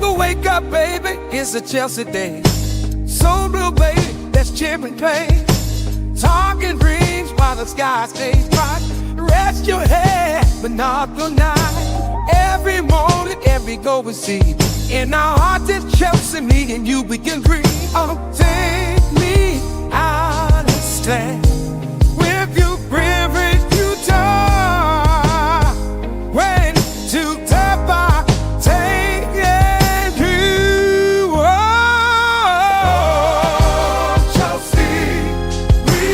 go wake up, baby, it's a Chelsea day. So blue, baby, that's champion pain. Talking dreams while the sky stays bright. Rest your head, but not the night. Every morning, every go we see. In our hearts it's Chelsea, me and you, we can agree. Oh, take me out and stand with you, privilege you talk. When to tap I take it you. Oh, Chelsea, we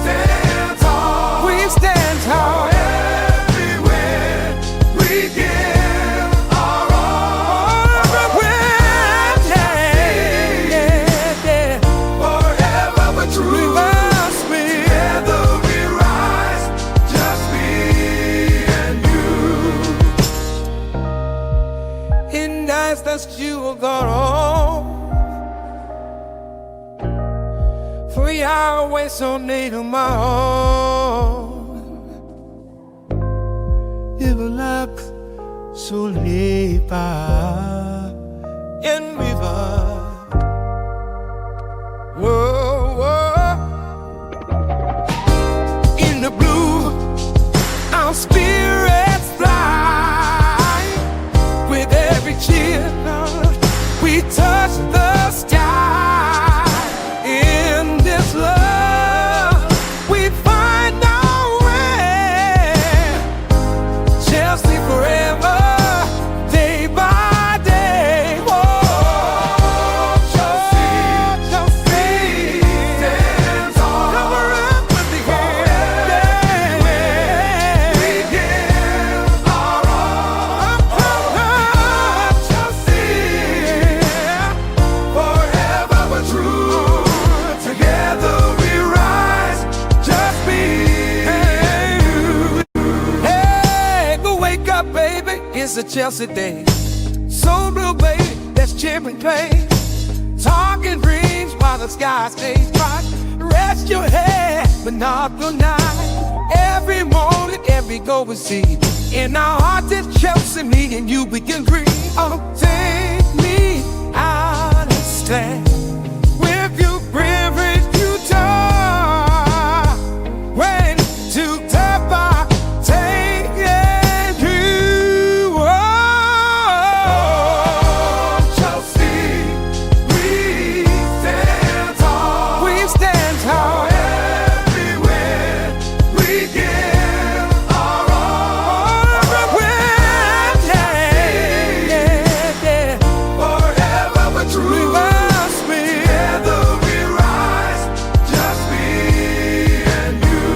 stand tall. We stand tall. Everywhere we give our all. Everywhere, yeah. Forever we're true. Together we rise, just me and you. In nights that you will go home, 3 hours away, so need on my own. It will look so late in river. Whoa, whoa. In the blue, our spirits fly. With every cheer, we touch the sky. In this love, we find our way. Chelsea forever, day by day. Whoa, Chelsea stands tall. Cover up with the hand. We give our all. Chelsea, forever we're true. Together we rise, just me and you. Hey, go wake up, baby, it's a Chelsea day. So blue, baby, that's champion pain. Talking dreams while the sky stays bright. Rest your head, but not the night. Every morning, every go we see. In our hearts it's Chelsea, me and you, we can agree. Oh, take me out and stand with you, privilege you talk. When to tap I take it you. Oh, Chelsea, we stand tall. We stand tall. Everywhere we give our all. Everywhere, yeah. Forever we're true. Together we rise, just me and you.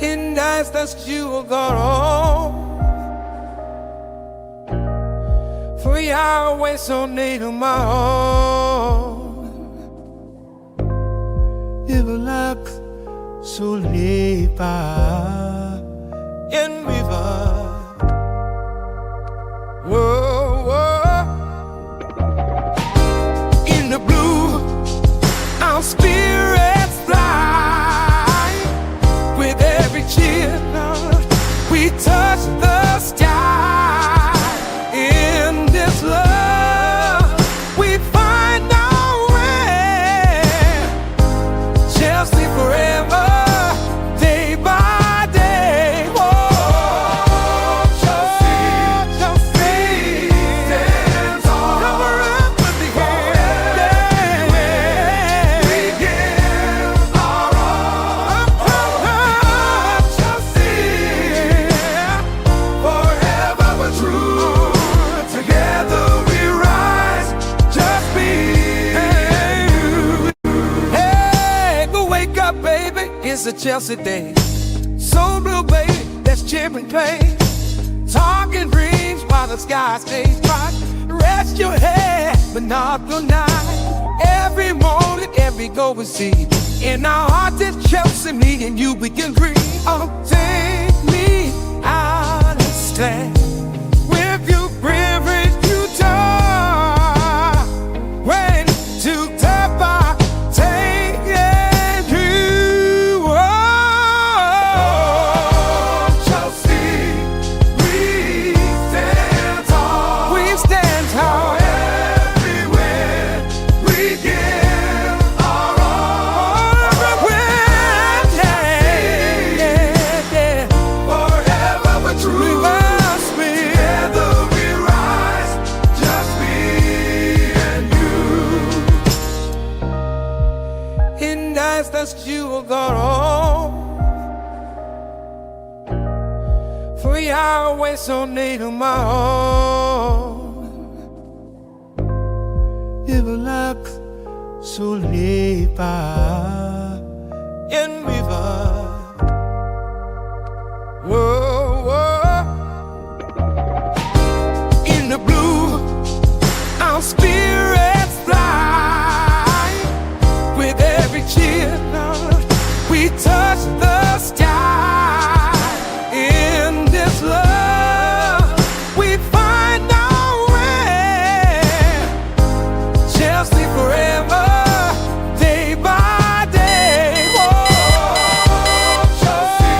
In nights that you will go home, 3 hours away, so need on my own. It will look so late in river. Whoa, whoa. In the blue, our spirits fly. With every cheer, we touch the sky. In this love, we find our way. Chelsea forever, day by day. Whoa, Chelsea stands tall. Cover up with the hand. We give our all. Chelsea, forever we're true. Together we rise, just me and you. Hey, go wake up, baby, it's a Chelsea day. So blue, baby, that's champion pain. Talking dreams while the sky stays bright. Rest your head, but not the night. Every morning, every go we see. In our hearts it's Chelsea, me and you, we can agree. Oh, take me out and stand with you, privilege you talk. When to tap I take it you. Oh, Chelsea, we stand always so need on my own. Ibulak sulipa in river. Whoa, whoa. In the blue, our spirits fly. With every cheer, we touch the sky. In this love, we find our way. Chelsea forever, day by day. Whoa, Chelsea,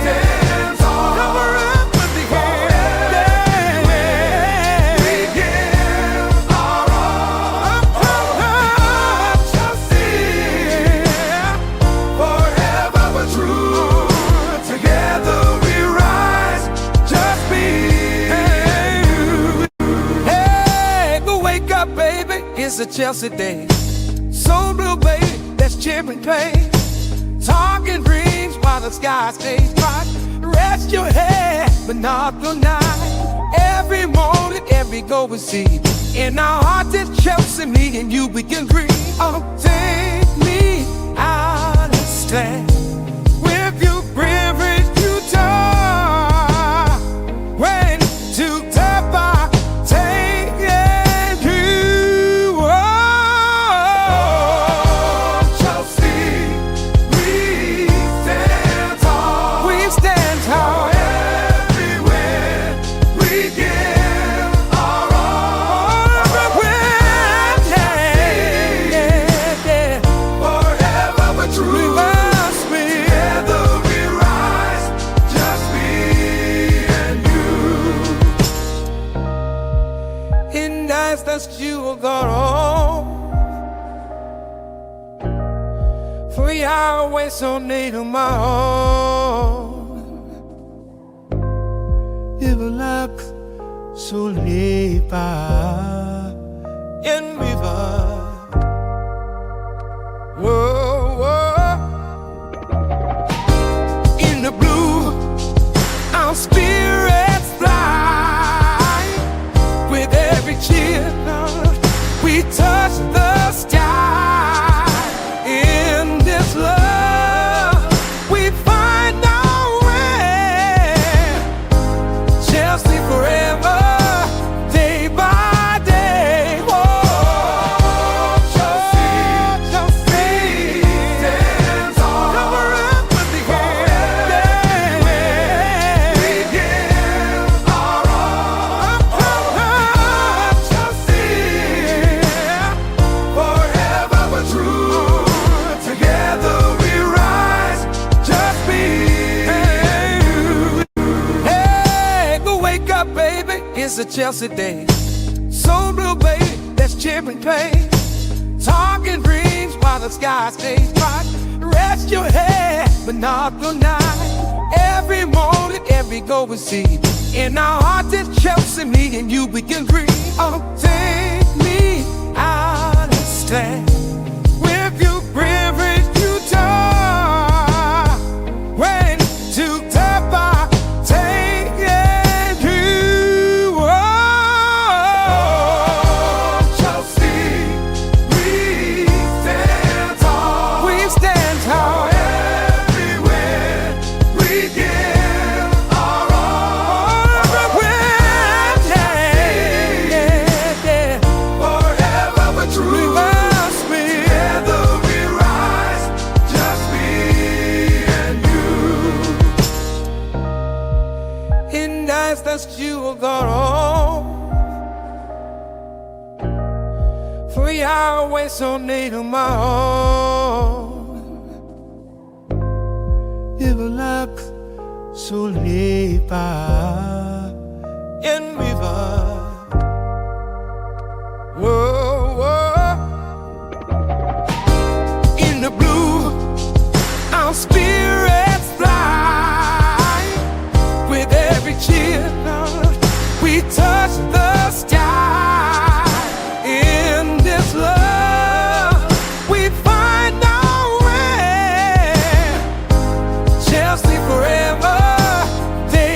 stands on. Cover up with the hand. We give our all. Chelsea, forever but true. Together we rise, just me and you. Hey, go wake up, baby. It's a Chelsea day. So blue, baby, that's cheering play. Talking dreams while the sky stays bright. Rest your head, but not tonight. Every morning, every goal we see. In our hearts, it's Chelsea, me and you, we can dream. Oh, take me out of stand. With you, privilege, you talk. When to Kepa, take it you. Oh, Chelsea, we stand tall. We stand tall. Everywhere we give our all. Everywhere, yeah. Forever but true. We must be. Together we rise, just me and you. In nights that you will go home. 3 hours so need on my own. Ibulak sulipa in river. Whoa, whoa. In the blue, our spirits fly. With every cheer, we touch the sky. In this love, we find our way. Chelsea forever, day by day. Whoa, Chelsea, stands on. Cover up with the hand. We give our all. Chelsea, forever but true. Together we rise, just me and you. Hey, go wake up, baby. It's a Chelsea day. So blue, baby, that's cheering play. Talking dreams while the sky stays bright. Rest your head, but not tonight. Every morning, every goal we see. In our hearts, it's Chelsea, me and you, we can dream. Oh, take me out of stand. With you, privilege, you talk. When to Kepa, take it you. Oh, Chelsea, we stand tall. We stand tall. Everywhere we give our all. Everywhere, yeah. Forever but true. We must be. Together we rise, just me and you. In nights that you will go home. 3 hours so need on my own. Ibulak sulipa in river. Whoa, whoa. In the blue, our spirits fly. With every cheer, we touch the sky. In this love, we find our way. Chelsea forever, day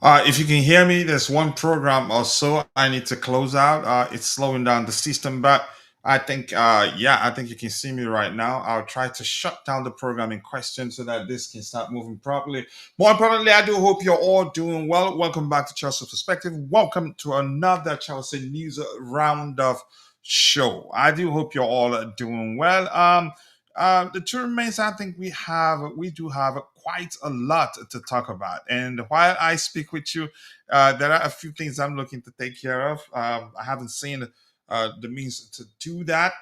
If you can hear me, there's one program or so I need to close out. It's slowing down the system, but I think you can see me right now. I'll try to shut down the program in question so that this can start moving properly. More importantly, I do hope you're all doing well. Welcome back to Chelsea Perspective. Welcome to another Chelsea News Roundup show. I do hope you're all doing well. The two remains, I think we do have quite a lot to talk about. And while I speak with you, there are a few things I'm looking to take care of. I haven't seen the means to do that.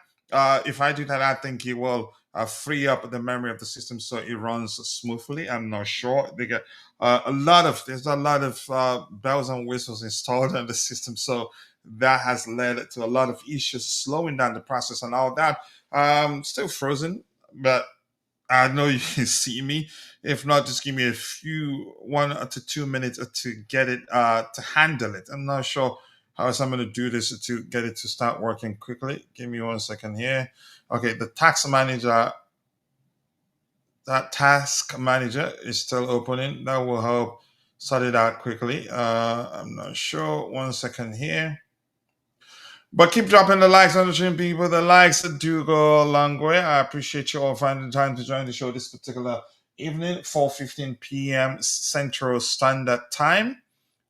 If I do that, I think it will free up the memory of the system so it runs smoothly. I'm not sure. They get there's a lot of bells and whistles installed on the system, so that has led to a lot of issues, slowing down the process and all that. Still frozen, but I know you can see me. If not, just give me a few 1 to 2 minutes to get it to handle it. I'm not sure how else I'm going to do this to get it to start working quickly. Give me 1 second here. Okay, that task manager is still opening. That will help sort it out quickly. I'm not sure. 1 second here. But keep dropping the likes on the stream, people. The likes do go a long way. I appreciate you all finding the time to join the show this particular evening, 4:15 p.m. Central Standard Time.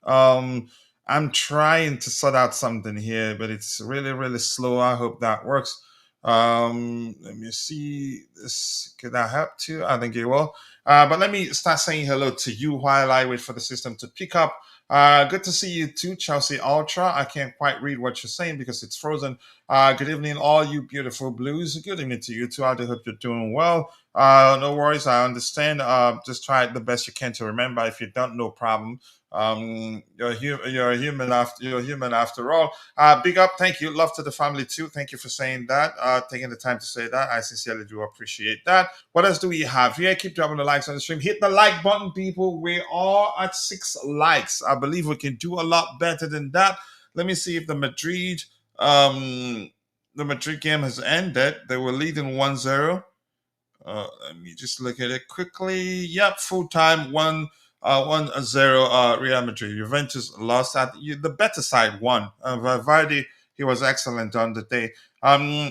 Um, I'm trying to sort out something here, but it's really, really slow. I hope that works. Let me see. This could that help too? I think it will. But let me start saying hello to you while I wait for the system to pick up. Good to see you too, Chelsea Ultra. I can't quite read what you're saying because it's frozen. Good evening, all you beautiful blues. Good evening to you too. I do hope you're doing well. No worries. I understand. Just try the best you can to remember. If you don't, no problem. You're a human after all. Big up, thank you, love to the family too. Thank you for saying that, taking the time to say that. I sincerely do appreciate that. What else do we have here? Keep dropping the likes on the stream. Hit the like button, people. We are at 6 likes. I believe we can do a lot better than that. Let me see if um the Madrid game has ended. They were leading 1-0. Let me just look at it quickly. Yep, full time 1-0. Real Madrid. Juventus lost. The better side won. Vardy, he was excellent on the day.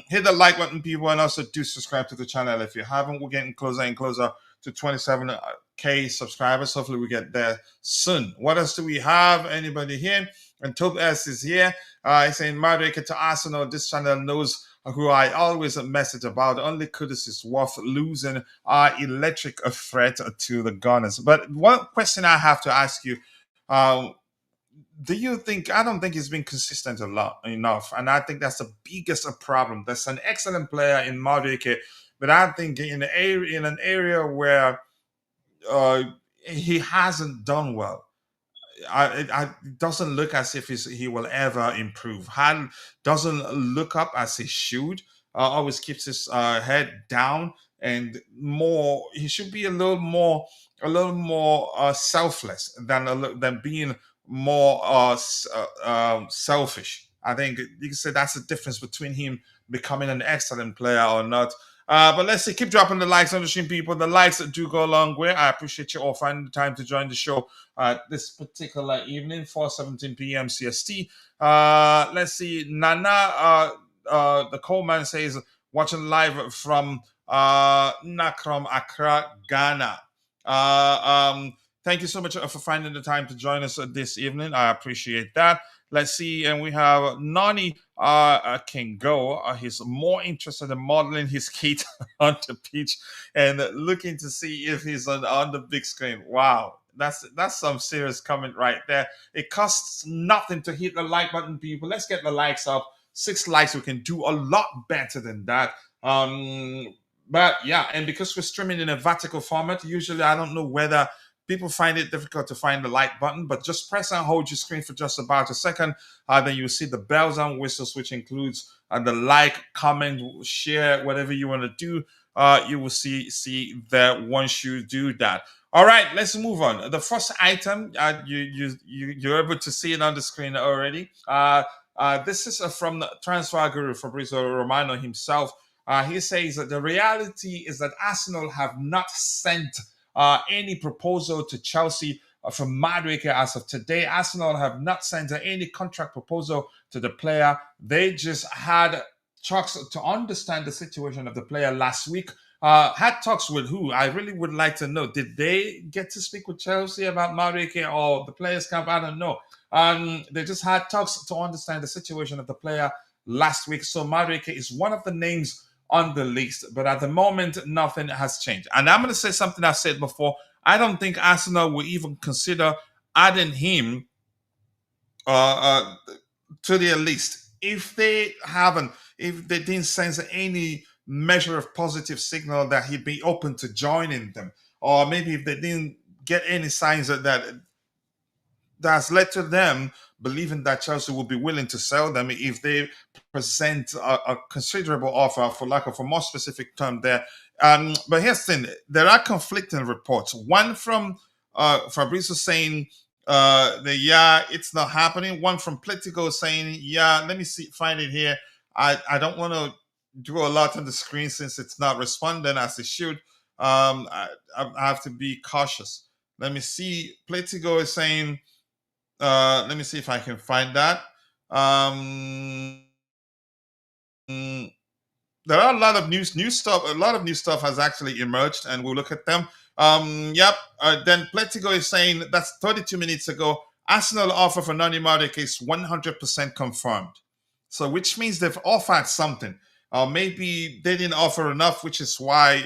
Hit the like button, people, and also do subscribe to the channel if you haven't. We're getting closer and closer to 27K subscribers. Hopefully, we get there soon. What else do we have? Anybody here? And Tob S is here. He's saying, Madueke to Arsenal. This channel knows who I always message about. Only Kudus is worth losing our electric threat to the Gunners. But one question I have to ask you, um, do you think, I don't think he's been consistent a lot enough, and I think that's the biggest problem. That's an excellent player in Madueke, but I think in an area where uh, he hasn't done well. It doesn't look as if he will ever improve. Han doesn't look up as he should. Always keeps his head down, and more. He should be a little more selfless than being more selfish. I think you can say that's the difference between him becoming an excellent player or not. But let's see, keep dropping the likes on the stream, people. The likes do go a long way. I appreciate you all finding the time to join the show this particular evening, 4:17 p.m. CST. Let's see, Nana, the Coleman says, watching live from Nakrom, Accra, Ghana. Thank you so much for finding the time to join us this evening. I appreciate that. Let's see, and we have Noni can go. He's more interested in modeling his kit on the pitch and looking to see if he's on the big screen. Wow, that's some serious comment right there. It costs nothing to hit the like button, people. Let's get the likes up. 6 likes, we can do a lot better than that. But yeah, and because we're streaming in a vertical format, usually I don't know whether people find it difficult to find the like button, but just press and hold your screen for just about a second. Then you'll see the bells and whistles, which includes the like, comment, share, whatever you want to do. You will see there once you do that. All right, let's move on. The first item, you're able to see it on the screen already. This is from the transfer guru Fabrizio Romano himself. He says that the reality is that Arsenal have not sent any proposal to Chelsea from Madueke as of today. Arsenal have not sent any contract proposal to the player. They just had talks to understand the situation of the player last week. Had talks with who? I really would like to know. Did they get to speak with Chelsea about Madueke or the players camp? I don't know. They just had talks to understand the situation of the player last week. So Madueke is one of the names on the list, but at the moment, nothing has changed. And I'm going to say something I said before. I don't think Arsenal will even consider adding him to their list if they didn't sense any measure of positive signal that he'd be open to joining them, or maybe if they didn't get any signs that's led to them believing that Chelsea will be willing to sell them if they present a considerable offer, for lack of a more specific term there. But here's the thing, there are conflicting reports. One from Fabrizio saying that, it's not happening. One from Pletico saying, let me find it here. I don't want to do a lot on the screen since it's not responding as it should. I have to be cautious. Let me see. Pletico is saying, let me see if I can find that. There are a lot of new stuff. A lot of new stuff has actually emerged, and we'll look at them. Then Pletico is saying that's 32 minutes ago. Arsenal offer for Noni Madueke is 100% confirmed. So, which means they've offered something. Maybe they didn't offer enough, which is why,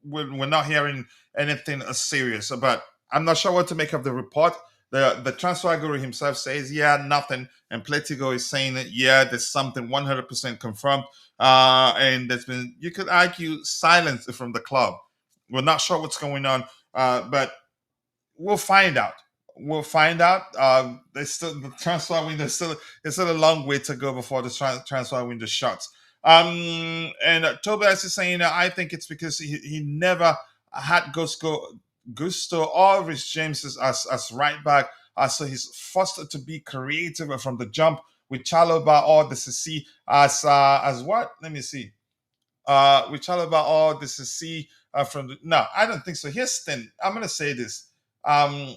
we're not hearing anything serious. But I'm not sure what to make of the report. The transfer guru himself says, nothing. And Pletico is saying that, there's something 100% confirmed. And there's been, you could argue, silence from the club. We're not sure what's going on, but we'll find out. We'll find out. The transfer window there's still a long way to go before the transfer window shuts. And Tobias is saying, I think it's because he never had Gusto or Rhys James as right back, so he's forced to be creative from the jump with Chalobah or the Sisi as what? Let me see. With Chalobah or the Sisi from the no, I don't think so. Here's the thing. I'm gonna say this. I'm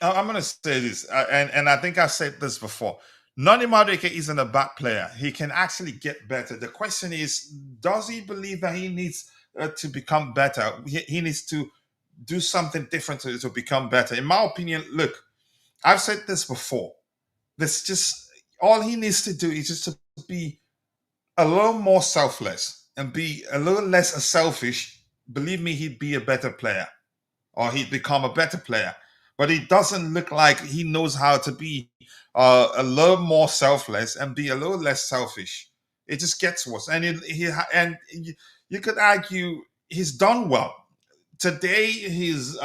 going to say this, and I think I've said this before. Noni Madueke isn't a bad player. He can actually get better. The question is, does he believe that he needs to become better? He needs to do something different to become better. In my opinion, look, I've said this before. This just all he needs to do is just to be a little more selfless and be a little less selfish. Believe me, he'd be a better player, or he'd become a better player. But it doesn't look like he knows how to be a little more selfless and be a little less selfish. It just gets worse, and you could argue he's done well. Today, he's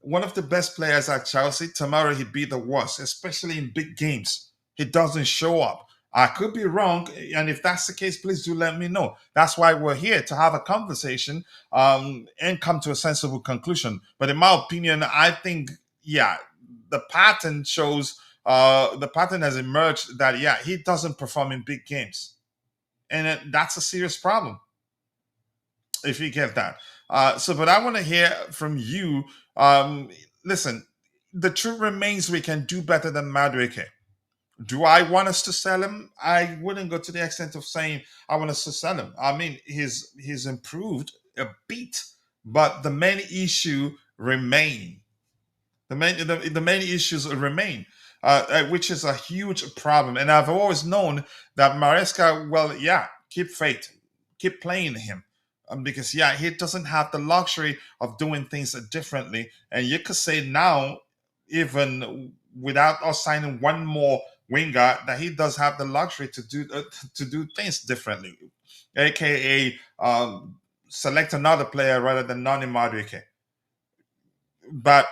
one of the best players at Chelsea. Tomorrow, he'd be the worst, especially in big games. He doesn't show up. I could be wrong, and if that's the case, please do let me know. That's why we're here, to have a conversation and come to a sensible conclusion. But in my opinion, I think, the pattern shows, the pattern has emerged that, he doesn't perform in big games. And that's a serious problem, if you get that. But I want to hear from you. Listen, the truth remains we can do better than Madueke. Do I want us to sell him? I wouldn't go to the extent of saying I want us to sell him. I mean, he's improved a bit, but the main issue remain. The main issues remain, which is a huge problem. And I've always known that Maresca, keep faith, keep playing him. Because he doesn't have the luxury of doing things differently. And you could say now, even without us signing one more winger, that he does have the luxury to do things differently, aka select another player rather than Noni Madueke. But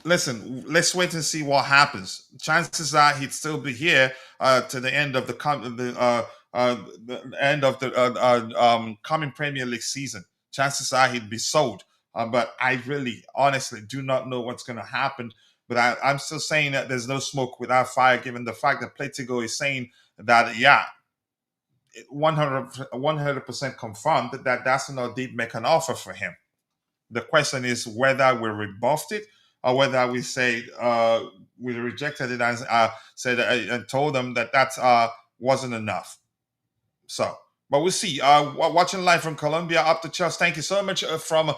listen, let's wait and see what happens. Chances are he'd still be here to the end of the end of the coming Premier League season. Chances are he'd be sold. But I really, honestly, do not know what's going to happen. But I'm still saying that there's no smoke without fire, given the fact that Pletico is saying that, 100% confirmed that Arsenal did make an offer for him. The question is whether we rebuffed it or whether we say we rejected it and said and told them that that wasn't enough. So, but we'll see. Watching live from Colombia up to Chelsea. Thank you so much from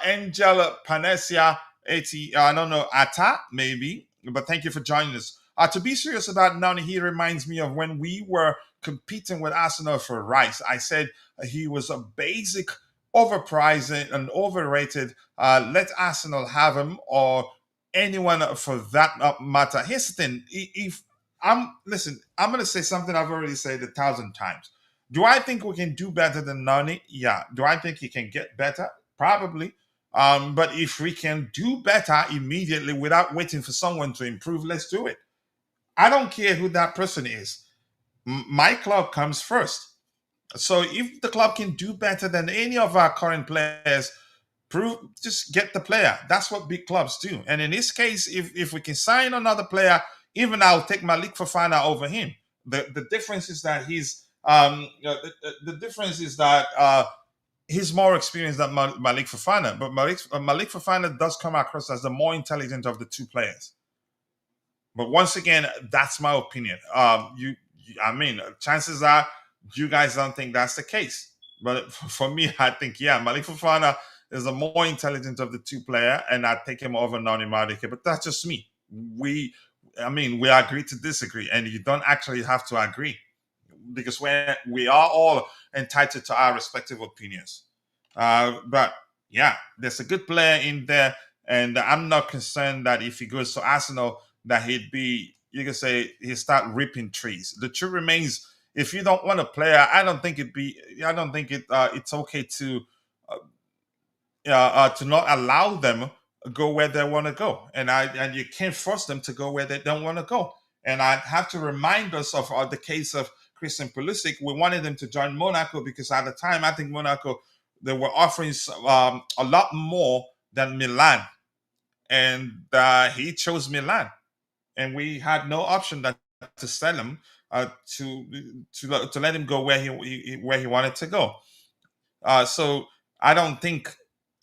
Angel Panesia 80. I don't know, Ata, maybe, but thank you for joining us. To be serious about Noni, he reminds me of when we were competing with Arsenal for Rice. I said he was a basic, overpriced and overrated. Let Arsenal have him or anyone for that matter. Here's the thing: if I'm going to say something I've already said 1,000 times. Do I think we can do better than Nani? Yeah. Do I think he can get better? Probably. But if we can do better immediately without waiting for someone to improve, let's do it. I don't care who that person is. My club comes first. So if the club can do better than any of our current players, just get the player. That's what big clubs do. And in this case, if we can sign another player, even I'll take Malick Fofana over him. The difference is that the difference is that he's more experienced than Malick Fofana. But Malick Fofana does come across as the more intelligent of the two players. But once again, that's my opinion. I mean, chances are you guys don't think that's the case. But for me, I think, yeah, Malick Fofana is the more intelligent of the two players, and I take him over Noni Madueke. But that's just me. We agree to disagree, and you don't actually have to agree because we are all entitled to our respective opinions. But yeah, there's a good player in there, and I'm not concerned that if he goes to Arsenal, that you can say he'll start ripping trees. The truth remains, if you don't want a player, I don't think it's okay to not allow them go where they want to go, and you can't force them to go where they don't want to go. And I have to remind us of the case of Christian Pulisic. We wanted him to join Monaco because at the time, I think Monaco, they were offering a lot more than Milan, and he chose Milan, and we had no option than to sell him to let him go where he wanted to go. So I don't think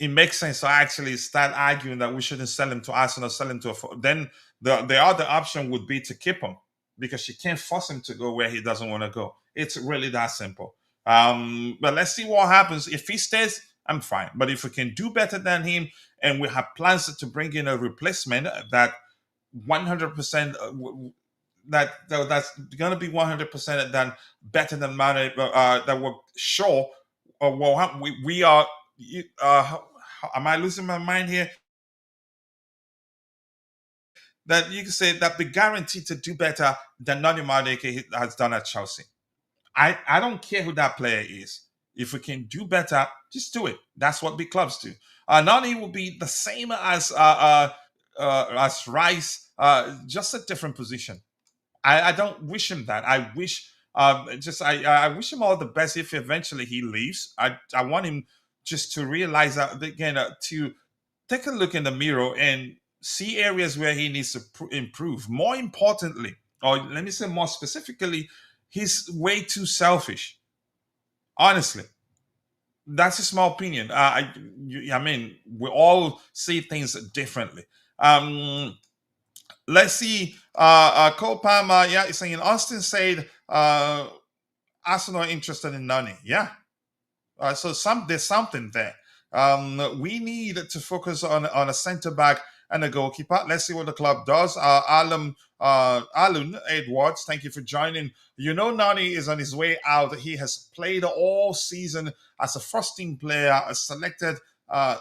it makes sense to actually start arguing that we shouldn't sell him to Arsenal, sell him to then the other option would be to keep him because you can't force him to go where he doesn't want to go. It's really that simple. But let's see what happens. If he stays, I'm fine. But if we can do better than him and we have plans to bring in a replacement that 100% that's going to be 100% than better than Mane, that we're sure we are. Am I losing my mind here? That you can say that be guaranteed to do better than Noni Madueke has done at Chelsea. I don't care who that player is. If we can do better, just do it. That's what big clubs do. Noni will be the same as Rice, just a different position. I don't wish him that. I wish I wish him all the best if eventually he leaves. I want him just to realize that again to take a look in the mirror and see areas where he needs to improve. More importantly, or let me say more specifically, he's way too selfish. Honestly, that's a small opinion. I mean, we all see things differently. Let's see. Cole Palmer, yeah, he's saying Austin said Arsenal are interested in Noni. Yeah. So there's something there. We need to focus on a centre back and a goalkeeper. Let's see what the club does. Alun Edwards, thank you for joining. You know, Nani is on his way out. He has played all season as a first team player, a selected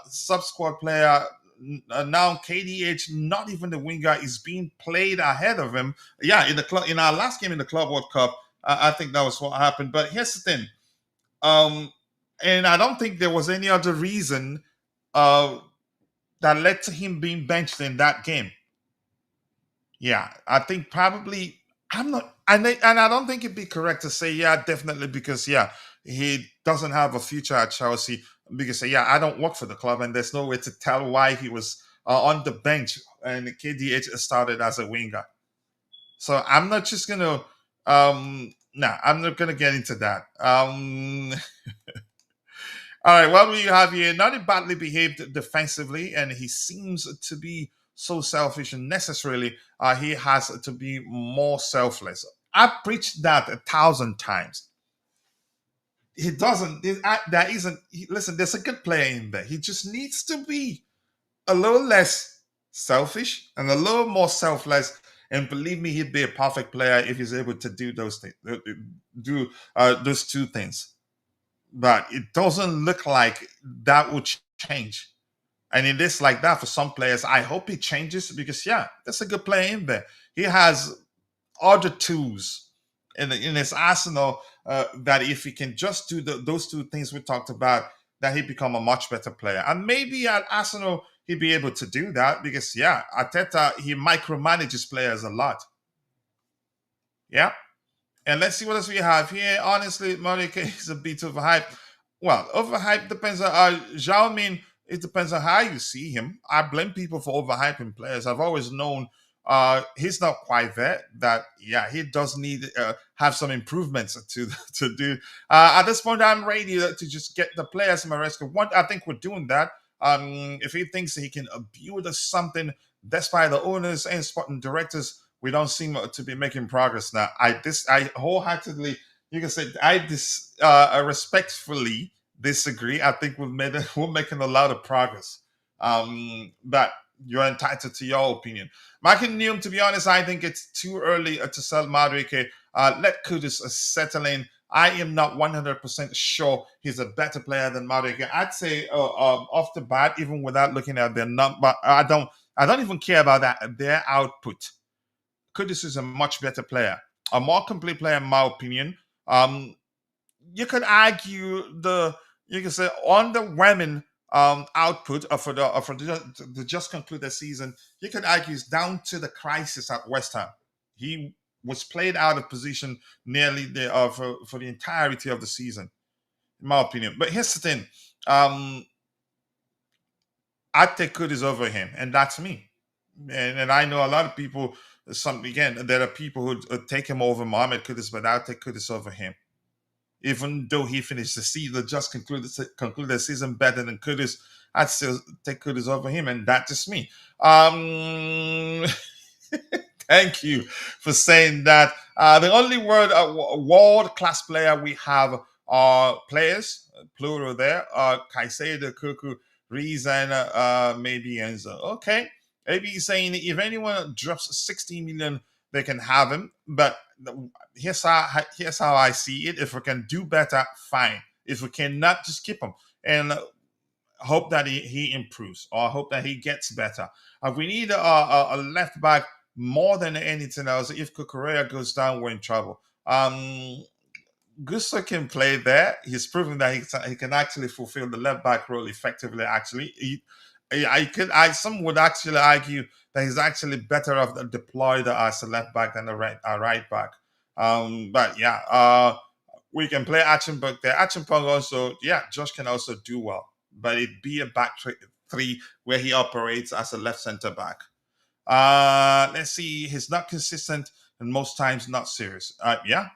sub squad player. Now KDH, not even the winger, is being played ahead of him. Yeah, in our last game in the Club World Cup, I think that was what happened. But here's the thing. And I don't think there was any other reason that led to him being benched in that game. Yeah, I think probably I'm not, and I don't think it'd be correct to say definitely because he doesn't have a future at Chelsea because I don't work for the club and there's no way to tell why he was on the bench and KDH started as a winger. So I'm not just gonna I'm not gonna get into that. All right, what do you have here? Not badly behaved defensively, and he seems to be so selfish, and necessarily he has to be more selfless. I preached that 1,000 times. He doesn't. There isn't. Listen, there's a good player in there. He just needs to be a little less selfish and a little more selfless. And believe me, he'd be a perfect player if he's able to do those things, do those two things. But it doesn't look like that would change. And it is like that for some players. I hope it changes because yeah, that's a good player in there. He has other tools in his arsenal that if he can just do those two things we talked about, that he become a much better player. And maybe at Arsenal he'd be able to do that because yeah, Arteta he micromanages players a lot. Yeah. And let's see what else we have here. Honestly, Madueke is a bit overhyped. Well, overhyped depends on Zhao Min. It depends on how you see him. I blame people for overhyping players. I've always known he's not quite there. That yeah, he does need have some improvements to do. At this point, I'm ready to just get the players Maresca. One, I think we're doing that. If he thinks he can build us something, despite the owners and sporting directors we don't seem to be making progress now. I wholeheartedly, you can say I respectfully disagree. I think we're making a lot of progress. But you're entitled to your opinion. Marking Neum, to be honest, I think it's too early to sell Madueke. Let Kudus settle in. I am not 100% sure he's a better player than Madueke. I'd say off the bat, even without looking at their number, I don't even care about that their output. Kudus is a much better player, a more complete player, in my opinion. Um, you could argue you can say on the women output for the just concluded season, you could argue it's down to the crisis at West Ham. He was played out of position nearly for the entirety of the season, in my opinion. But here's the thing: I take Kudus over him, and that's me. And I know a lot of people. There are people who take him over Mohammed Kudus, but I'll take Kudus over him. Even though he finished the season, just concluded the season better than Kudus, I'd still take Kudus over him, and that's just me. Thank you for saying that. The only world class player we have are players, plural there, Caicedo, Kuku, Rees, and maybe Enzo. Okay. Maybe he's saying if anyone drops 60 million, they can have him. But here's how I see it. If we can do better, fine. If we cannot, just keep him. And hope that he improves or hope that he gets better. We need a left back more than anything else. If Kukurea goes down, we're in trouble. Gusto can play there. He's proven that he can actually fulfill the left back role effectively. Actually, some would actually argue that he's actually better off deployed as a left back than a right back. But yeah, we can play Achimpong there. Achimpong also, yeah, Josh can also do well, but it'd be a back three where he operates as a left center back. Let's see, he's not consistent and most times not serious. Yeah,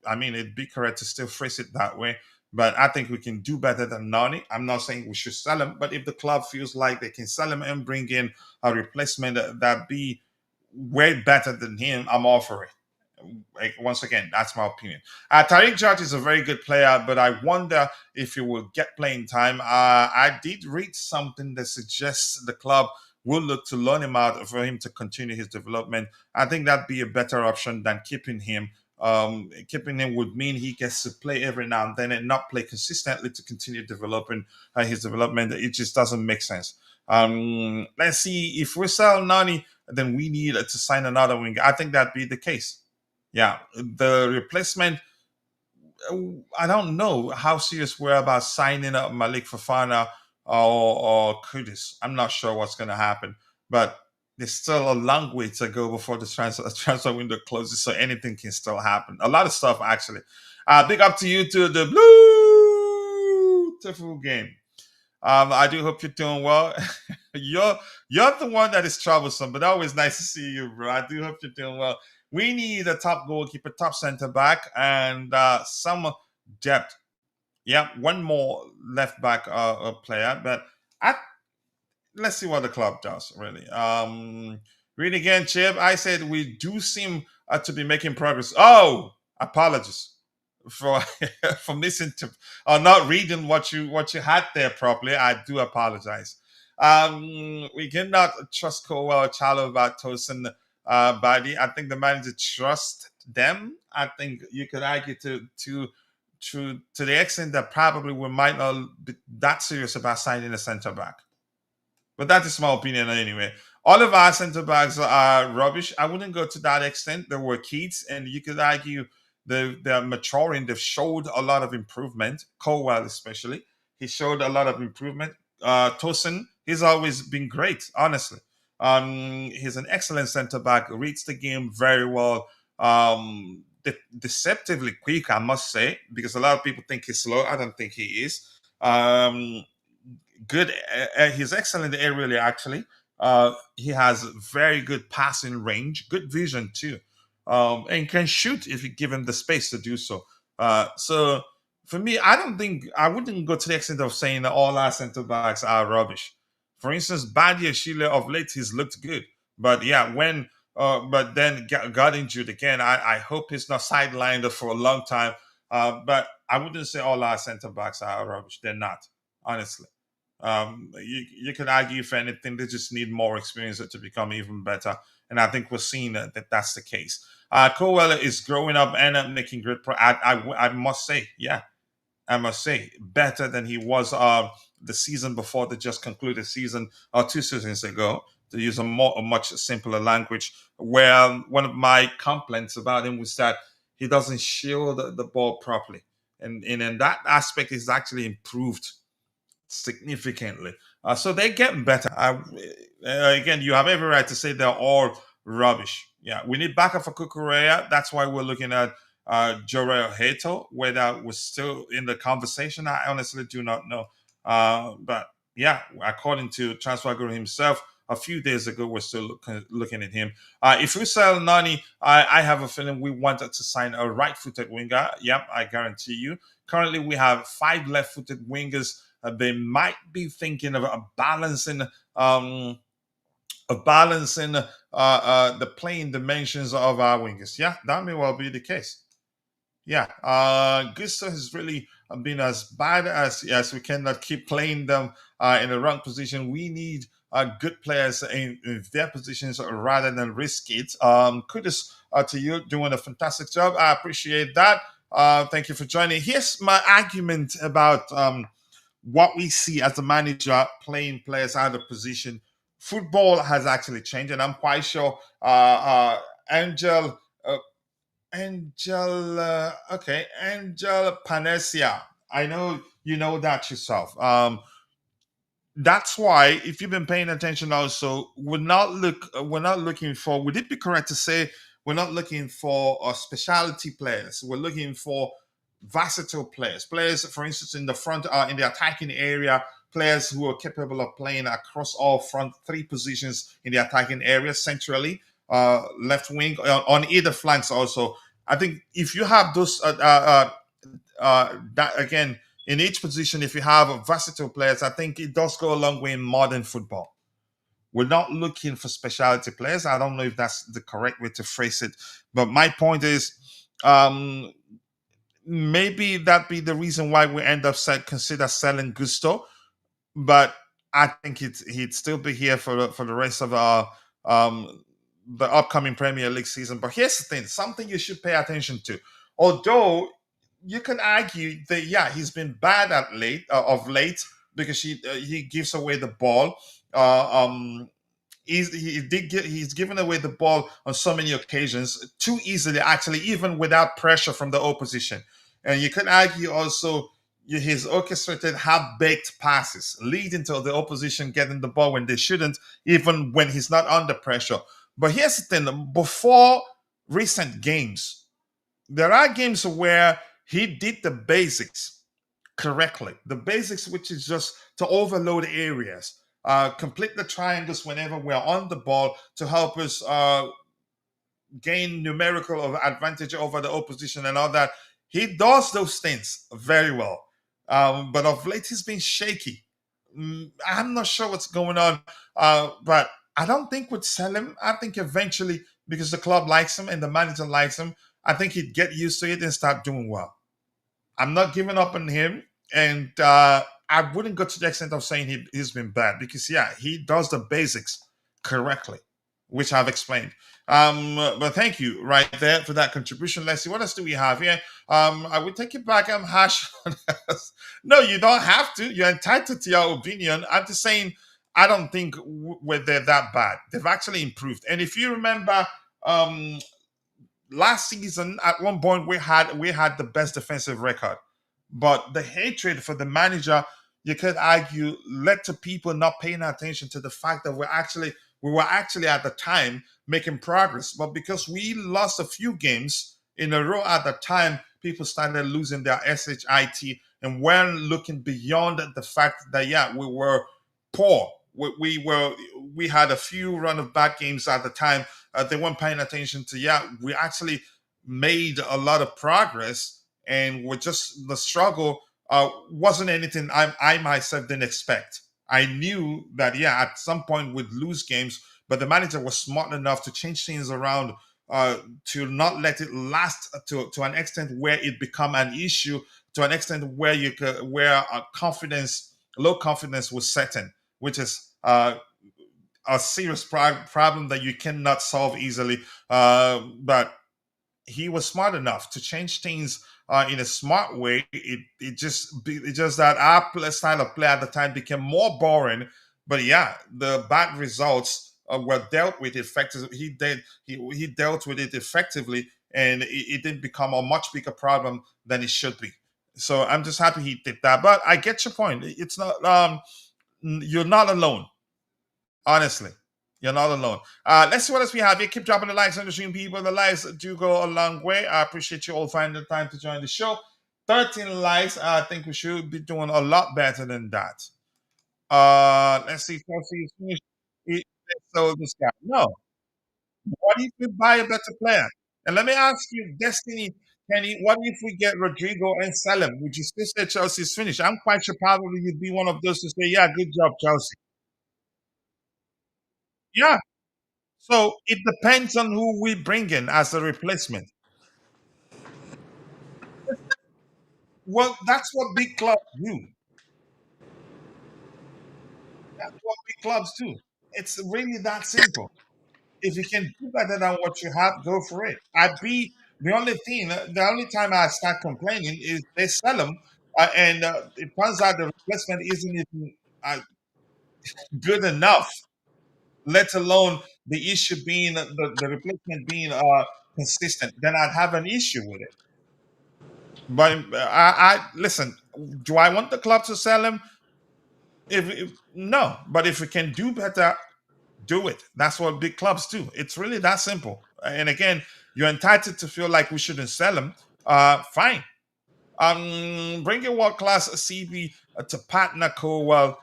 I mean, it'd be correct to still phrase it that way, but I think we can do better than Noni. I'm not saying we should sell him, but if the club feels like they can sell him and bring in a replacement that be way better than him, I'm all for it. Once again, that's my opinion. Tariq George is a very good player, but I wonder if he will get playing time. I did read something that suggests the club will look to loan him out for him to continue his development. I think that'd be a better option than keeping him. Keeping him would mean he gets to play every now and then and not play consistently to continue developing his development. It just doesn't make sense. Let's see, if we sell Nani, then we need to sign another winger. I think that'd be the case. Yeah, the replacement, I don't know how serious we're about signing up Malick Fofana or Kudus. I'm not sure what's going to happen, but there's still a long way to go before the transfer window closes, so anything can still happen. A lot of stuff, actually. Big up to you to the beautiful game. I do hope you're doing well. you're the one that is troublesome, but always nice to see you, bro. I do hope you're doing well. We need a top goalkeeper, top center back, and some depth Yeah, one more left back player, but I let's see what the club does. Really, really again, Chip. I said we do seem to be making progress. Oh, apologies for for missing to or not reading what you had there properly. I do apologize. We cannot trust Cowell, Chalobah, Tosin, Badi. I think the manager trusts them. I think you could argue to the extent that probably we might not be that serious about signing a centre back. But that is my opinion anyway. All of our centre backs are rubbish. I wouldn't go to that extent. There were kids, and you could argue they're maturing. They've showed a lot of improvement. Colwell, especially, he showed a lot of improvement. Tosin, he's always been great, honestly. He's an excellent centre back. Reads the game very well. Deceptively quick, I must say, because a lot of people think he's slow. I don't think he is. Good. He's excellent aerially. Actually, he has very good passing range, good vision too, and can shoot if you give him the space to do so. So for me, I wouldn't go to the extent of saying that all our centre backs are rubbish. For instance, Badia Sheila of late he's looked good, but yeah, when but then got injured again. I hope he's not sidelined for a long time. But I wouldn't say all our centre backs are rubbish. They're not, honestly. You could argue, if anything, they just need more experience to become even better. And I think we're seeing that that's the case. Cowell is growing up and making great I must say, yeah, I must say, better than he was the season before the just concluded season or 2 seasons ago, to use a much simpler language. Where one of my complaints about him was that he doesn't shield the ball properly. And in that aspect, he's actually improved significantly. So they're getting better. Again, you have every right to say they're all rubbish. Yeah, we need backup for Kukurea. That's why we're looking at Jorel Heto. Whether we're still in the conversation, I honestly do not know. But yeah, according to Transfer Guru himself, a few days ago, we're still looking at him. If we sell Noni, I have a feeling we wanted to sign a right-footed winger. Yep, I guarantee you. Currently, we have 5 left-footed wingers. They might be thinking of balancing the playing dimensions of our wingers. Yeah, that may well be the case. Yeah, Gusto has really been as bad as we cannot keep playing them in the wrong position. We need good players in their positions rather than risk it. Kudos to you, doing a fantastic job. I appreciate that. Thank you for joining. Here's my argument about what we see as a manager playing players out of position. Football has actually changed, and I'm quite sure Angel Panesia. I know you know that yourself. That's why, if you've been paying attention, also we're not looking for. Would it be correct to say we're not looking for specialty players? We're looking for versatile players, for instance, in the front, in the attacking area, players who are capable of playing across all front 3 positions in the attacking area, centrally, left wing, on either flanks. Also, I think if you have those, that again, in each position, if you have versatile players, I think it does go a long way in modern football. We're not looking for specialty players. I don't know if that's the correct way to phrase it, but my point is, maybe that be the reason why we end up consider selling Gusto, but I think he'd still be here for the rest of the upcoming Premier League season. But here's the thing: something you should pay attention to. Although you can argue that he's been bad of late because he gives away the ball. He's given away the ball on so many occasions too easily, actually, even without pressure from the opposition. And you can argue also his orchestrated half-baked passes leading to the opposition getting the ball when they shouldn't, even when he's not under pressure. But here's the thing: before recent games, there are games where he did the basics correctly. The basics, which is just to overload areas, complete the triangles whenever we're on the ball to help us gain numerical advantage over the opposition and all that. He does those things very well. But of late he's been shaky. I'm not sure what's going on, but I don't think we'd sell him. I think eventually, because the club likes him and the manager likes him, I think he'd get used to it and start doing well. I'm not giving up on him, and I wouldn't go to the extent of saying he's been bad because yeah, he does the basics correctly, which I've explained. But thank you right there for that contribution. Let's see what else do we have here. I will take it back. Hash. No, you don't have to. You're entitled to your opinion. I'm just saying I don't think they're that bad. They've actually improved. And if you remember, um, last season at one point we had the best defensive record, but the hatred for the manager, you could argue, led to people not paying attention to the fact that we were actually at the time making progress, but because we lost a few games in a row at the time, people started losing their shit and weren't looking beyond the fact that yeah, we were poor. We had a few run of bad games at the time. They weren't paying attention to yeah, we actually made a lot of progress, and we're just the struggle wasn't anything I myself didn't expect. I knew that yeah, at some point we'd lose games, but the manager was smart enough to change things around, to not let it last to an extent where it become an issue, to an extent where low confidence was setting, which is a serious problem that you cannot solve easily. But he was smart enough to change things in a smart way. It just that our style of play at the time became more boring. But yeah, the bad results were dealt with effectively. He dealt with it effectively, and it didn't become a much bigger problem than it should be. So I'm just happy he did that. But I get your point. It's not you're not alone. Honestly, you're not alone. Let's see what else we have here. Keep dropping the likes on the stream, people. The likes do go a long way. I appreciate you all finding the time to join the show. 13 likes. I think we should be doing a lot better than that. Let's see. Chelsea is finished. So this guy. No. What if we buy a better player? And let me ask you, Destiny, Kenny, what if we get Rodrigo and sell him? Would you still say Chelsea's finished? I'm quite sure probably you'd be one of those to say, yeah, good job, Chelsea. Yeah. So it depends on who we bring in as a replacement. Well, that's what big clubs do. That's what big clubs do. It's really that simple. If you can do better than what you have, go for it. The only time I start complaining is they sell them, and it turns out the replacement isn't even good enough. Let alone the issue being the replacement being consistent. Then I'd have an issue with it. But I listen. Do I want the club to sell him? If no, but if we can do better, do it. That's what big clubs do. It's really that simple. And again, you're entitled to feel like we shouldn't sell him. Fine. Bring a world class CB to partner Cowell.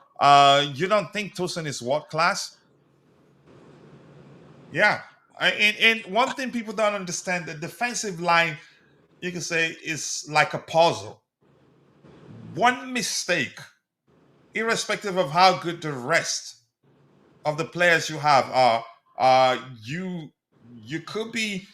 You don't think Tosin is world class? Yeah. And one thing people don't understand: the defensive line, you can say, is like a puzzle. One mistake, irrespective of how good the rest of the players you have are, you could be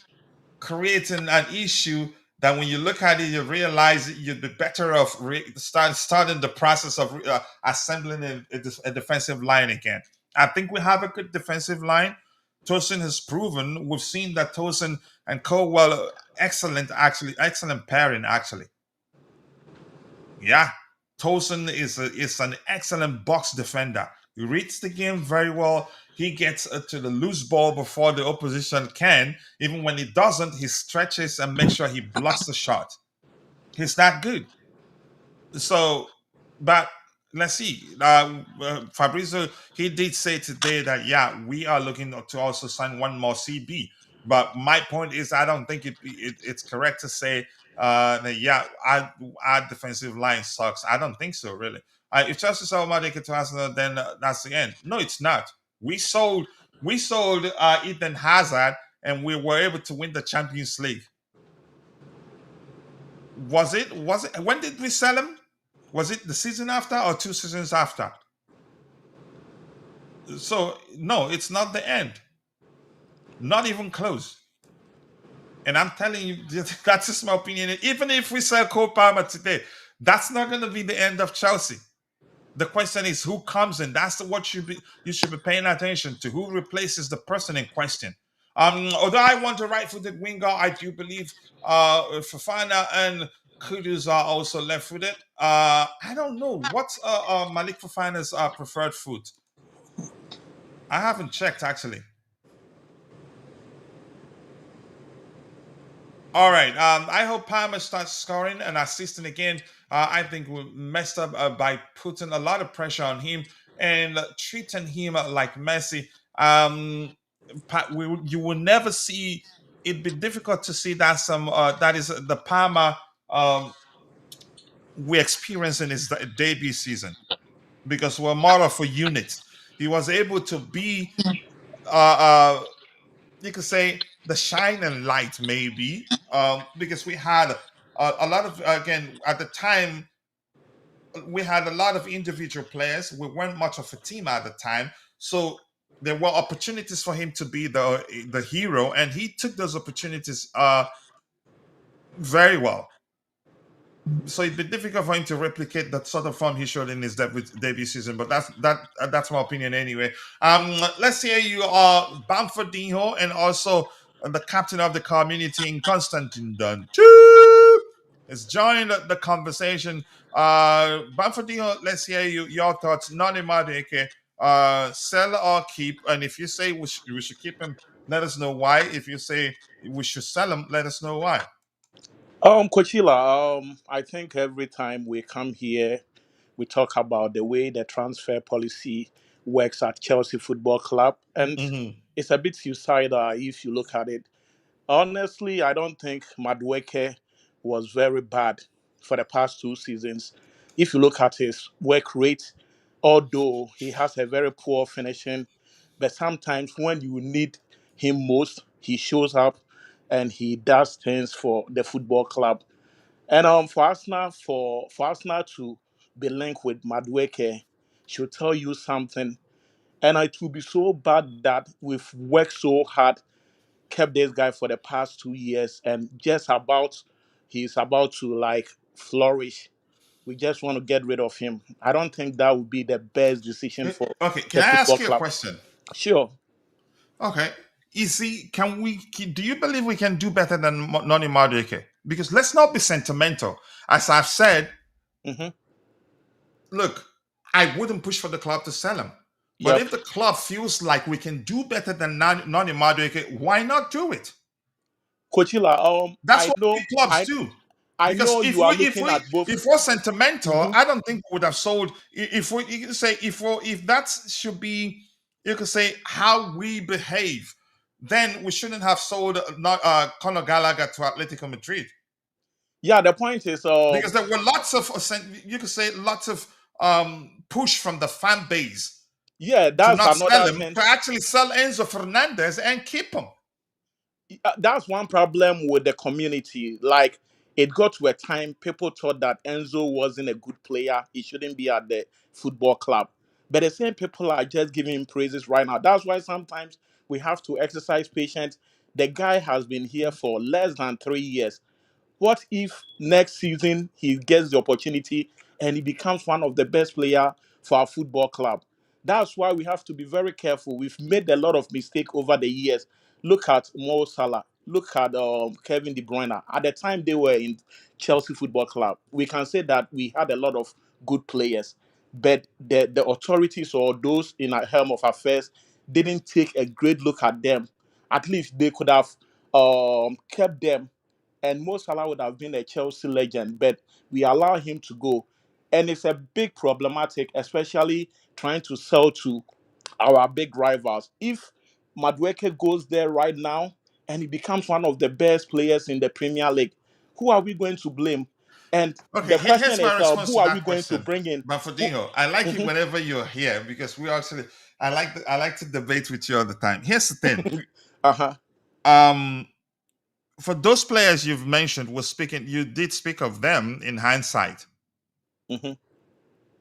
creating an issue that when you look at it, you realize you'd be better off starting the process of assembling a defensive line again. I think we have a good defensive line. Tosin has proven. We've seen that Tosin and Colwell, excellent pairing, actually. Yeah, Tosin is an excellent box defender. He reads the game very well. He gets to the loose ball before the opposition can. Even when he doesn't, he stretches and makes sure he blocks the shot. He's that good. So, but let's see. Fabrizio, he did say today that yeah, we are looking to also sign one more CB. But my point is, I don't think it's correct to say that yeah, our defensive line sucks. I don't think so, really. If Chelsea sold Madueke to Arsenal, then that's the end. No, it's not. We sold Eden Hazard, and we were able to win the Champions League. Was it? When did we sell him? Was it the season after or 2 seasons after? So no, it's not the end. Not even close. And I'm telling you, that's just my opinion. Even if we sell Cole Palmer today, that's not going to be the end of Chelsea. The question is who comes in. That's what you should be paying attention to. Who replaces the person in question? Although I want a right-footed winger, I do believe Fofana and Kudus are also left-footed. I don't know what's Malick Fofana's preferred foot. I haven't checked actually. All right. I hope Palmer starts scoring and assisting again. I think we messed up by putting a lot of pressure on him and treating him like Messi. You will never see. It'd be difficult to see that that is the Palmer we experienced in his debut season because we're more of a unit. He was able to be you could say the shining light maybe because we had a lot of again at the time we had a lot of individual players. We weren't much of a team at the time, so there were opportunities for him to be the hero, and he took those opportunities very well. So it'd be difficult for him to replicate that sort of form he showed in his debut season. But that's my opinion anyway. Let's hear you are Bamfordinho and also the captain of the community in Constantine Dunn has joined the conversation. Bamfordinho, let's hear your thoughts. Noni Madueke, sell or keep, and if you say we should keep him, let us know why. If you say we should sell him, let us know why. Coachila, I think every time we come here, we talk about the way the transfer policy works at Chelsea Football Club, and Hmm. it's a bit suicidal if you look at it. Honestly, I don't think Madueke was very bad for the past 2 seasons. If you look at his work rate, although he has a very poor finishing, but sometimes when you need him most, he shows up and he does things for the football club. And for Arsenal to be linked with Madueke should tell you something. And it will be so bad that we've worked so hard, kept this guy for the past 2 years, and he's about to like flourish. We just want to get rid of him. I don't think that would be the best decision for Okay, can the I football ask you a club. question? Sure. Okay. Do you believe we can do better than Noni Madueke? Because let's not be sentimental. As I've said, Hmm. look, I wouldn't push for the club to sell him. But Yep. if the club feels like we can do better than Noni Madueke, why not do it? Coachila, That's what big clubs I do. I Because know you are looking at both. if we're sentimental, Mhm. I don't think we would have sold. If we you could say if that should be, you could say how we behave, then we shouldn't have sold not Conor Gallagher to Atletico Madrid Yeah, the point is, because there were lots of you could say lots of push from the fan base yeah, to that's not sell another him thing. to actually sell Enzo Fernandez and keep him. That's one problem with the community. Like, it got to a time people thought that Enzo wasn't a good player. He shouldn't be at the football club. But the same people are just giving him praises right now. That's why sometimes we have to exercise patience. The guy has been here for less than 3 years. What if next season he gets the opportunity and he becomes one of the best player for our football club? That's why we have to be very careful. We've made a lot of mistake over the years. Look at Mo Salah. Look at Kevin De Bruyne. At the time they were in Chelsea Football Club, we can say that we had a lot of good players, but the authorities or those in a helm of affairs didn't take a great look at them. At least they could have kept them, and Mo Salah would have been a Chelsea legend, but we allow him to go. And it's a big problematic, especially trying to sell to our big rivals. If Madueke goes there right now and he becomes one of the best players in the Premier League, who are we going to blame? And Okay, the question here's my is, response who to are we that going to question. bring in? But Who? Ferdinand, I like it Mhm. whenever you're here because we actually I like to debate with you all the time. Here's the thing. Uh-huh. Um for those players you've mentioned, was speaking you did speak of them in hindsight. Mm-hmm.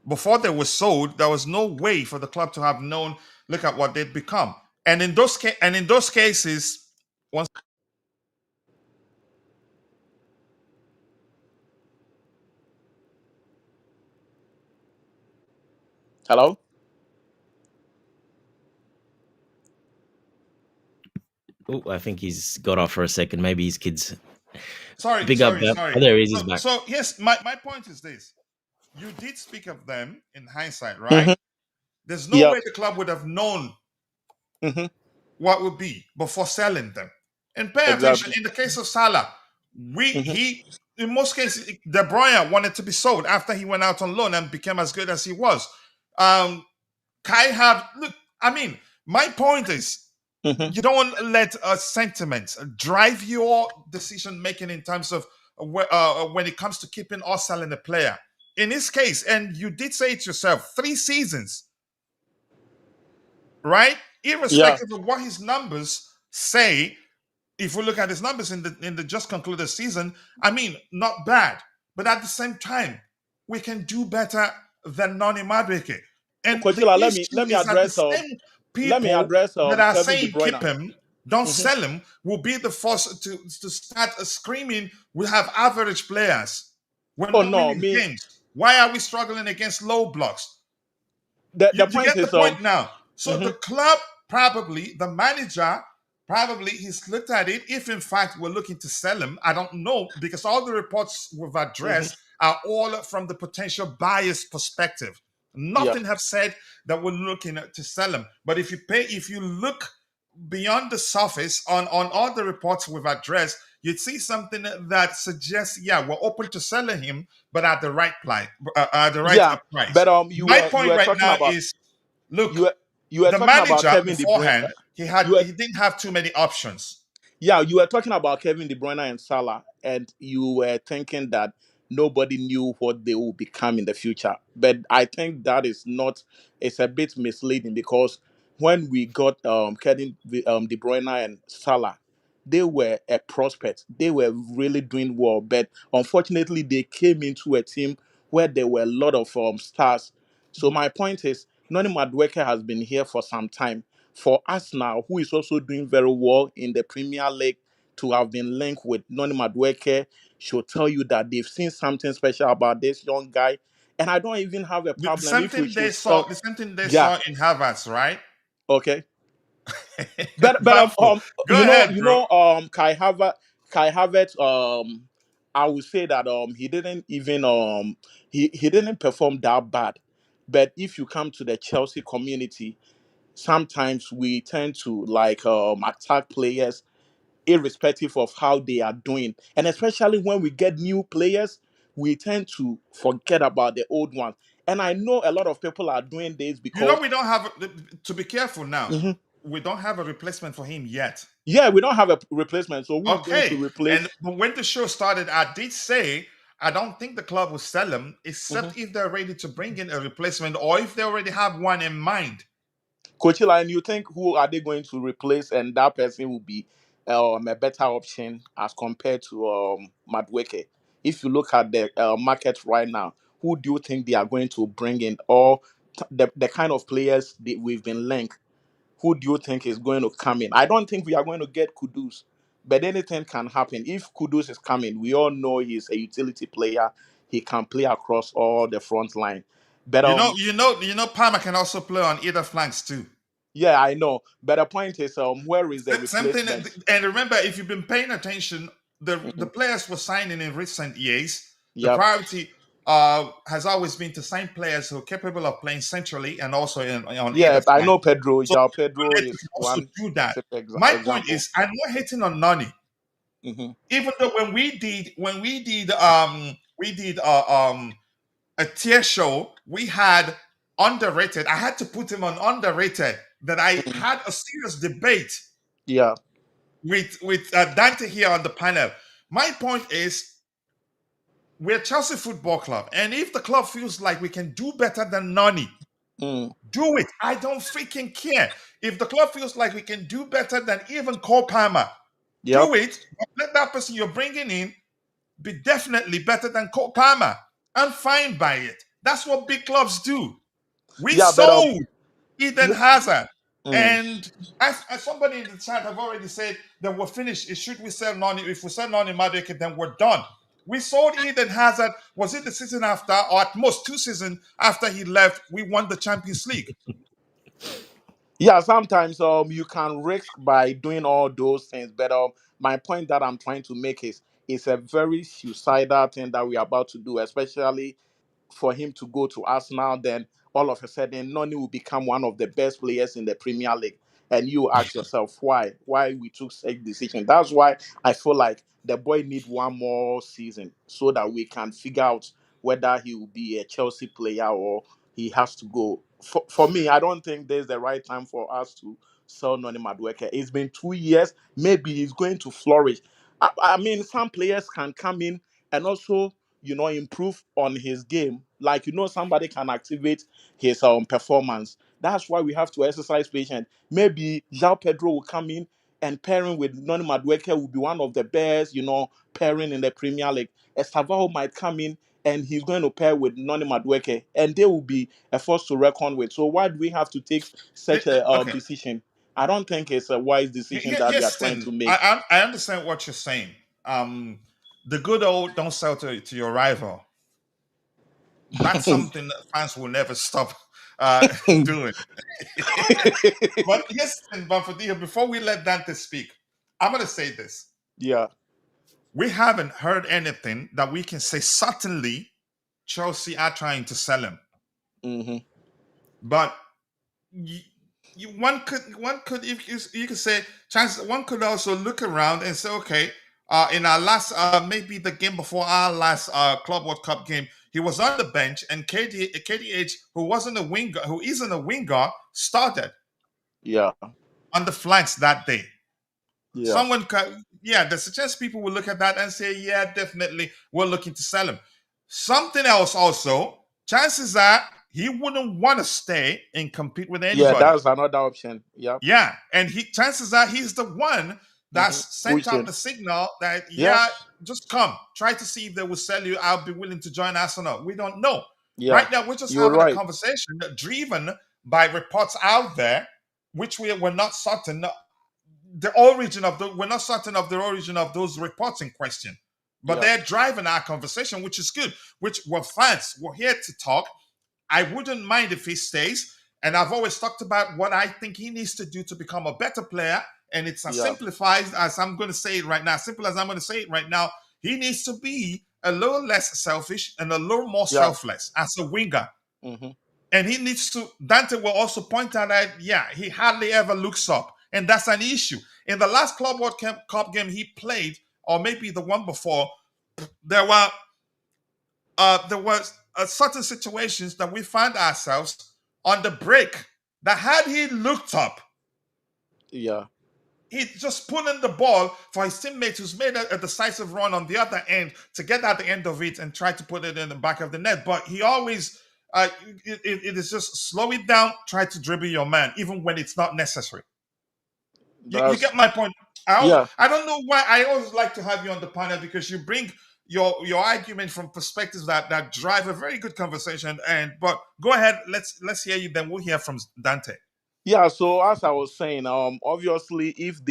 Before they were sold, there was no way for the club to have known. Look at what they'd become. And in those cases, once. Hello. Oh, I think he's got off for a second. Maybe his kids. Sorry. Big up. Oh, there he is. He's back. So yes, my point is this: you did speak of them in hindsight, right? Mm-hmm. There's no way the club would have known Mm-hmm. what would be before selling them. And pay attention. Exactly. In the case of Salah, Mm-hmm. he in most cases De Bruyne wanted to be sold after he went out on loan and became as good as he was. Look, I mean, my point is, Mm-hmm. you don't want to let sentiments drive your decision making in terms of when it comes to keeping or selling a player. In this case, and you did say it yourself, 3 seasons, right? Irrespective of what his numbers say, if we look at his numbers in the just concluded season, I mean, not bad. But at the same time, we can do better than Noni Madueke. And Coachila, the let issue me is that address the same people that are Kevin De saying Bruyne. keep him, don't Mm-hmm. sell him, will be the first to start screaming, we have average players. We're not winning games. Why are we struggling against low blocks? The You point get is, the point now. So mm-hmm. the club, probably, the manager, probably he's looked at it. If in fact we're looking to sell him, I don't know, because all the reports we've addressed are all from the potential buyer's perspective. Nothing have said that we're looking to sell him. But if you look beyond the surface on all the reports we've addressed, you'd see something that suggests, yeah, we're open to selling him, but at the right price. Price. But My point right now is, look, you were the talking about manager Kevin De Bruyne. beforehand, he didn't have too many options. Yeah, you were talking about Kevin De Bruyne and Salah, and you were thinking that nobody knew what they will become in the future. But I think that is not. It's a bit misleading, because when we got Kevin De Bruyne and Salah, they were a prospect. They were really doing well, but unfortunately, they came into a team where there were a lot of stars. So my point is, Noni Madueke has been here for some time. For us now, who is also doing very well in the Premier League, to have been linked with Noni Madueke should tell you that they've seen something special about this young guy. And I don't even have a The problem same if we thing they should saw. talk. The same thing they Yeah, saw in Havertz, right? okay. But Baffle. Go ahead, bro. Kai Havertz, I would say that he didn't even he didn't perform that bad. But if you come to the Chelsea community, sometimes we tend to attack players irrespective of how they are doing, and especially when we get new players, we tend to forget about the old ones. And I know a lot of people are doing this You know, because we don't have to be careful now. Mhm. We don't have a replacement for him yet. Yeah, we don't have a replacement, so who's going to Okay. replace? And when the show started, I did say I don't think the club will sell him, except if they're ready to bring in a replacement or if they already have one in mind. Coachila, and you think who are they going to replace, and that person will be a better option as compared to Madueke? If you look at the market right now, who do you think they are going to bring in, or the kind of players that we've been linked? Who do you think is going to come in? I don't think we are going to get Kudus, but anything can happen. If Kudus is coming, we all know he's a utility player. He can play across all the front line. But Palmer can also play on either flanks too. yeah, I know. But the point is, where is the Something, replacement? and remember, if you've been paying attention, the Mhm. players were signing in recent years. The Yep. priority has always been to sign players who are capable of playing centrally and also on Yeah, either I flank. know Pedro. So João Pedro let is us also one do that. specific My point example. is, I'm not hating on Noni. Mhm. Even though when we did a tier show, we had underrated. I had to put him on underrated. That I Mhm. had a serious debate Yeah. with Dante here on the panel. My point is, we're Chelsea Football Club, and if the club feels like we can do better than Noni, Mm. do it. I don't freaking care. If the club feels like we can do better than even Cole Palmer, Yep. do it. But let that person you're bringing in be definitely better than Cole Palmer. I'm fine by it. That's what big clubs do. We Yeah, but sold Eden Hazard. mm, And as somebody in the chat have already said that we're finished. Should we sell Noni? If we sell Noni Madueke, then we're done. We sold Eden Hazard. Was it the season after, or at most 2 seasons after he left? We won the Champions League. yeah, sometimes you can risk by doing all those things, but my point that I'm trying to make is it's a very suicidal thing that we're about to do, especially for him to go to Arsenal, then all of a sudden Noni will become one of the best players in the Premier League. And you ask yourself why we took such decision. That's why I feel like the boy need one more season so that we can figure out whether he will be a Chelsea player or he has to go. For me, I don't think there's the right time for us to sell Noni Madueke. It's been 2 years. Maybe he's going to flourish. I mean, some players can come in and also improve on his game. Like somebody can activate his performance. That's why we have to exercise patience. Maybe João Pedro will come in and pairing with Noni Madueke will be one of the best pairing in the Premier League. Estavao might come in and he's going to pair with Noni Madueke and they will be a force to reckon with. So why do we have to take such a Okay. decision? I don't think it's a wise decision that we are Yes, trying to Tim. make. I understand what you're saying. The good old don't sell to your rival. That's something that fans will never stop doing. But yes, but before we let Dante speak, I'm going to say this. Yeah. We haven't heard anything that we can say certainly Chelsea are trying to sell him. Mm-hmm. But one could if you could say chance one could also look around and say, okay, in our last maybe the game before our last Club World Cup game, he was on the bench and KDH, who wasn't a winger, who isn't a winger, started Yeah. on the flanks that day. Yeah. Someone could, yeah, the suggest people will look at that and say, yeah, definitely, we're looking to sell him. Something else also, chances are he wouldn't want to stay and compete with Yeah, anybody. that's another option. Yeah. Yeah, and chances are he's the one Mm-hmm. that's sent out Pushing. the signal that Yeah. just come, try to see if they will sell you. I'll be willing to join Arsenal. We don't know. Yeah. Right now, we're just You're having a right. conversation driven by reports out there, which we're not certain we're not certain of the origin of those reports in question. But Yeah. they're driving our conversation, which is good. Which we're fans. We're here to talk. I wouldn't mind if he stays. And I've always talked about what I think he needs to do to become a better player. And it's as Yeah. simplified as I'm going to say it right now. Simple as I'm going to say it right now. He needs to be a little less selfish and a little more Yeah. selfless as a winger. Mm-hmm. And he needs to, Dante will also point out that, yeah, he hardly ever looks up. And that's an issue. In the last Club World Cup game he played, or maybe the one before, there was certain situations that we found ourselves on the break that had he looked up, Yeah. he just put in the ball for his teammate who's made a decisive run on the other end to get at the end of it and try to put it in the back of the net. But he always, it is just slow it down, try to dribble your man, even when it's not necessary. You get my point. Yeah. I don't know why I always like to have you on the panel because you bring your argument from perspectives that drive a very good conversation. But go ahead, let's hear you. Then we'll hear from Dante. Yeah, so as I was saying, obviously, if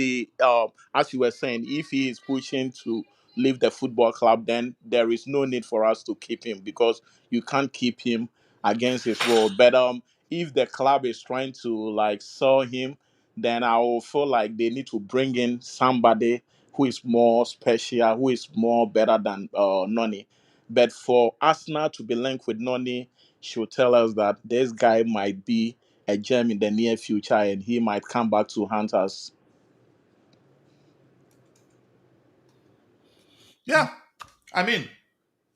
as you were saying, if he is pushing to leave the football club, then there is no need for us to keep him because you can't keep him against his will. But if the club is trying to like sell him, then I will feel like they need to bring in somebody who is more special, who is more better than Noni. But for Arsenal to be linked with Noni, should tell us that this guy might be a gem in the near future and he might come back to haunt us. Yeah, I mean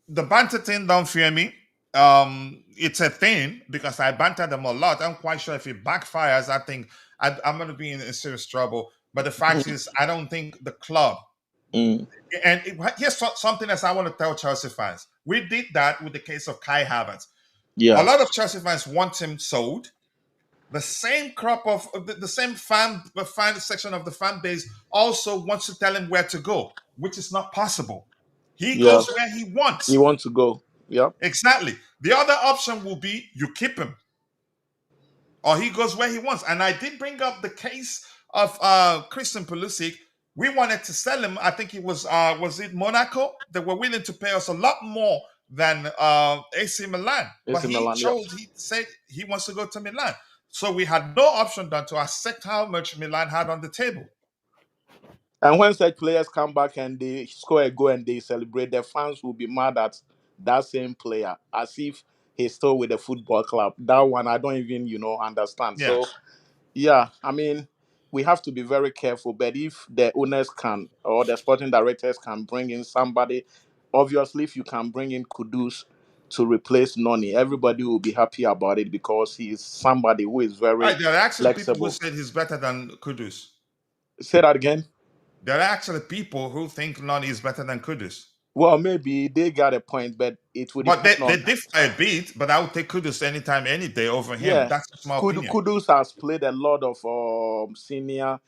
the banter thing. Don't fear me. It's a thing because I banter them a lot. I'm quite sure if it backfires, I think I'm going to be in serious trouble. But the fact is, I don't think the club. Mm. And here's something else I want to tell Chelsea fans. We did that with the case of Kai Havertz. A Yeah, lot of Chelsea fans want him sold. The same crop of the same fan section of the fan base also wants to tell him where to go, which is not possible. He yeah. goes where he You wants. want to go? Yep. Exactly. The other option will be you keep him or he goes where he wants. And I did bring up the case of Christian Pulisic. We wanted to sell him. I think it was it Monaco? They were willing to pay us a lot more than AC Milan. But AC Milan. Yep. he said he wants to go to Milan. So we had no option than to accept how much Milan had on the table. And when such players come back and they score a goal and they celebrate, the fans will be mad at that same player as if he's still with the football club. That one I don't even, understand. Yeah. So yeah, I mean, we have to be very careful. But if the owners can or the sporting directors can bring in somebody, obviously if you can bring in Kudus to replace Noni, everybody will be happy about it because he is somebody who is very Right, there are actually people who flexible. said he's better than Kudus. Say that again. There are actually people who think Nani is better than Kudus. Well, maybe they got a point, but it would But depend they on. differ a bit, but I would take Kudus anytime, any day over him. Yeah, That's just my opinion. Kudus has played a lot of senior,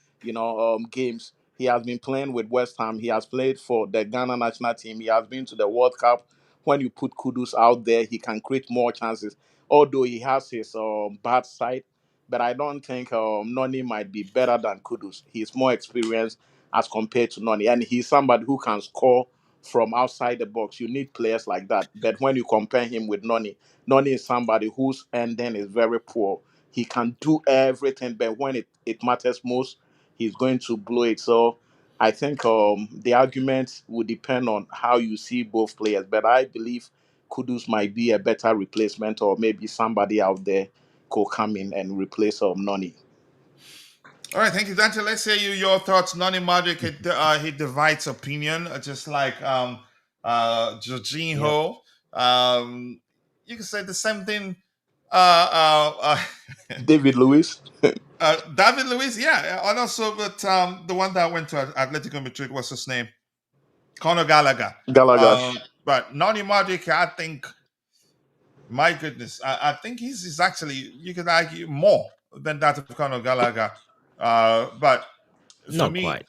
games. He has been playing with West Ham. He has played for the Ghana national team. He has been to the World Cup. When you put Kudus out there, he can create more chances. Although he has his bad side, but I don't think Noni might be better than Kudus. He's more experienced as compared to Noni, and he's somebody who can score from outside the box. You need players like that. But when you compare him with Noni, Noni is somebody whose ending is very poor. He can do everything, but when it matters most, he's going to blow it. So I think the argument would depend on how you see both players. But I believe Kudus might be a better replacement, or maybe somebody out there could come in and replace Noni. All right, thank you, Dante. Let's hear your thoughts. Noni Madueke, he divides opinion, just like Jorginho. You can say the same thing. David Luiz. David Luiz, yeah, and also, but the one that went to Atletico Madrid, what's his name? Conor Gallagher. Gallagher. But Noni Madueke, I think, my goodness, I think he's actually, you could argue, more than that of Conor Gallagher. But for Not me, quite.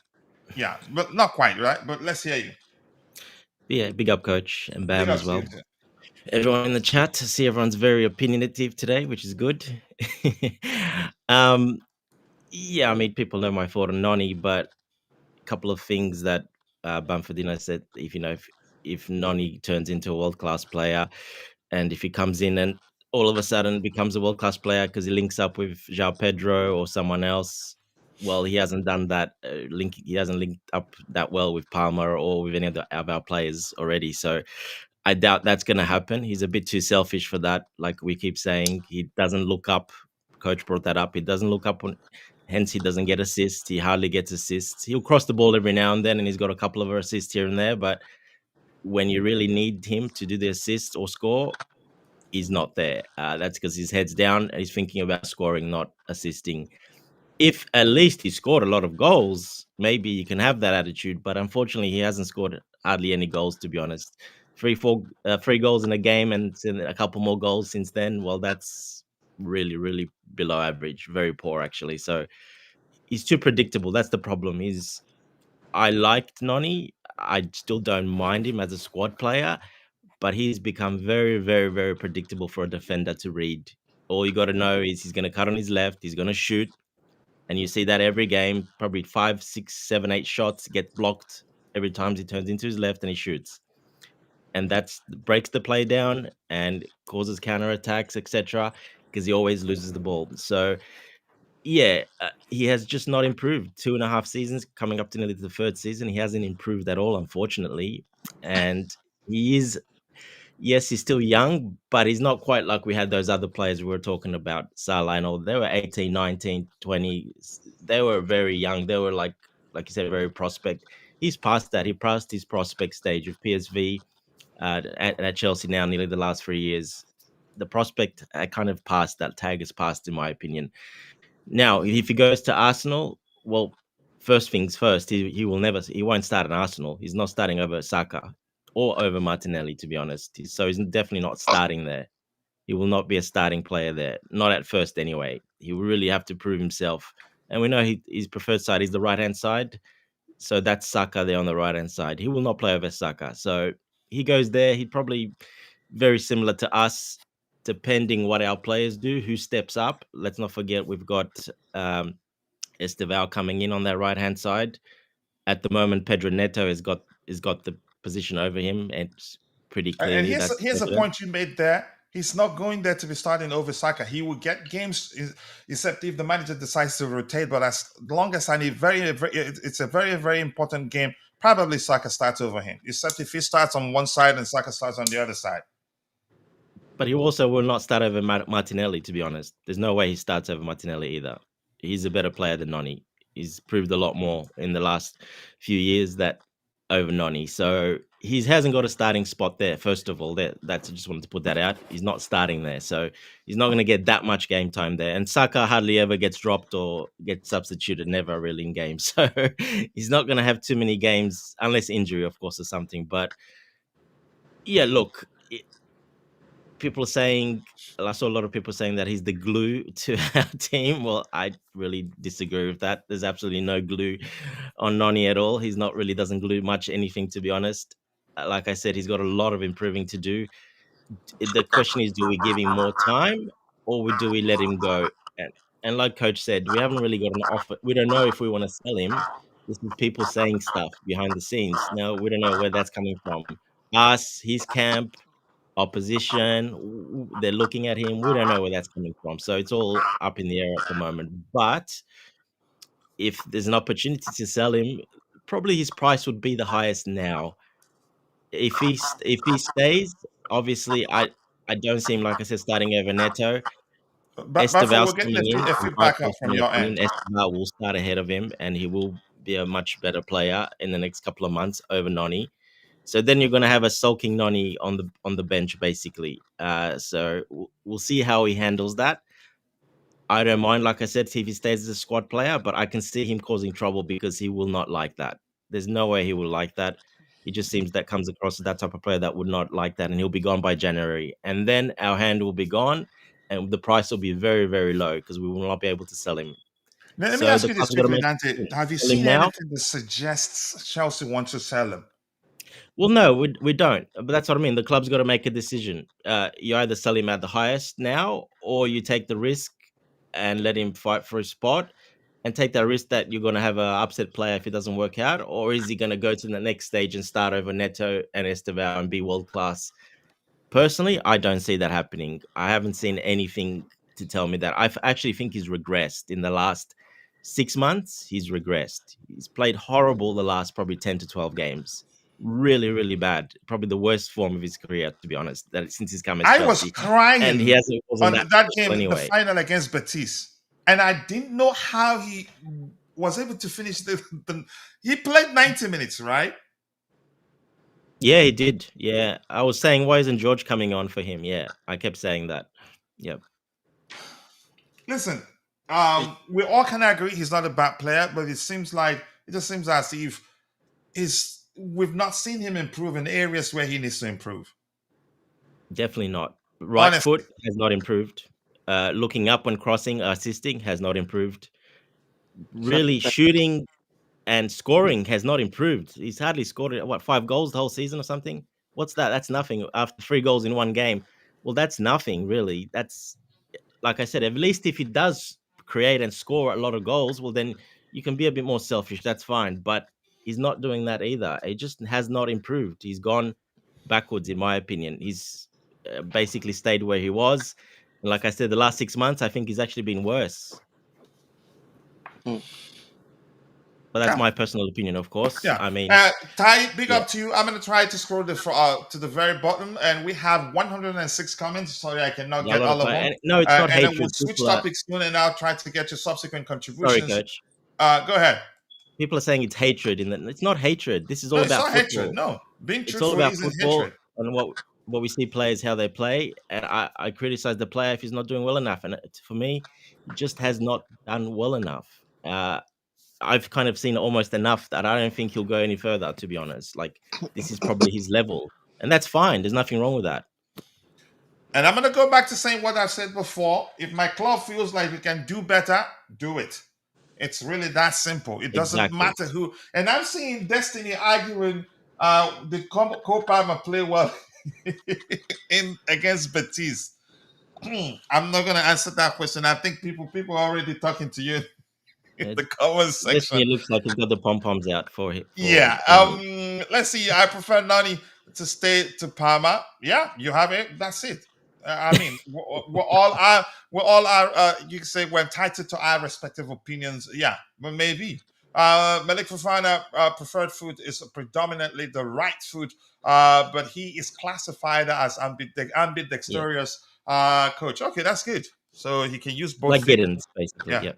yeah, but not quite, right? But let's hear you. Yeah, big up, Coach, and Bam Big up as well. to you. Everyone in the chat, I see everyone's very opinionative today, which is good. Yeah, I mean, people know my thought on Noni, but a couple of things that Bamfordino said, if Noni turns into a world-class player, and if he comes in and all of a sudden becomes a world-class player because he links up with João Pedro or someone else, well, he hasn't done that. He hasn't linked up that well with Palmer or with any of our players already. So I doubt that's going to happen. He's a bit too selfish for that. Like we keep saying, he doesn't look up. Coach brought that up. He doesn't look up hence he doesn't get assists. He hardly gets assists. He'll cross the ball every now and then, and he's got a couple of assists here and there. But when you really need him to do the assist or score, he's not there. That's because his head's down and he's thinking about scoring, not assisting. If at least he scored a lot of goals, maybe you can have that attitude. But unfortunately, he hasn't scored hardly any goals, to be honest. 3 goals in a game and a couple more goals since then. Well, that's really, really below average. Very poor, actually. So he's too predictable. That's the problem. I liked Noni. I still don't mind him as a squad player, but he's become very, very, very predictable for a defender to read. All you got to know is he's going to cut on his left. He's going to shoot. And you see that every game, probably 5, 6, 7, 8 shots get blocked every time he turns into his left and he shoots. And that breaks the play down and causes counterattacks, etc., because he always loses the ball. So, yeah, he has just not improved. 2.5 seasons, coming up to nearly the third season. He hasn't improved at all, unfortunately. And he is, yes, he's still young, but he's not quite like we had those other players we were talking about, Salah and all. They were 18, 19, 20. They were very young. They were like you said, very prospect. He's past that. He passed his prospect stage with PSV at Chelsea now, nearly the last 3 years. The prospect kind of passed. That tag is passed, in my opinion. Now, if he goes to Arsenal, well, first things first, he won't start in Arsenal. He's not starting over Saka or over Martinelli, to be honest. So he's definitely not starting there. He will not be a starting player there, not at first anyway. He will really have to prove himself. And we know his preferred side is the right-hand side. So that's Saka there on the right-hand side. He will not play over Saka. So he goes there, he'd probably very similar to us, depending what our players do, who steps up. Let's not forget we've got Estevao coming in on that right-hand side. At the moment, Pedro Neto has got the position over him, and pretty And clearly here's that's here's a evident. point you made there. He's not going there to be starting over Saka. He will get games, except if the manager decides to rotate. But as long as it's a very, very important game. Probably Saka starts over him, except if he starts on one side and Saka starts on the other side. But he also will not start over Martinelli, to be honest. There's no way he starts over Martinelli either. He's a better player than Noni. He's proved a lot more in the last few years that over Noni. So he hasn't got a starting spot there, first of all. That's I just wanted to put that out. He's not starting there. So he's not going to get that much game time there. And Saka hardly ever gets dropped or gets substituted, never really in games. So he's not going to have too many games, unless injury, of course, or something. But yeah, look, people are saying, I saw a lot of people saying that he's the glue to our team. Well, I really disagree with that. There's absolutely no glue on Noni at all. He's not really doesn't glue much anything, to be honest. Like I said, he's got a lot of improving to do. The question is, do we give him more time or do we let him go? And like Coach said, we haven't really got an offer. We don't know if we want to sell him. This is people saying stuff behind the scenes. Now, we don't know where that's coming from. Us, his camp, opposition, they're looking at him. We don't know where that's coming from. So it's all up in the air at the moment. But if there's an opportunity to sell him, probably his price would be the highest now. If he stays, obviously I don't see him, like I said, starting over Neto. But we're Esteval's getting coming in. a In my feedback from personal your opinion, end. Esteval will start ahead of him, and he will be a much better player in the next couple of months over Noni. So then you're going to have a sulking Noni on the bench, basically. So we'll see how he handles that. I don't mind, like I said, if he stays as a squad player, but I can see him causing trouble because he will not like that. There's no way he will like that. He just seems that comes across as that type of player that would not like that, and he'll be gone by January. And then our hand will be gone, and the price will be very, very low because we will not be able to sell him. Now, let me So ask the you this club's got to quickly, make a Dante. decision. Have you Sell him seen now? anything that suggests Chelsea wants to sell him? Well, no, we don't. But that's what I mean. The club's got to make a decision. You either sell him at the highest now, or you take the risk and let him fight for a spot, and take that risk that you're going to have an upset player if it doesn't work out, or is he going to go to the next stage and start over Neto and Estevao and be world class? Personally, I don't see that happening. I haven't seen anything to tell me that. I actually think he's regressed in the last 6 months. He's regressed. He's played horrible the last probably 10 to 12 games. Really, really bad. Probably the worst form of his career, to be honest, that since he's come as I was Chelsea. And he crying wasn't on that that well game, the anyway. final against Betis, and I didn't know how he was able to finish he played 90 minutes, right? Yeah, he did. Yeah. I was saying, why isn't George coming on for him? Yeah. I kept saying that. Yep. Listen, we all can agree he's not a bad player, but it just seems as if we've not seen him improve in areas where he needs to improve. Definitely not. Right Honestly. foot has not improved. Looking up when crossing, assisting has not improved. Really, shooting and scoring has not improved. He's hardly scored 5 goals the whole season or something. What's that? That's nothing. After 3 goals in one game, well, that's nothing really. That's, like I said, at least if he does create and score a lot of goals, well, then you can be a bit more selfish. That's fine. But he's not doing that either. He just has not improved. He's gone backwards, in my opinion. He's basically stayed where he was. And like I said, the last 6 months, I think he's actually been worse. But that's my personal opinion, of course. Yeah. I mean, Ty, big up to you. I'm going to try to scroll to the very bottom, and we have 106 comments. Sorry, I cannot get all of them. No, it's not hatred. And then we'll switch topics soon, and I'll try to get your subsequent Sorry, contributions. Coach. Go ahead. People are saying it's hatred. It's not hatred. This is all about football. Hatred. No, being truthful, it's all about isn't football hatred. and what we see players, how they play. And I criticize the player if he's not doing well enough. And for me, he just has not done well enough. I've kind of seen almost enough that I don't think he'll go any further, to be honest. Like, this is probably his level. And that's fine. There's nothing wrong with that. And I'm going to go back to saying what I've said before. If my club feels like we can do better, do it. It's really that simple. It doesn't matter who. And I'm seeing Destiny arguing the Copa play well. in against Betis? I'm not gonna answer that question. I think people are already talking to you in It the comment section. definitely looks like he's got the pom poms out for Yeah. Noni. Let's see. I prefer Nani to stay to Parma. Yeah, you have it. That's it. I mean, we're all you can say we're entitled to our respective opinions. Yeah, but maybe. Malick Fofana preferred food is predominantly the right food, but he is classified as Yeah, ambidextrous coach. Okay, that's good. So he can use both like feet. Giddens, basically. Yeah. Yeah.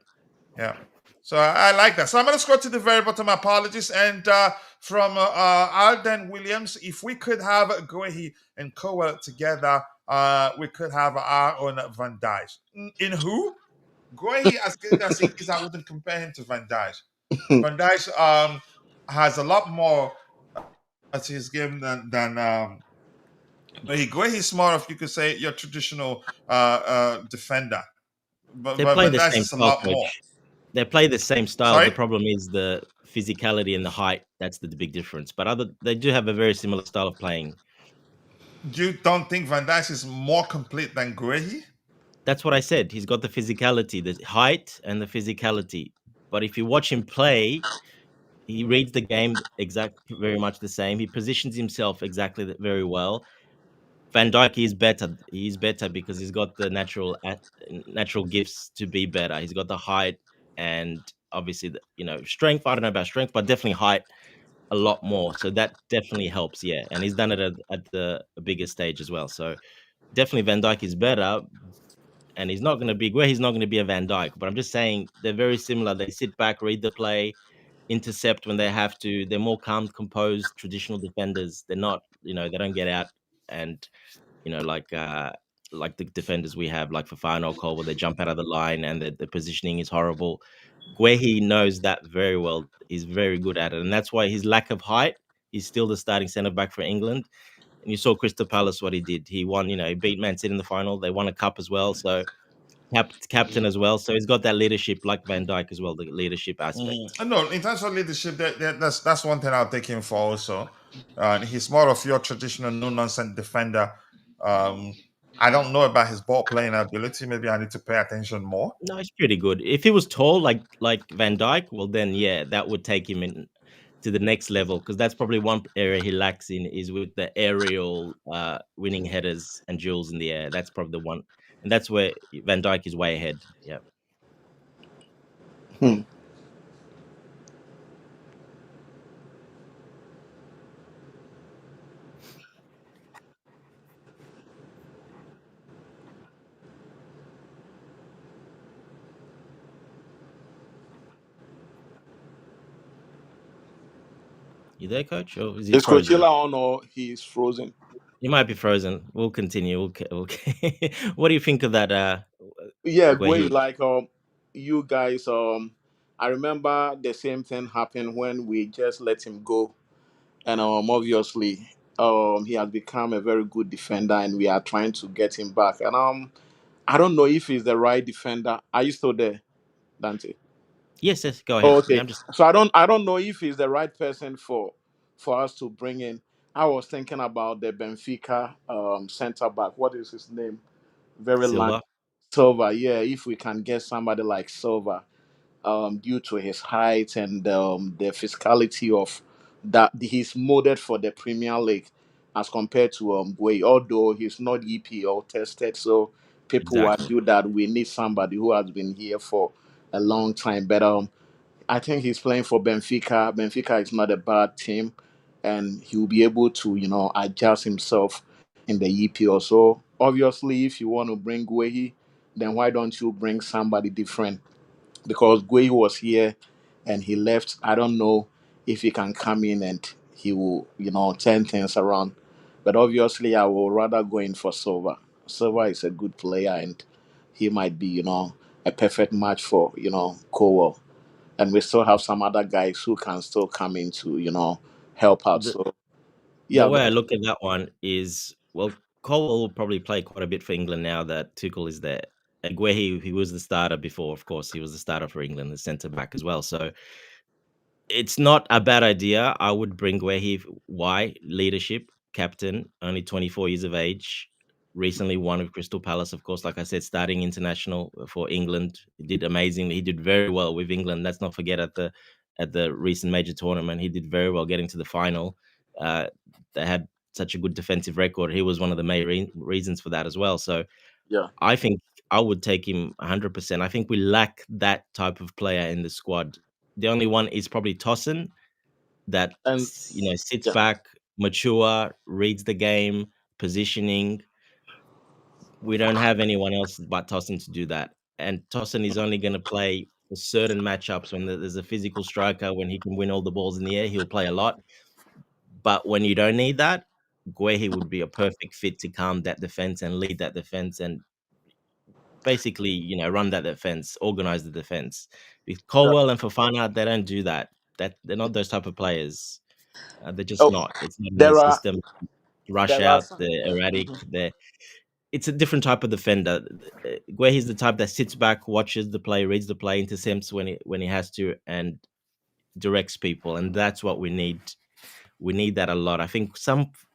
Yeah. So I like that. So I'm going to scroll to the very bottom. Apologies. And from Alden Williams, if we could have Guehi and Koa together, we could have our own Van Dijk. In who? Guehi, as good as he is, I wouldn't compare him to Van Dijk. Van Dijk has a lot more at his game than but Guehi's more of, you could say, your traditional defender. They But play Van the Dijk same is a style, lot more. coach. They play the same style. The Sorry? problem is the physicality and the height. That's the big difference. But they do have a very similar style of playing. You don't think Van Dijk is more complete than Guehi? That's what I said. He's got the physicality, the height and the physicality. But if you watch him play, he reads the game very much the same. He positions himself exactly very well. Van Dijk is better. He's better because he's got the natural gifts to be better. He's got the height and obviously strength. I don't know about strength, but definitely height a lot more. So that definitely helps. Yeah, and he's done it at the bigger stage as well. So definitely Van Dijk is better, and he's not going to be where he's not going to be a Van Dijk. But I'm just saying they're very similar. They sit back, read the play, intercept when they have to. They're more calm, composed, traditional defenders. They're not, they don't get out and like the defenders we have, like Fofana or Cole, where they jump out of the line and the positioning is horrible. Guehi knows that very well. He's very good at it, and that's why his lack of height. He's still the starting centre back for England. And you saw Crystal Palace what he did. He won. He beat Man City in the final. They won a cup as well. So captain as well. So he's got that leadership, like Van Dijk as well. The leadership aspect. No, in terms of leadership, that's one thing I'll take him for also. He's more of your traditional no-nonsense defender. I don't know about his ball playing ability. Maybe I need to pay attention more. No, he's pretty good. If he was tall like Van Dijk, well then yeah, that would take him in to the next level, because that's probably one area he lacks in, is with the aerial winning headers and duels in the air. That's probably the one, and that's where Van Dijk is way ahead. Yeah. You there, coach? Or is he Is frozen? Coachila on or he's frozen? He might be frozen. We'll continue. Okay. What do you think of that? Yeah, Where Gwe, he? like you guys, I remember the same thing happened when we just let him go, and obviously he has become a very good defender, and we are trying to get him back. And I don't know if he's the right defender. Are you still there, Dante? Yes. Go Oh, ahead. Yeah, okay. I'm just. So I don't know if he's the right person for us to bring in. I was thinking about the Benfica center back. What is his name? Very long. Silva. Silva. Yeah, if we can get somebody like Silva, due to his height and the physicality of that, he's molded for the Premier League as compared to Gwe. Although he's not EPL tested, so people will Exactly. argue that we need somebody who has been here for a long time. But I think he's playing for Benfica. Benfica is not a bad team, and he'll be able to, adjust himself in the EPL. So obviously, if you want to bring Guehi, then why don't you bring somebody different? Because Guehi was here and he left. I don't know if he can come in and he will, turn things around. But obviously, I will rather go in for Silva. Silva is a good player, and he might be, a perfect match for, Cowell, and we still have some other guys who can still come in to help out. The So the yeah, way I go look at that one is, well, Cole will probably play quite a bit for England now that Tuchel is there. And where he was the starter before, of course, he was the starter for England, the centre back as well. So it's not a bad idea. I would bring Guehi. Why? Leadership. captain, only 24 years of age. Recently won with Crystal Palace, of course. Like I said, starting international for England, he did amazingly. He did very well with England. Let's not forget at the recent major tournament, he did very well getting to the final. They had such a good defensive record. He was one of the main reasons for that as well. So Yeah. I think I would take him 100%. I think we lack that type of player in the squad. The only one is probably Tosin, that And sits yeah. back, mature, reads the game, positioning. We don't have anyone else but Tosin to do that. And Tosin is only going to play for certain matchups when there's a physical striker, when he can win all the balls in the air, he'll play a lot. But when you don't need that, Guehi would be a perfect fit to calm that defense and lead that defense and basically, run that defense, organize the defense. With Yeah. Colwell and Fofana, they don't do that. That they're not those type of players. They're just Oh, not. It's not in their there are system. Rush there are out, some. they're erratic. Mhm. It's a different type of defender. Where he's the type that sits back, watches the play, reads the play, intercepts when he has to, and directs people. And that's what we need. We need that a lot. I think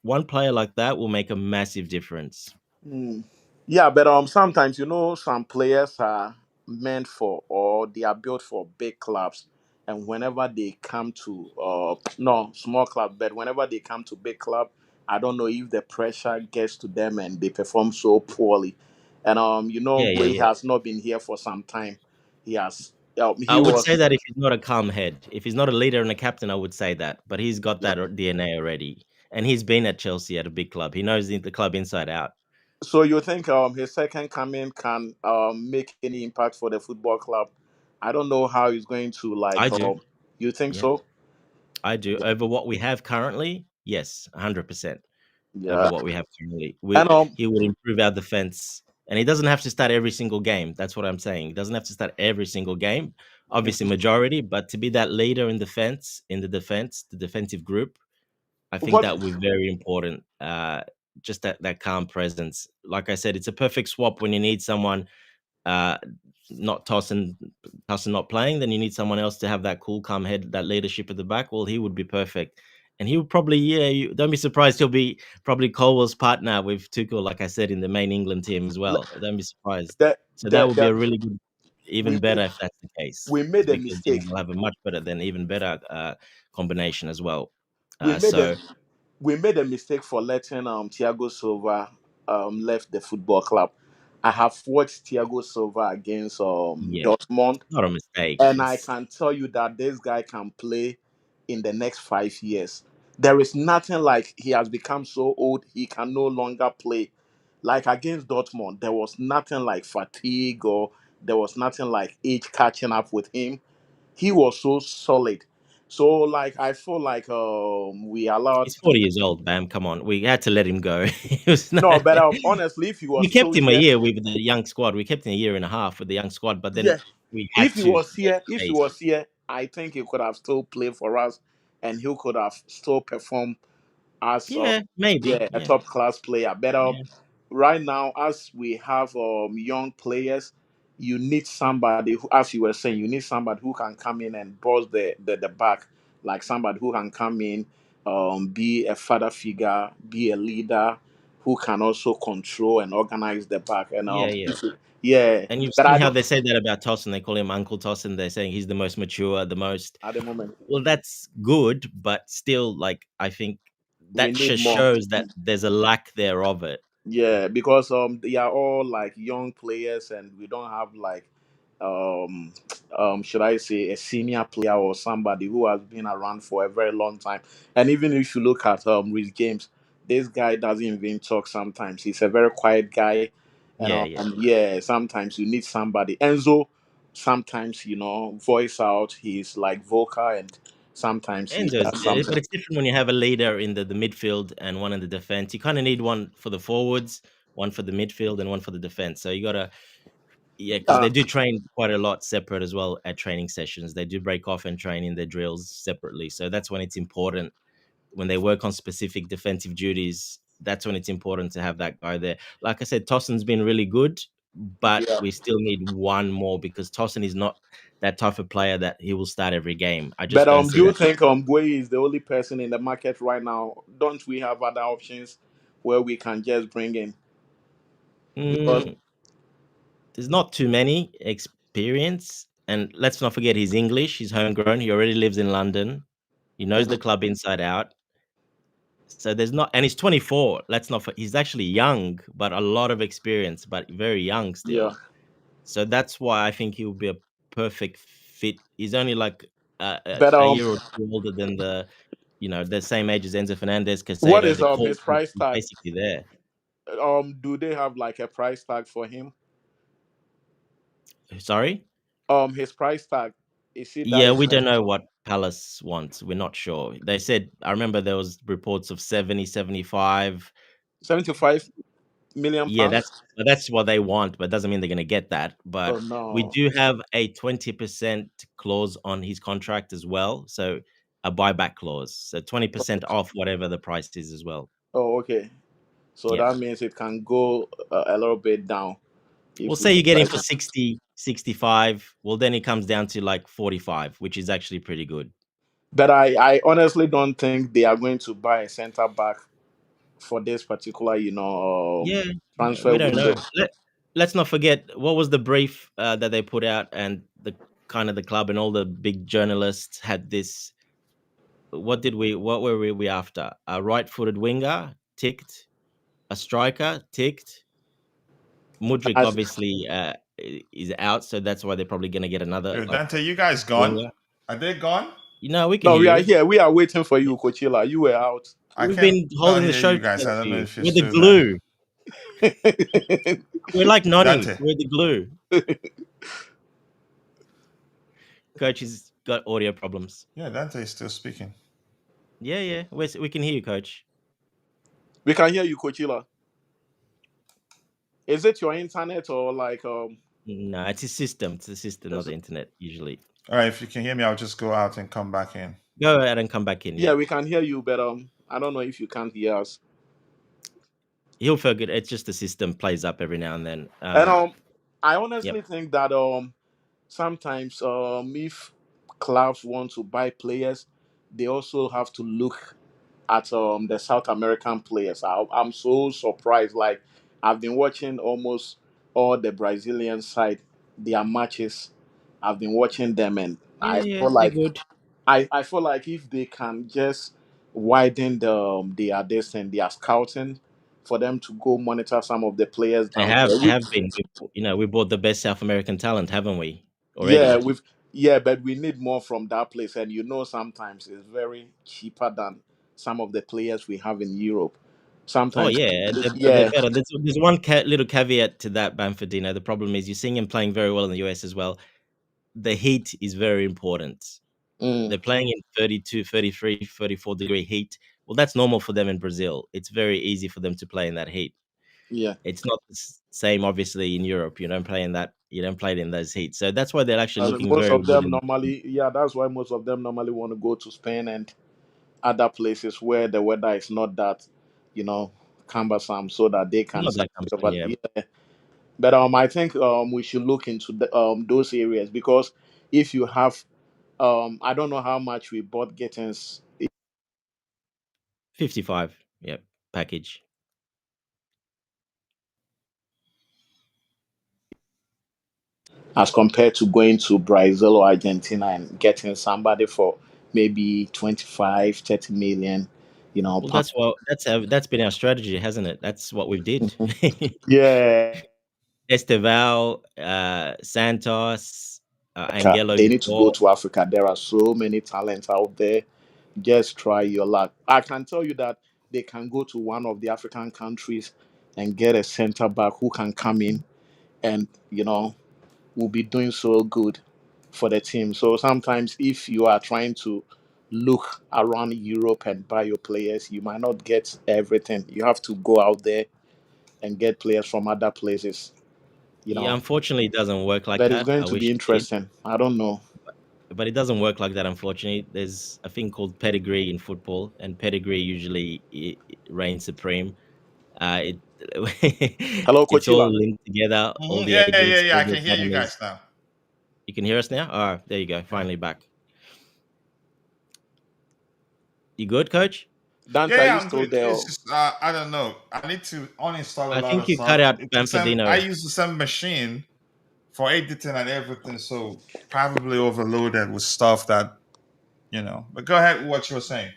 one player like that will make a massive difference. Mm. Yeah, but sometimes some players are meant for, or they are built for big clubs, and whenever they come to no small club, but whenever they come to big club, I don't know if the pressure gets to them and they perform so poorly. And Yeah, yeah, Gwe yeah. has not been here for some time. He has I he would say was that if he's not a calm head, if he's not a leader and a captain, I would say that. But he's got yeah. that DNA already, and he's been at Chelsea at a big club. He knows the club inside out. So you think his second coming can make any impact for the football club? I don't know how he's going to I like. do. You think Yeah, so? I do. Over what we have currently, yes, 100%. Over Yeah. what we have currently, And he would improve our defense, and he doesn't have to start every single game. That's what I'm saying. He doesn't have to start every single game. Obviously, majority, but to be that leader in defense, the defensive group, I think what that would be very important. Just that calm presence. Like I said, it's a perfect swap when you need someone uh, not tossing not playing, then you need someone else to have that cool, calm head, that leadership at the back. Well, he would be perfect. And he would probably, you don't be surprised, he'll be probably Colwell's partner with Tuchel, like I said, in the main England team as well. Don't be surprised. that So that that would be that a really good, we even made better if that's the case, we made a because then mistake. we'll have a much better, than even better combination as well. We made a So we made a mistake for letting Thiago Silva left the football club. I have watched Thiago Silva against yeah, Dortmund, not a mistake. and I It's can tell you that this guy can play in the next 5 years. There is nothing like he has become so old he can no longer play. Like against Dortmund, there was nothing like fatigue, or there was nothing like age catching up with him. He was so solid. So like I feel like we allowed. He's 40 years old, Bam. Come on. We had to let him go. He was not, No, but honestly, if he we was still kept him a here, year with the young squad. We kept him a year and a half with the young squad, but then yeah, we had if he to was make here, if he space. was here, I think he could have still played for us, and he could have still performed as Yeah, maybe. yeah, a Yeah, top class player. But yeah, right now, as we have young players, you need somebody who, as you were saying, you need somebody who can come in and boss the back, like somebody who can come in, be a father figure, be a leader, who can also control and organize the back. And yeah, yeah. yeah, And you've but seen I how don't they say that about Tosin. They call him Uncle Tosin. They're saying he's the most mature, the most. at the moment. Well, that's good, but still, like, I think We that need just more. shows that there's a lack there of it. Yeah, because they are all like young players, and we don't have like um should I say a senior player or somebody who has been around for a very long time. And even if you look at Rhys James, this guy doesn't even talk sometimes. He's a very quiet guy. And Yeah, yeah. yeah, sometimes you need somebody. Enzo sometimes, voice out, he's like vocal, and sometimes he Enzo's does good, but something. it's different when you have a leader in the midfield and one in the defense. You kind of need one for the forwards, one for the midfield, and one for the defense. So you gotta, yeah, because Uh, they do train quite a lot separate as well at training sessions. They do break off and train in their drills separately. So that's when it's important when they work on specific defensive duties. That's when it's important to have that guy there. Like I said, Tosin's been really good. but Yeah. we still need one more because Tosin is not that type of player that he will start every game. I just But don't do see you that. think Gueye is the only person in the market right now? Don't we have other options where we can just bring in? Because Mm, there's not too many experience, and let's not forget he's English. He's homegrown. He already lives in London. He knows the club inside out. So there's not, and he's 24. Let's not. He's actually young, but a lot of experience, but very young yeah, still. So that's why I think he will be a perfect fit. He's only like but a year or two older than the same age as Enzo Fernandez, what Casado. is The core his price is tag? basically there. Do they have like a price tag for him? Sorry. His price tag, is it that Yeah, we don't expensive? know what Palace wants. We're not sure. They said, I remember there was reports of 70, 75. 75 million Yeah, pounds? that's what they want, but doesn't mean they're going to get that. Oh But we no. do have a 20% clause on his contract as well. So a buyback clause. So 20% off whatever the price is as well. Oh, okay. So Yeah. that means it can go a little bit down We'll if we say you get him decide for to. 60, 65. Well, then it comes down to like 45, which is actually pretty good. But I honestly don't think they are going to buy a center back for this particular, Yeah, transfer we don't know. window. Let's not forget what was the brief that they put out, and the kind of the club and all the big journalists had this. What were we after? A right-footed winger ticked, a striker ticked. Mudrik As obviously is out, so that's why they're probably going to get another Yo, Dante, you guys gone? winger. Are they gone? We can No, hear we are you. here. We are waiting for you, Coachila. You were out. I We've can't been not holding the hear show you guys. together I for don't know you. if We're it's the true that glue. We're like Noni. Dante. We're the glue. Coach has got audio problems. Yeah, Dante is still speaking. Yeah. We can hear you, Coach. We can hear you, Coachila. Is it your internet or like No, it's a system. It's a system, not is the it- internet. Usually, All right, if you can hear me, I'll just go out and come back in. go ahead and come back in. yeah, Yeah, we can hear you, but I don't know if you can't hear us. he'll forget. It's just the system plays up every now and then. And I Yep. honestly think that sometimes if clubs want to buy players, they also have to look at the South American players. I'm so surprised. Like I've been watching almost all the Brazilian side, their matches. I've been watching them, and Yeah, they're good. I feel like if they can just widen their this and their scouting for them to go monitor some of the players They down have. there. They have been. We bought the best South American talent, haven't we? Yeah, Already. but we need more from that place, and sometimes it's very cheaper than some of the players we have in Europe. Oh Sometimes, yeah, and they're yeah, better. There's one little caveat to that, Bamfordino. The problem is you're seeing him playing very well in the US as well. The heat is very important. mm, They're playing in 32, 33, 34-degree heat. Well, that's normal for them in Brazil. It's very easy for them to play in that heat. yeah. It's not the same, obviously, in Europe. You don't play in that. You don't play it in those heats. So that's why they're actually And looking most very of good. them normally, yeah, that's why most of them normally want to go to Spain and other places where the weather is not that, you know, cumbersome, so that they can Not that succeed comes from, over. yeah. Yeah. But I think we should look into those areas because if you have I don't know how much we bought Gittens 55. Yep. Package. as compared to going to Brazil or Argentina and getting somebody for maybe 25, 30 million, Well, pounds. that's been our strategy, hasn't it? That's what we did. Mhm. Yeah. Esteval, Santos, Africa. Angelo They need to go before. to Africa. There are so many talents out there. Just try your luck. I can tell you that they can go to one of the African countries and get a center back who can come in and, will be doing so good for the team. So sometimes if you are trying to look around Europe and buy your players, you might not get everything. You have to go out there and get players from other places, you Yeah, know. unfortunately, it doesn't work like But it's that. going I to be wish it did, interesting. I don't know. but it doesn't work like that. Unfortunately, there's a thing called pedigree in football, and pedigree usually reigns supreme. Hello, It's all Coachila. linked together. All the Yeah, agents, I all the can hear you academies. guys now. You can hear us now. Oh, there you go. Finally back. You good, Coach? Dante, are Yeah, you I'm still good. there? It's just I don't know. I need to uninstall a I lot think of you cut stuff. out It's the same. I Banfordino. use the same machine for editing and everything, so probably overloaded with stuff that But go ahead with what you were saying.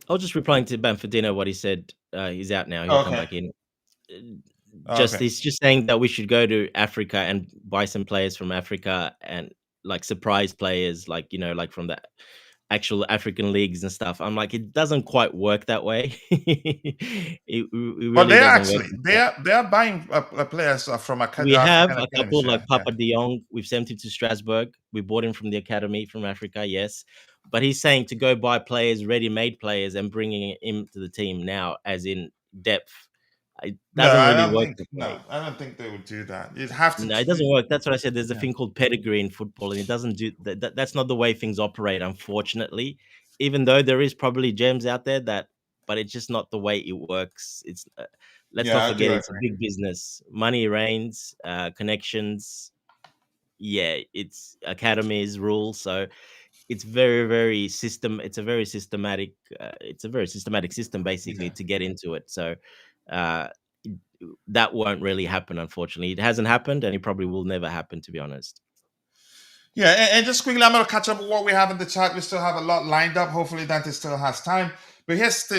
I was just replying to Banfordino what he said. He's out now. He'll come Okay. back in. Okay. He's just saying that we should go to Africa and buy some players from Africa and like surprise players, like like from the actual African leagues and stuff. I'm like, it doesn't quite work that way. It But really they're doesn't work actually like that. they're buying players from We have African a couple academies. like Yeah, yeah. Papa De Jong. We've sent him to Strasbourg. We bought him from the academy from Africa, yes. But he's saying to go buy players, ready-made players, and bringing him to the team now, as in depth. It No, doesn't really work that way. I don't think they would do that. You'd have to. No, it doesn't work. That's what I said. There's a Yeah. thing called pedigree in football, and it doesn't do that. That's not the way things operate, unfortunately. Even though there is probably gems out there but it's just not the way it works. Let's not Yeah, I forget, do it's a agree. big business. Money reigns, connections. Yeah, it's academies rule. So it's very, very system. It's a very systematic. It's a very systematic system, basically, Yeah. to get into it. So. Uh, that won't really happen, unfortunately. It hasn't happened, and it probably will never happen, to be honest. Yeah, and just quickly, I'm going to catch up with what we have in the chat. We still have a lot lined up. Hopefully, Dante still has time. But here's the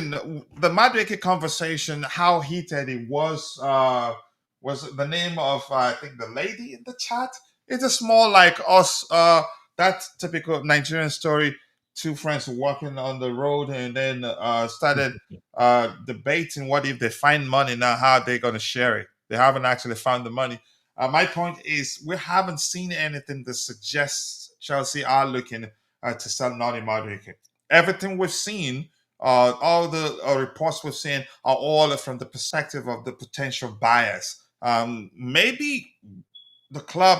Madueke conversation, how heated it was the name of, I think, the lady in the chat. It's just more like us, that typical Nigerian story. Two friends walking on the road and then started debating what if they find money now, how they're going to share it. They haven't actually found the money. My point is, we haven't seen anything that suggests Chelsea are looking to sell Noni Madueke. Everything we've seen, all the reports we've seen, are all from the perspective of the potential buyers. Maybe the club,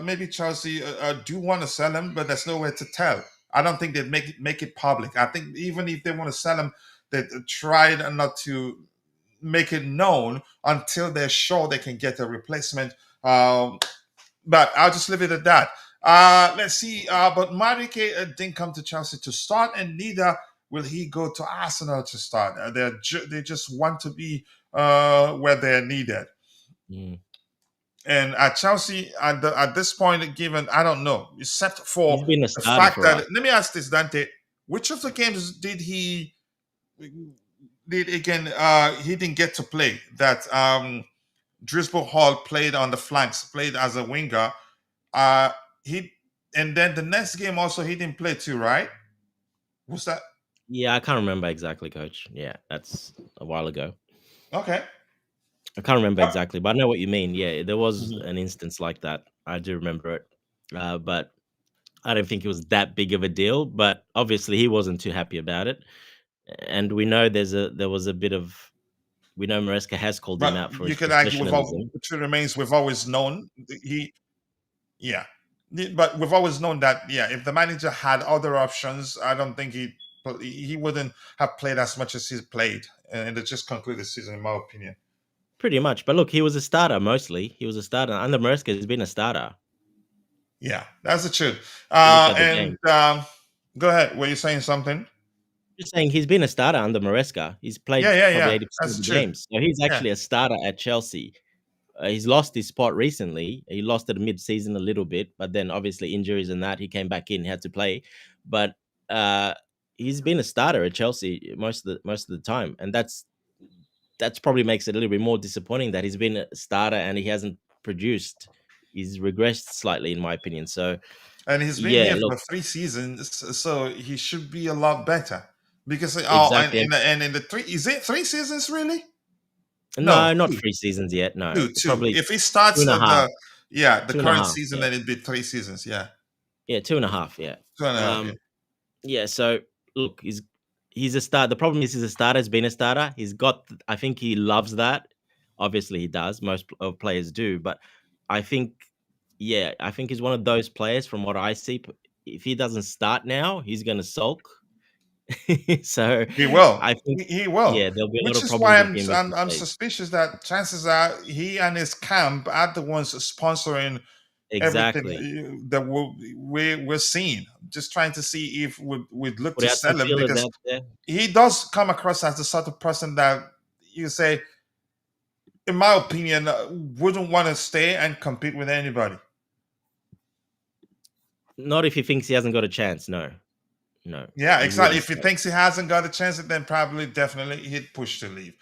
maybe Chelsea, do want to sell him, but there's no way to tell. I don't think they'd make it public. I think even if they want to sell him, they'd try not to make it known until they're sure they can get a replacement. But I'll just leave it at that. Let's see. But Madueke didn't come to Chelsea to start, and neither will he go to Arsenal to start. They just want to be where they're needed. Mm. And at Chelsea, at this point, given I don't know, except for He's been a the starter fact for that us. let me ask this, Dante: which of the games did again? He didn't get to play that. Driscoll Hall played on the flanks, played as a winger. Uh, he and then the next game also he didn't play too, right? Was that Yeah, I can't remember exactly, Coach. Yeah, that's a while ago. okay? I can't remember Uh, exactly, but I know what you mean. Yeah, there was mhm. an instance like that. I do remember it. But I don't think it was that big of a deal. But obviously, he wasn't too happy about it. And we know there was a bit of we know Maresca has called him But out for you his could argue with all professionalism. the truth remains. We've always known he, yeah. But we've always known that, yeah. If the manager had other options, I don't think he wouldn't have played as much as he's played, and it just concluded the season, in my opinion. Pretty much. But look, he was a starter mostly. He was a starter. Under Maresca, he's been a starter. Yeah, that's the truth. You look at the And game. go ahead. Were you saying something? Just saying he's been a starter under Maresca. He's played probably Yeah. 80% That's of the the truth. games. So he's Yeah. actually a starter at Chelsea. He's lost his spot recently. He lost it mid-season a little bit, but then obviously injuries and that he came back in, had to play. But uh, he's been a starter at Chelsea most of the time, and that's probably makes it a little bit more disappointing that he's been a starter and he hasn't produced. He's regressed slightly, in my opinion. So And he's been yeah, here look, for 3 seasons, so he should be a lot better. Because exactly. and in the three, is it 3 seasons really? No, No, not two, 3 seasons yet. No, two. probably If he two starts and a half. the Two and a current half. season, Yeah, then it'd be 3 seasons. Yeah, yeah, two and a half. Yeah. 2.5. Yeah. Yeah, so look, he's a star. The problem is he's a starter. He's been a starter. He's got. I think he loves that. Obviously, he does. Most of players do, but I think, yeah, I think he's one of those players. From what I see, if he doesn't start now, he's going to sulk. So He will. I think, He will. yeah, there'll be a lot Which of is why problems with him if he I'm stays. suspicious that chances are he and his camp are the ones sponsoring everything Exactly. that we're seeing. Just trying to see if we'd look Put to out some sell him, feelers because out there. he does come across as the sort of person that you say, in my opinion, wouldn't want to stay and compete with anybody. Not if he thinks he hasn't got a chance. No, no, Yeah, he exactly. wouldn't. If he No. thinks he hasn't got a chance, then probably definitely he'd push to leave.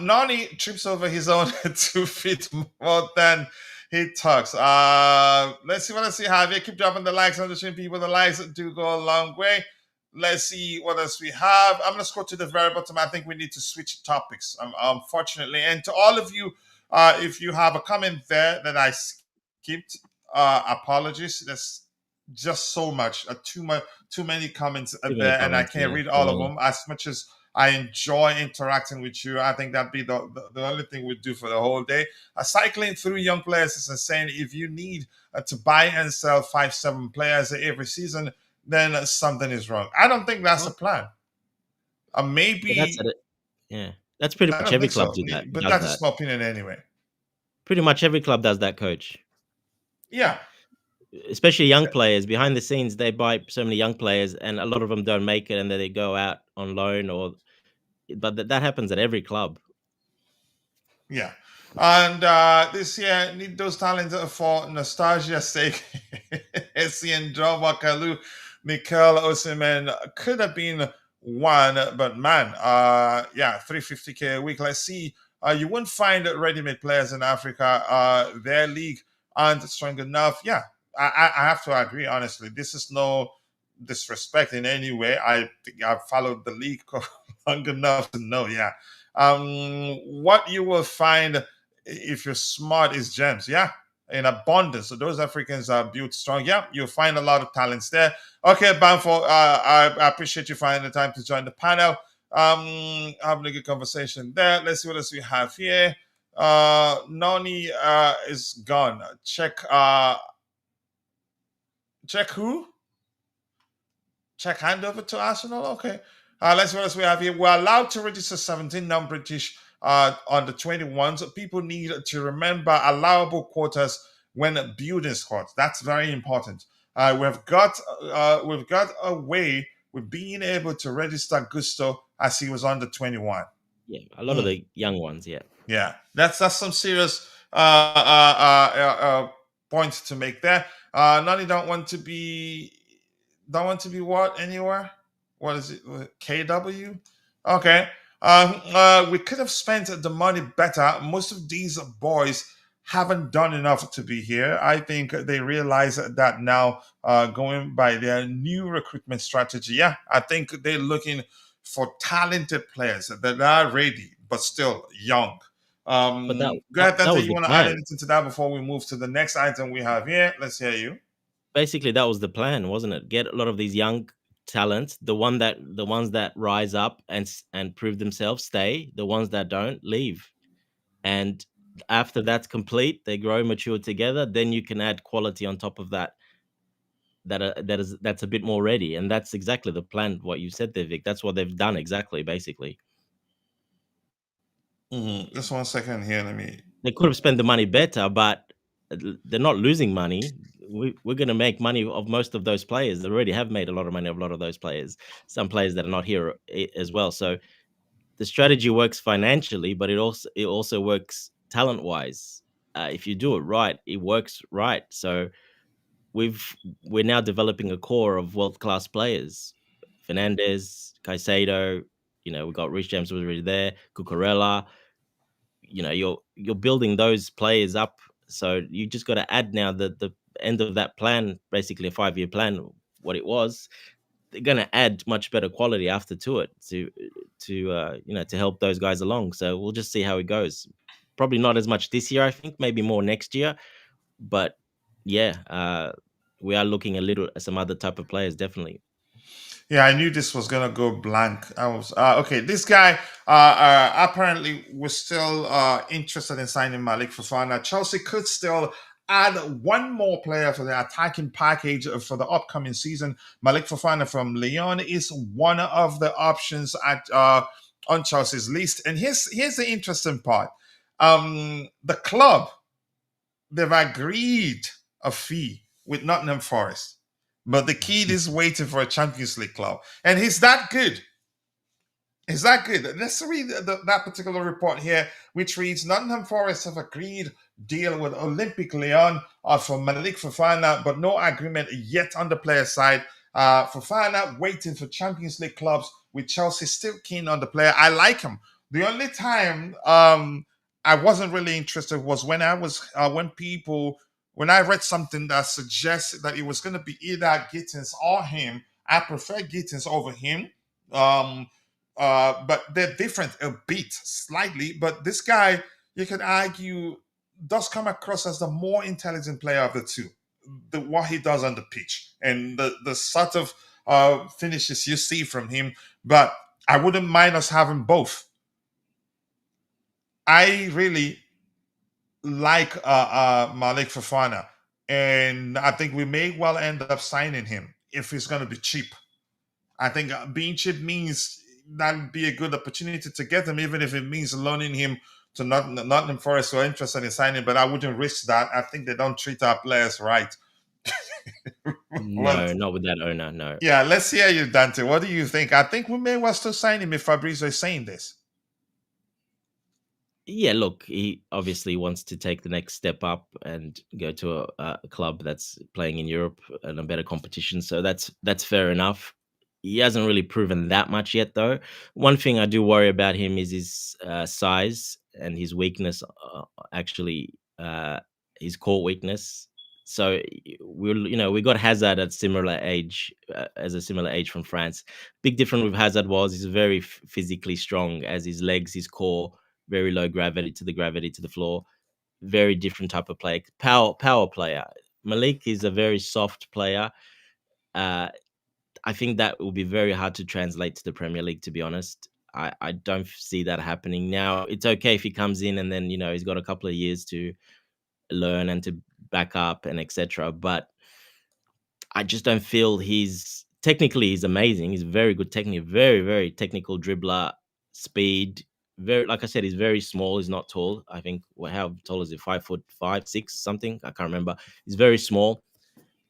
Noni trips over his own 2 feet more than he talks. Let's see what I see. Javier, keep dropping the likes on the stream, people. The likes do go a long way. Let's see what else we have. I'm gonna scroll to the very bottom. I think we need to switch topics, unfortunately. And to all of you, if you have a comment there that I skipped, apologies. There's just so much, too many comments Too many there, and I comments. can't Yeah, read too all of many. them. As much as I enjoy interacting with you, I think that'd be the only thing we do for the whole day. Cycling through young players is insane. If you need to buy and sell 5-7 players every season, then something is wrong. I don't think that's a Well, plan. but that's Maybe it. Yeah, that's pretty I much don't every think club so, but does that's that. just my opinion anyway. Pretty much every club does that, coach. Yeah, Especially young players. Behind the scenes, they buy so many young players, and a lot of them don't make it, and then they go out on loan. Or, but that happens at every club. yeah. And this year, need those talents for nostalgia's sake. Essien, John Wakalu, Mikel Osimhen could have been one, but man, yeah, 350K a week. Let's see. You won't find ready-made players in Africa. Their league aren't strong enough. Yeah, I have to agree. Honestly, this is no disrespect in any way. I think I've followed the league long enough to know. Yeah, what you will find if you're smart is gems. Yeah, in abundance. So those Africans are built strong. Yeah, you'll find a lot of talents there. Okay, Banfo, I appreciate you finding the time to join the panel. Having a good conversation there. Let's see what else we have here. Noni is gone. Check who? Check handover to Arsenal. Okay. Let's see what else we have here. We're allowed to register 17 non-British on the 21s. People need to remember allowable quotas when building squads. That's very important. We've got a way with being able to register Gusto as he was under 21. Yeah, a lot of the young ones. Yeah. Yeah, that's some serious points to make there. Nani don't want to be what anywhere? What is it? KW? Okay. We could have spent the money better. Most of these boys haven't done enough to be here. I think they realize that now, going by their new recruitment strategy. Yeah, I think they're looking for talented players that are ready but still young. But Go ahead, that Dante. was You the want to add plan. anything to that before we move to the next item we have here? Let's hear you. Basically, that was the plan, wasn't it? Get a lot of these young talents, the ones that rise up and prove themselves, stay. The ones that don't, leave. And after that's complete, they grow, mature together. Then you can add quality on top of that. That's a bit more ready, and that's exactly the plan. What you said there, Vic. That's what they've done exactly. Basically, Just 1 second here. Let me. they could have spent the money better, but they're not losing money. We're going to make money of most of those players. They already have made a lot of money of a lot of those players. Some players that are not here as well. So the strategy works financially, but it also works talent wise. If you do it right, it works right. So we're now developing a core of world class players. Fernandez, Caicedo, we got Rich James was already there, Cucurella. You're building those players up. So you just got to add now the end of that plan, basically a 5-year plan. What it was, they're going to add much better quality after to it to help those guys along. So we'll just see how it goes. Probably not as much this year, I think, maybe more next year. But yeah, we are looking a little at some other type of players, definitely. Yeah, I knew this was gonna go blank. I was okay. This guy apparently was still interested in signing Malick Fofana. Chelsea could still add one more player for the attacking package for the upcoming season. Malick Fofana from Lyon is one of the options at on Chelsea's list. And here's the interesting part. The club, they've agreed a fee with Nottingham Forest, but the kid is waiting for a Champions League club, and he's that good. Is that good? Let's read that particular report here, which reads: Nottingham Forest have agreed deal with Olympique Lyon for Malick Fofana, but no agreement yet on the player side. Fofana waiting for Champions League clubs, with Chelsea still keen on the player. I like him. The only time I wasn't really interested was when I was when I read something that suggested that it was going to be either Gittens or him. I prefer Gittens over him. But they're different a bit, slightly. But this guy, you could argue, does come across as the more intelligent player of the two. What he does on the pitch and the sort of finishes you see from him. But I wouldn't mind us having both. I really like Malick Fofana, and I think we may well end up signing him if he's going to be cheap. I think being cheap means that'd be a good opportunity to get him, even if it means loaning him to Nottingham Forest who are interested in signing. But I wouldn't risk that. I think they don't treat our players right. No, not with that owner. No. Yeah, let's hear you, Dante. What do you think? I think we may well still sign him if Fabrizio is saying this. Yeah, look, he obviously wants to take the next step up and go to a club that's playing in Europe and a better competition. So that's fair enough. He hasn't really proven that much yet, though. One thing I do worry about him is his size and his weakness. Actually, his core weakness. So we got Hazard at similar age, as a similar age from France. Big difference with Hazard was he's very physically strong, as his legs, his core, very low gravity to the floor. Very different type of player, power player. Malick is a very soft player. I think that will be very hard to translate to the Premier League, to be honest. I don't see that happening. Now, it's okay if he comes in and then, he's got a couple of years to learn and to back up and etc. But I just don't feel he's amazing. He's very good technique, very, very technical dribbler, speed. Very, like I said, he's very small. He's not tall. I think, how tall is he? 5'5", 6", something. I can't remember. He's very small.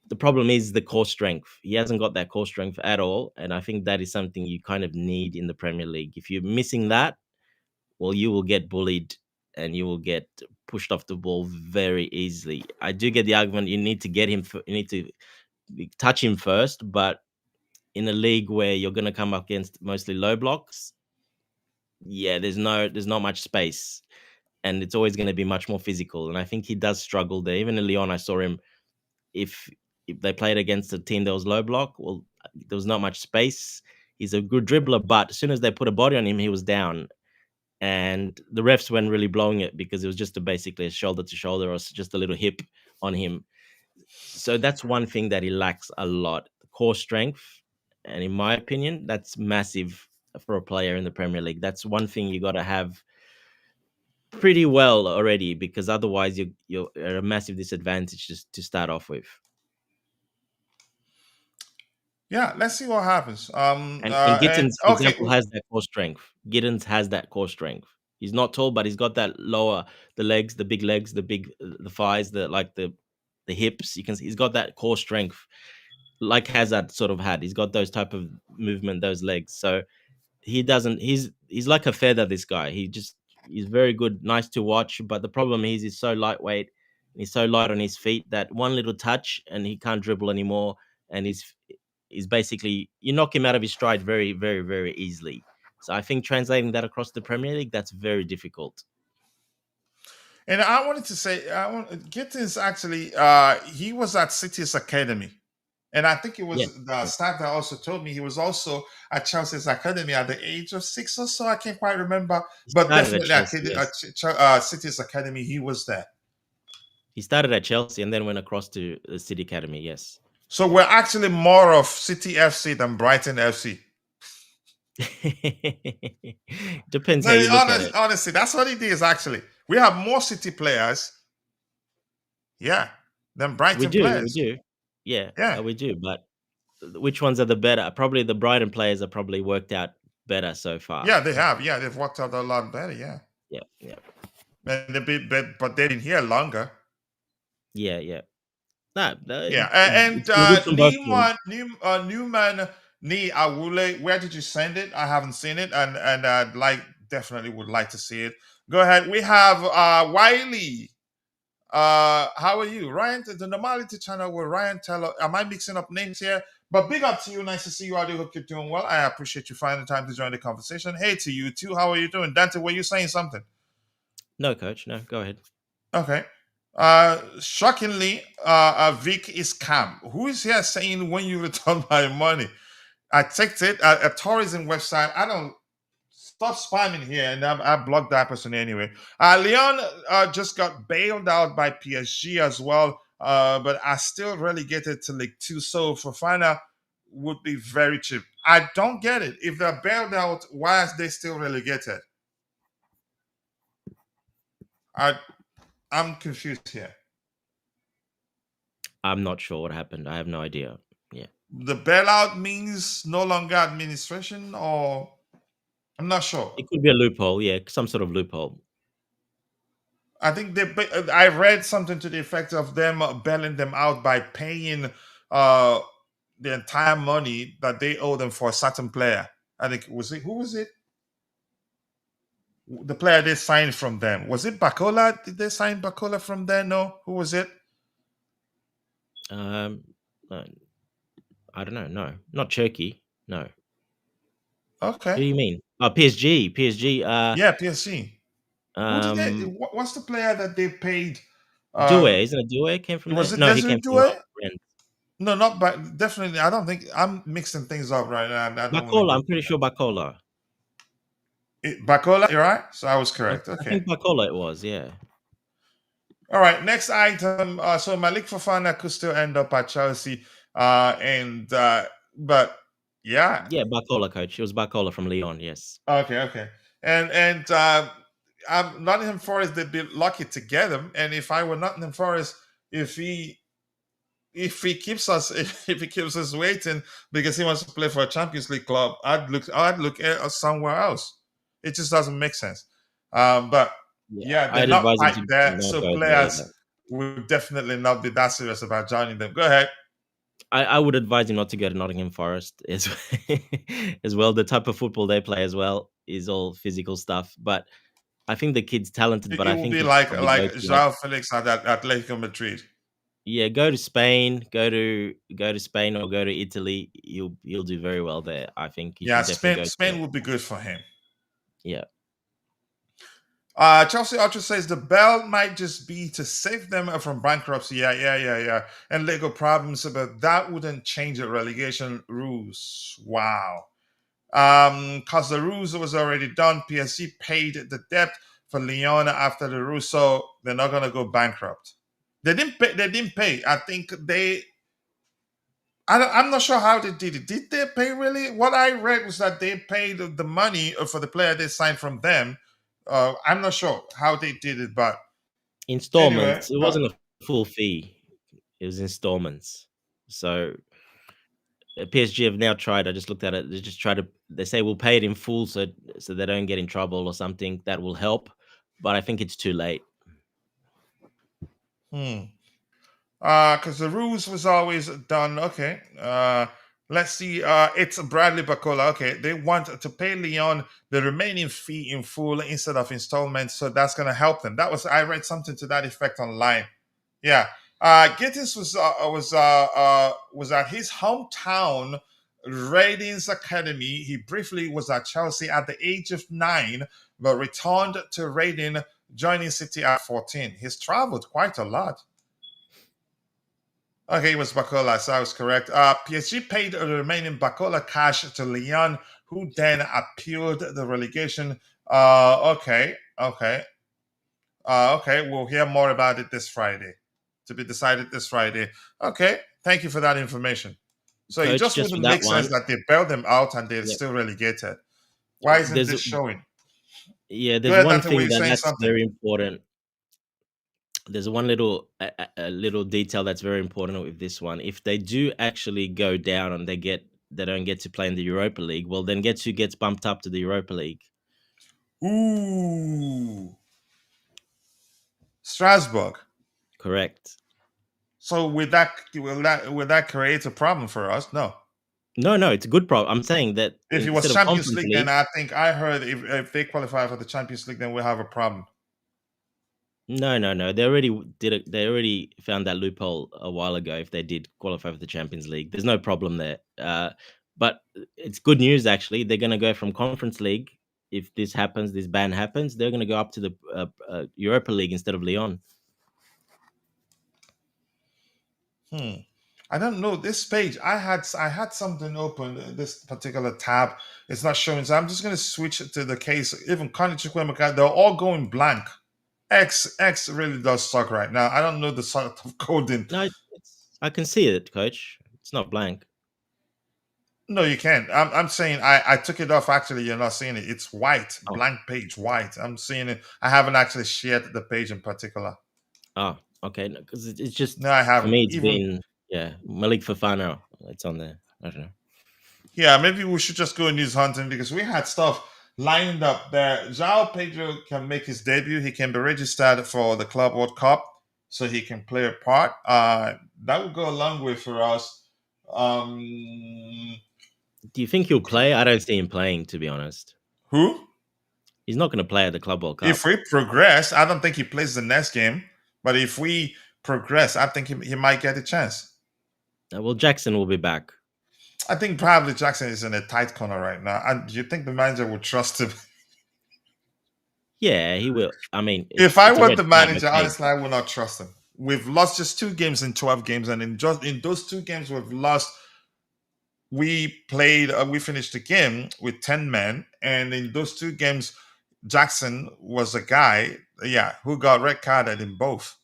The problem is the core strength. He hasn't got that core strength at all. And I think that is something you kind of need in the Premier League. If you're missing that, well, you will get bullied and you will get pushed off the ball very easily. I do get the argument you need to get him, you need to touch him first, but in a league where you're going to come up against mostly low blocks, yeah, there's not much space. And it's always going to be much more physical. And I think he does struggle there. Even in Lyon, I saw him, if they played against a team that was low block, well, there was not much space. He's a good dribbler, but as soon as they put a body on him, he was down. And the refs weren't really blowing it because it was just basically a shoulder to shoulder or just a little hip on him. So that's one thing that he lacks a lot, core strength. And in my opinion, that's massive for a player in the Premier League. That's one thing you got to have pretty well already, because otherwise you're at a massive disadvantage just to start off with. Yeah, let's see what happens. And Gittens, for example, has that core strength. Gittens has that core strength. He's not tall, but he's got that the legs, the big legs, the thighs, the hips. You can see he's got that core strength, like Hazard sort of had. He's got those type of movement, those legs. So he doesn't. He's like a feather. This guy. He's very good, nice to watch. But the problem is he's so lightweight. He's so light on his feet that one little touch and he can't dribble anymore. And he's basically, you knock him out of his stride very, very, very easily. So I think translating that across the Premier League, that's very difficult. And I wanted to say, Gittens actually, he was at City's academy. And I think it was the staff that also told me he was also at Chelsea's academy at the age of 6 or so. I can't quite remember. But definitely at City's academy, he was there. He started at Chelsea and then went across to the City Academy, yes. So we're actually more of City FC than Brighton FC. Depends how you look at it. Honestly, that's what it is, actually. We have more City players. Yeah, them We Brighton players. do. Yeah, Yeah, we do. But which ones are the better? Probably the Brighton players are probably worked out better so far. yeah, they have. Yeah, they've worked out a lot better. Yeah, Yeah, yeah, and but they've been here longer. yeah. No, Yeah, it's been good from both teams. Newman Ni Awule. Where did you send it? I haven't seen it, and I'd definitely would like to see it. Go ahead. We have Wiley. How are you, Ryan? The Normality channel with Ryan Teller. Am I mixing up names here? But big up to you. Nice to see you. I do hope you're doing well. I appreciate you finding the time to join the conversation. Hey to you too. How are you doing, Dante? Were you saying something? No, coach. No, go ahead. Okay. Shockingly, Vic is calm. Who is here saying when you return my money? I checked it at a tourism website. I don't stop spamming here, and I blocked that person anyway. Leon just got bailed out by PSG as well, but I still relegated to League Two. So Fofana would be very cheap. I don't get it. If they're bailed out, why are they still relegated? I'm confused here. I'm not sure what happened. I have no idea. Yeah. The bailout means no longer administration, or I'm not sure. It could be a loophole. Yeah, some sort of loophole. I think I read something to the effect of them bailing them out by paying the entire money that they owe them for a certain player. I think who was it? The player they signed from them. Was it Bacola? Did they sign Bacola from there? No. Who was it? Um, I don't know. No, not Turkey. No. Okay. Who do you mean? Oh, PSG. PSG. Yeah, PSG. Um, What's the player that they paid? Due, isn't it? Due came from Was there. it No, he Desiree came from Doué? Rennes. No, not but definitely. I don't think I'm mixing things up right now. I don't want to Bacola. get I'm pretty sure Bacola. Bacola. You're right. So I was correct. I Okay. think Bacola it was. Yeah. All right. Next item. So Malick Fofana could still end up at Chelsea. But yeah. Yeah, Bacola, coach. It was Bacola from Lyon. Yes. Okay. And Nottingham Forest. They'd be lucky to get him. And if I were Nottingham Forest, if he keeps us waiting because he wants to play for a Champions League club, I'd look at somewhere else. It just doesn't make sense. But yeah, they're I'd not advise quite him to there. not So go players there. would definitely not be that serious about joining them. Go ahead. I would advise him not to go to Nottingham Forest as as well. The type of football they play as well is all physical stuff. But I think the kid's talented. But It I will think be he should like probably go to João Felix at Atletico Madrid. yeah, go to Spain, go to Spain or go to Italy. You'll do very well there. I think you Yeah, should definitely go. Spain would be good for him. Yeah. Chelsea Ultra says the bell might just be to save them from bankruptcy. Yeah. And legal problems, but that wouldn't change the relegation rules. Wow. Because the rules was already done. PSG paid the debt for Lyon after the rules, so they're not gonna go bankrupt. They didn't pay. I think I'm not sure how they did it. Did they pay really? What I read was that they paid the money for the player they signed from them. I'm not sure how they did it, but Installments. anyway, It wasn't a full fee. It was installments. So PSG have now tried. I just looked at it. They just try to. They say we'll pay it in full, so they don't get in trouble or something. That will help, but I think it's too late. Because the rules was always done. Okay. Let's see. It's Bradley Bacola. Okay, they want to pay Lyon the remaining fee in full instead of installments, so that's gonna help them. I read something to that effect online. Yeah. Gittens was at his hometown Ratings Academy. He briefly was at Chelsea at the age of 9, but returned to Reading, joining City at 14. He's traveled quite a lot. Okay, it was Bacola, so I was correct. PSG paid the remaining Bacola cash to Lyon, who then appealed the relegation. Okay. We'll hear more about it this Friday. To be decided this Friday. Okay, thank you for that information. So Coach, it just just wouldn't for that make sense one, that they bailed them out and they're Yep. still relegated. Why isn't There's this showing? yeah, Go there's ahead, one Dante, were thing you saying that's something? very important. there's one little a little detail that's very important with this one. If they do actually go down and they don't get to play in the Europa League, well, then guess who gets bumped up to the Europa League? Ooh, Strasbourg. Correct. So will that create a problem for us? No. No, it's a good problem. I'm saying that If it was instead of Champions Conference League, then League, I think I heard if they qualify for the Champions League, then we'll have a problem. no. They already did it. They already found that loophole a while ago. If they did qualify for the Champions League, there's no problem there. But it's good news actually. They're going to go from Conference League. If this happens, this ban happens, they're going to go up to the Europa League instead of Lyon. I don't know this page. I had something open. This particular tab, it's not showing. So I'm just going to switch to the case. Even Carney Chukwuemeka, they're all going blank. X really does suck right now. I don't know the sort of coding. No, I can see it, Coach. It's not blank. No, you can't. I'm saying I took it off. Actually, you're not seeing it. It's white, Oh. blank page, white. I'm seeing it. I haven't actually shared the page in particular. Oh, okay. Because it's just No, I for haven't. me. It's Even been Malick Fofana. It's on there. I don't know. yeah, maybe we should just go news hunting because we had stuff lined up there. João Pedro can make his debut. He can be registered for the Club World Cup, so he can play a part. That would go a long way for us. Do you think he'll play? I don't see him playing, to be honest. Who? He's not going to play at the Club World Cup. If we progress, I don't think he plays the next game. But if we progress, I think he might get a chance. Well, Jackson will be back. I think probably Jackson is in a tight corner right now. And do you think the manager would trust him? Yeah, he will. I mean, If I it's a were red the card, manager, okay. honestly, I would not trust him. We've lost just 2 games in 12 games, and in those 2 games we've lost, we finished the game with 10 men, and in those 2 games, Jackson was a guy, who got red carded in both.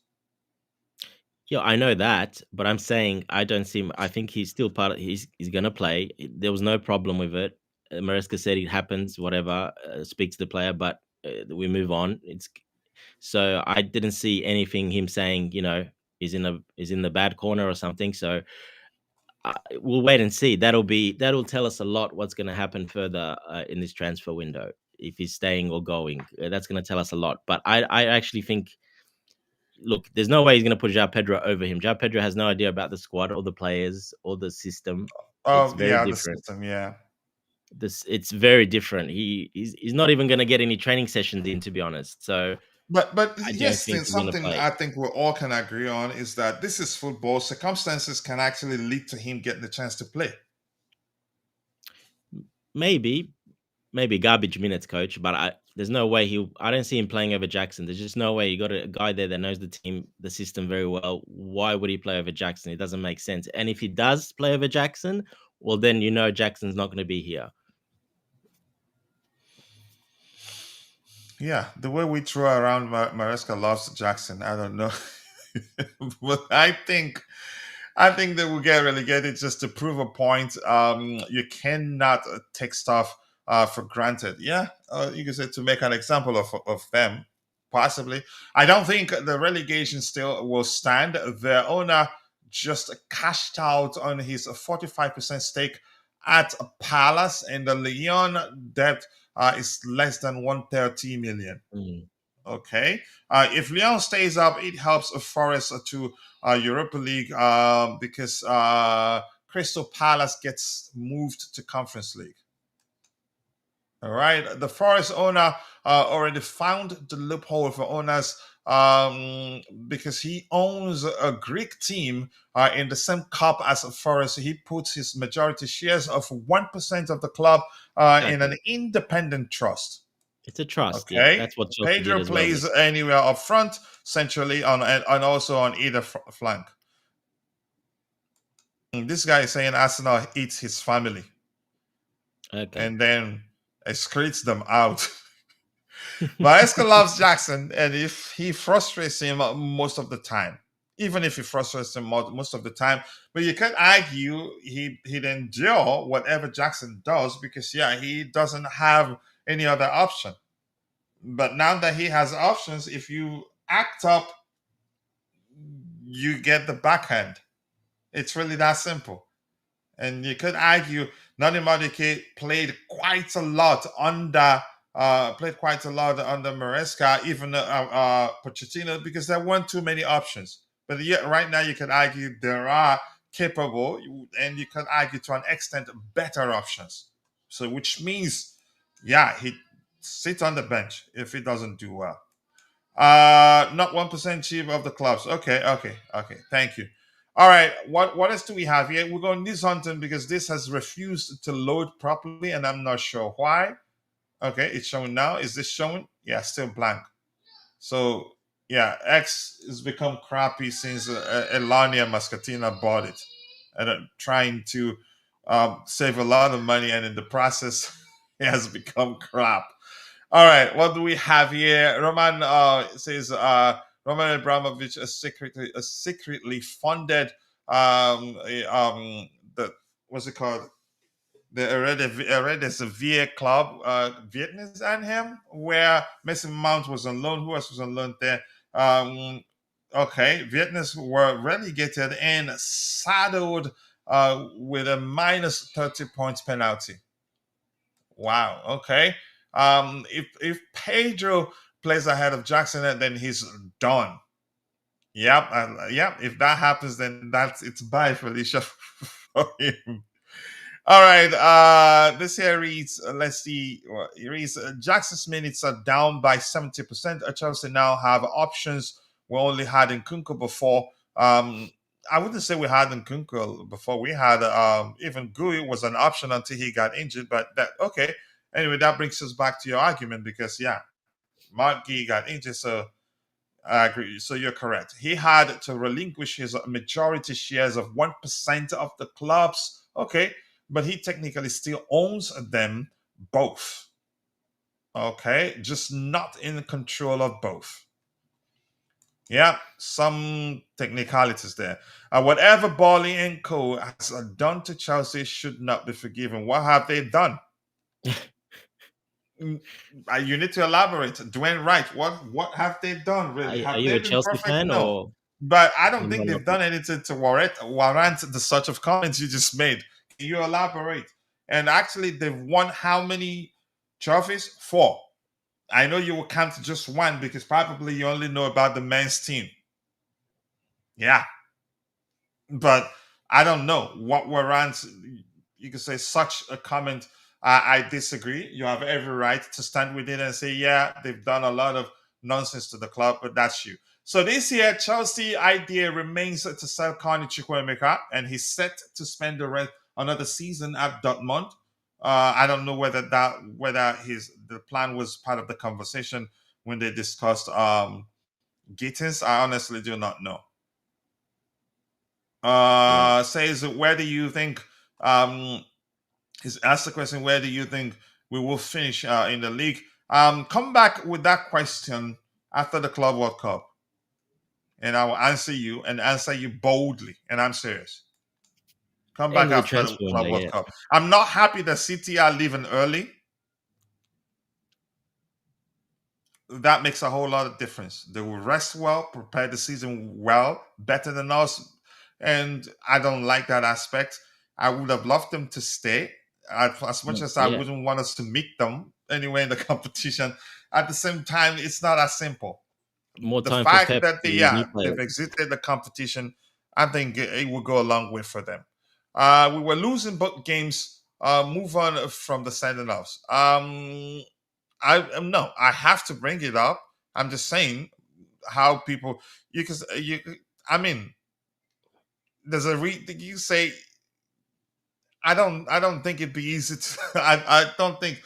Yeah, I know that, but I'm saying I don't see him. I think he's still part of. He's going to play. There was no problem with it. Maresca said it happens, whatever. Speak to the player, but we move on. So I didn't see anything him saying, is in the bad corner or something. So we'll wait and see. That'll tell us a lot what's going to happen further in this transfer window. If he's staying or going, that's going to tell us a lot. But I actually think. Look, there's no way he's going to put João Pedro over him. João Pedro has no idea about the squad or the players or the system. It's very The different. system, It's very different. He's not even going to get any training sessions in, to be honest. So, But I don't yes, think then he's going to something play. I think we all can agree on is that this is football. Circumstances can actually lead to him getting the chance to play. Maybe garbage minutes, coach. But there's no way I don't see him playing over Jackson. There's just no way. You got a guy there that knows the team, the system very well. Why would he play over Jackson? It doesn't make sense. And if he does play over Jackson, well, then Jackson's not going to be here. Yeah, the way we throw around Maresca loves Jackson. I don't know, but I think that we'll get relegated just to prove a point. You cannot take stuff for granted. Yeah, you can say to make an example of them, possibly. I don't think the relegation still will stand. The owner just cashed out on his 45% stake at Palace, and the Lyon debt is less than 130 million. Okay. If Lyon stays up, it helps Forest to Europa League because Crystal Palace gets moved to Conference League. All right. The Forest owner already found the loophole for owners because he owns a Greek team in the same cup as Forest. He puts his majority shares of 1% of the club in an independent trust. It's a trust. Okay. Yeah, that's what Chelsea Pedro did as plays well. anywhere up front, centrally, and also on either flank. This guy is saying Arsenal eats his family. Okay. And then excretes them out. Maresca loves Jackson, and if he frustrates him most of the time, even if he frustrates him most of the time, but you can't argue he'd endure whatever Jackson does because he doesn't have any other option. But now that he has options, if you act up you get the backhand. It's really that simple. And you could argue Noni Madueke played quite a lot under Maresca, even Pochettino, because there weren't too many options. But yet, right now, you could argue there are capable, and you could argue to an extent better options. So, which means, yeah, he sits on the bench if he doesn't do well. Not 1% chief of the clubs. Okay. Thank you. All right. What else do we have here? We're going this hunting because this has refused to load properly, and I'm not sure why. Okay, it's showing now. Is this showing? Yeah, still blank. So yeah, X has become crappy since Elania Mascatina bought it, and trying to save a lot of money, and in the process, it has become crap. All right, what do we have here? Roman says Roman Abramovich is secretly funded the what's it called, the Eredivisie club, Vietnamese and him, where Mason Mount was on loan. Who else was on loan there? Okay, Vietnamese were relegated and saddled with a minus 30 points penalty. Wow. Okay. If Pedro plays ahead of Jackson, then he's done. Yep. Yep. If that happens, then it's bye, Felicia, for him. All right. This here reads. Let's see. It reads. Jackson's minutes are down by 70%. Chelsea now have options we only had in Nkunku before. I wouldn't say we had Nkunku before. We had even Gui was an option until he got injured. But that okay. Anyway, that brings us back to your argument because yeah, Mark Gui got injured, so I agree. So you're correct. He had to relinquish his majority shares of 1% of the clubs. Okay, but he technically still owns them both. Okay, just not in control of both. Yeah, some technicalities there. Whatever Bali and Co. has done to Chelsea should not be forgiven. What have they done? You need to elaborate. Dwayne Wright, what have they done really? Are Have you they a been Chelsea perfect? fan No. or But I don't think none they've of done it? anything to warrant the sort of comments you just made. Can you elaborate? And actually, they've won how many trophies? 4. I know you will count just one because probably you only know about the men's team. Yeah. But I don't know what warrants you could say such a comment. I disagree. You have every right to stand with it and say, yeah, they've done a lot of nonsense to the club, but that's you. So this year, Chelsea idea remains to sell Carney Chukwuemeka, and he's set to spend another season at Dortmund. I don't know whether the plan was part of the conversation when they discussed Gittens. I honestly do not know. Yeah. Says, where do you think? He's asked the question, where do you think we will finish in the league? Come back with that question after the Club World Cup, and I will answer you and answer you boldly. And I'm serious. Come back End of the after the transfer window, Club World yeah. Cup. I'm not happy that City are leaving early. That makes a whole lot of difference. They will rest well, prepare the season well, better than us. And I don't like that aspect. I would have loved them to stay as much as I Yeah. wouldn't want us to meet them anyway in the competition. At the same time, it's not as simple. More The time for fact Pep that to use new they've players. exited the competition, I think it will go a long way for them. We were losing both games. Move on from the sending offs. No, I have to bring it up. I'm just saying how people I mean, there's you say I don't think it'd be easy to I don't think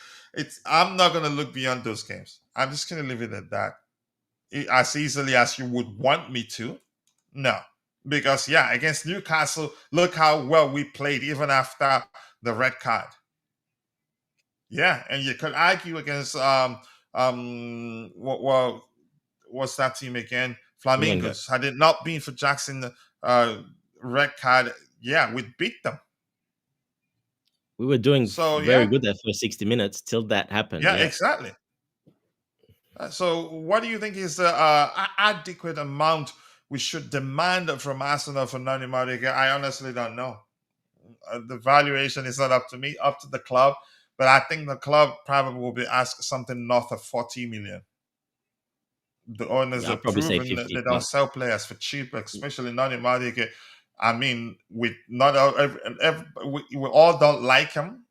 I'm not gonna look beyond those games. I'm just gonna leave it at that. As easily as you would want me to. No. Because yeah, against Newcastle, look how well we played even after the red card. Yeah, and you could argue against what's that team again? Flamengo. Flamingos. Had it not been for Jackson uh red card, yeah, we'd beat them. We were doing So very yeah, good that first 60 minutes till that happened. yeah, Yeah. exactly. So what do you think is the adequate amount we should demand from Arsenal for Noni Madueke, I honestly don't know. The valuation is not up to me, up to the club. But I think the club probably will be asked something north of 40 million. The owners Yeah, I'll have probably say proven that 50 they don't plus. sell players for cheap, especially Noni Madueke. I mean, with not all, we all don't like him.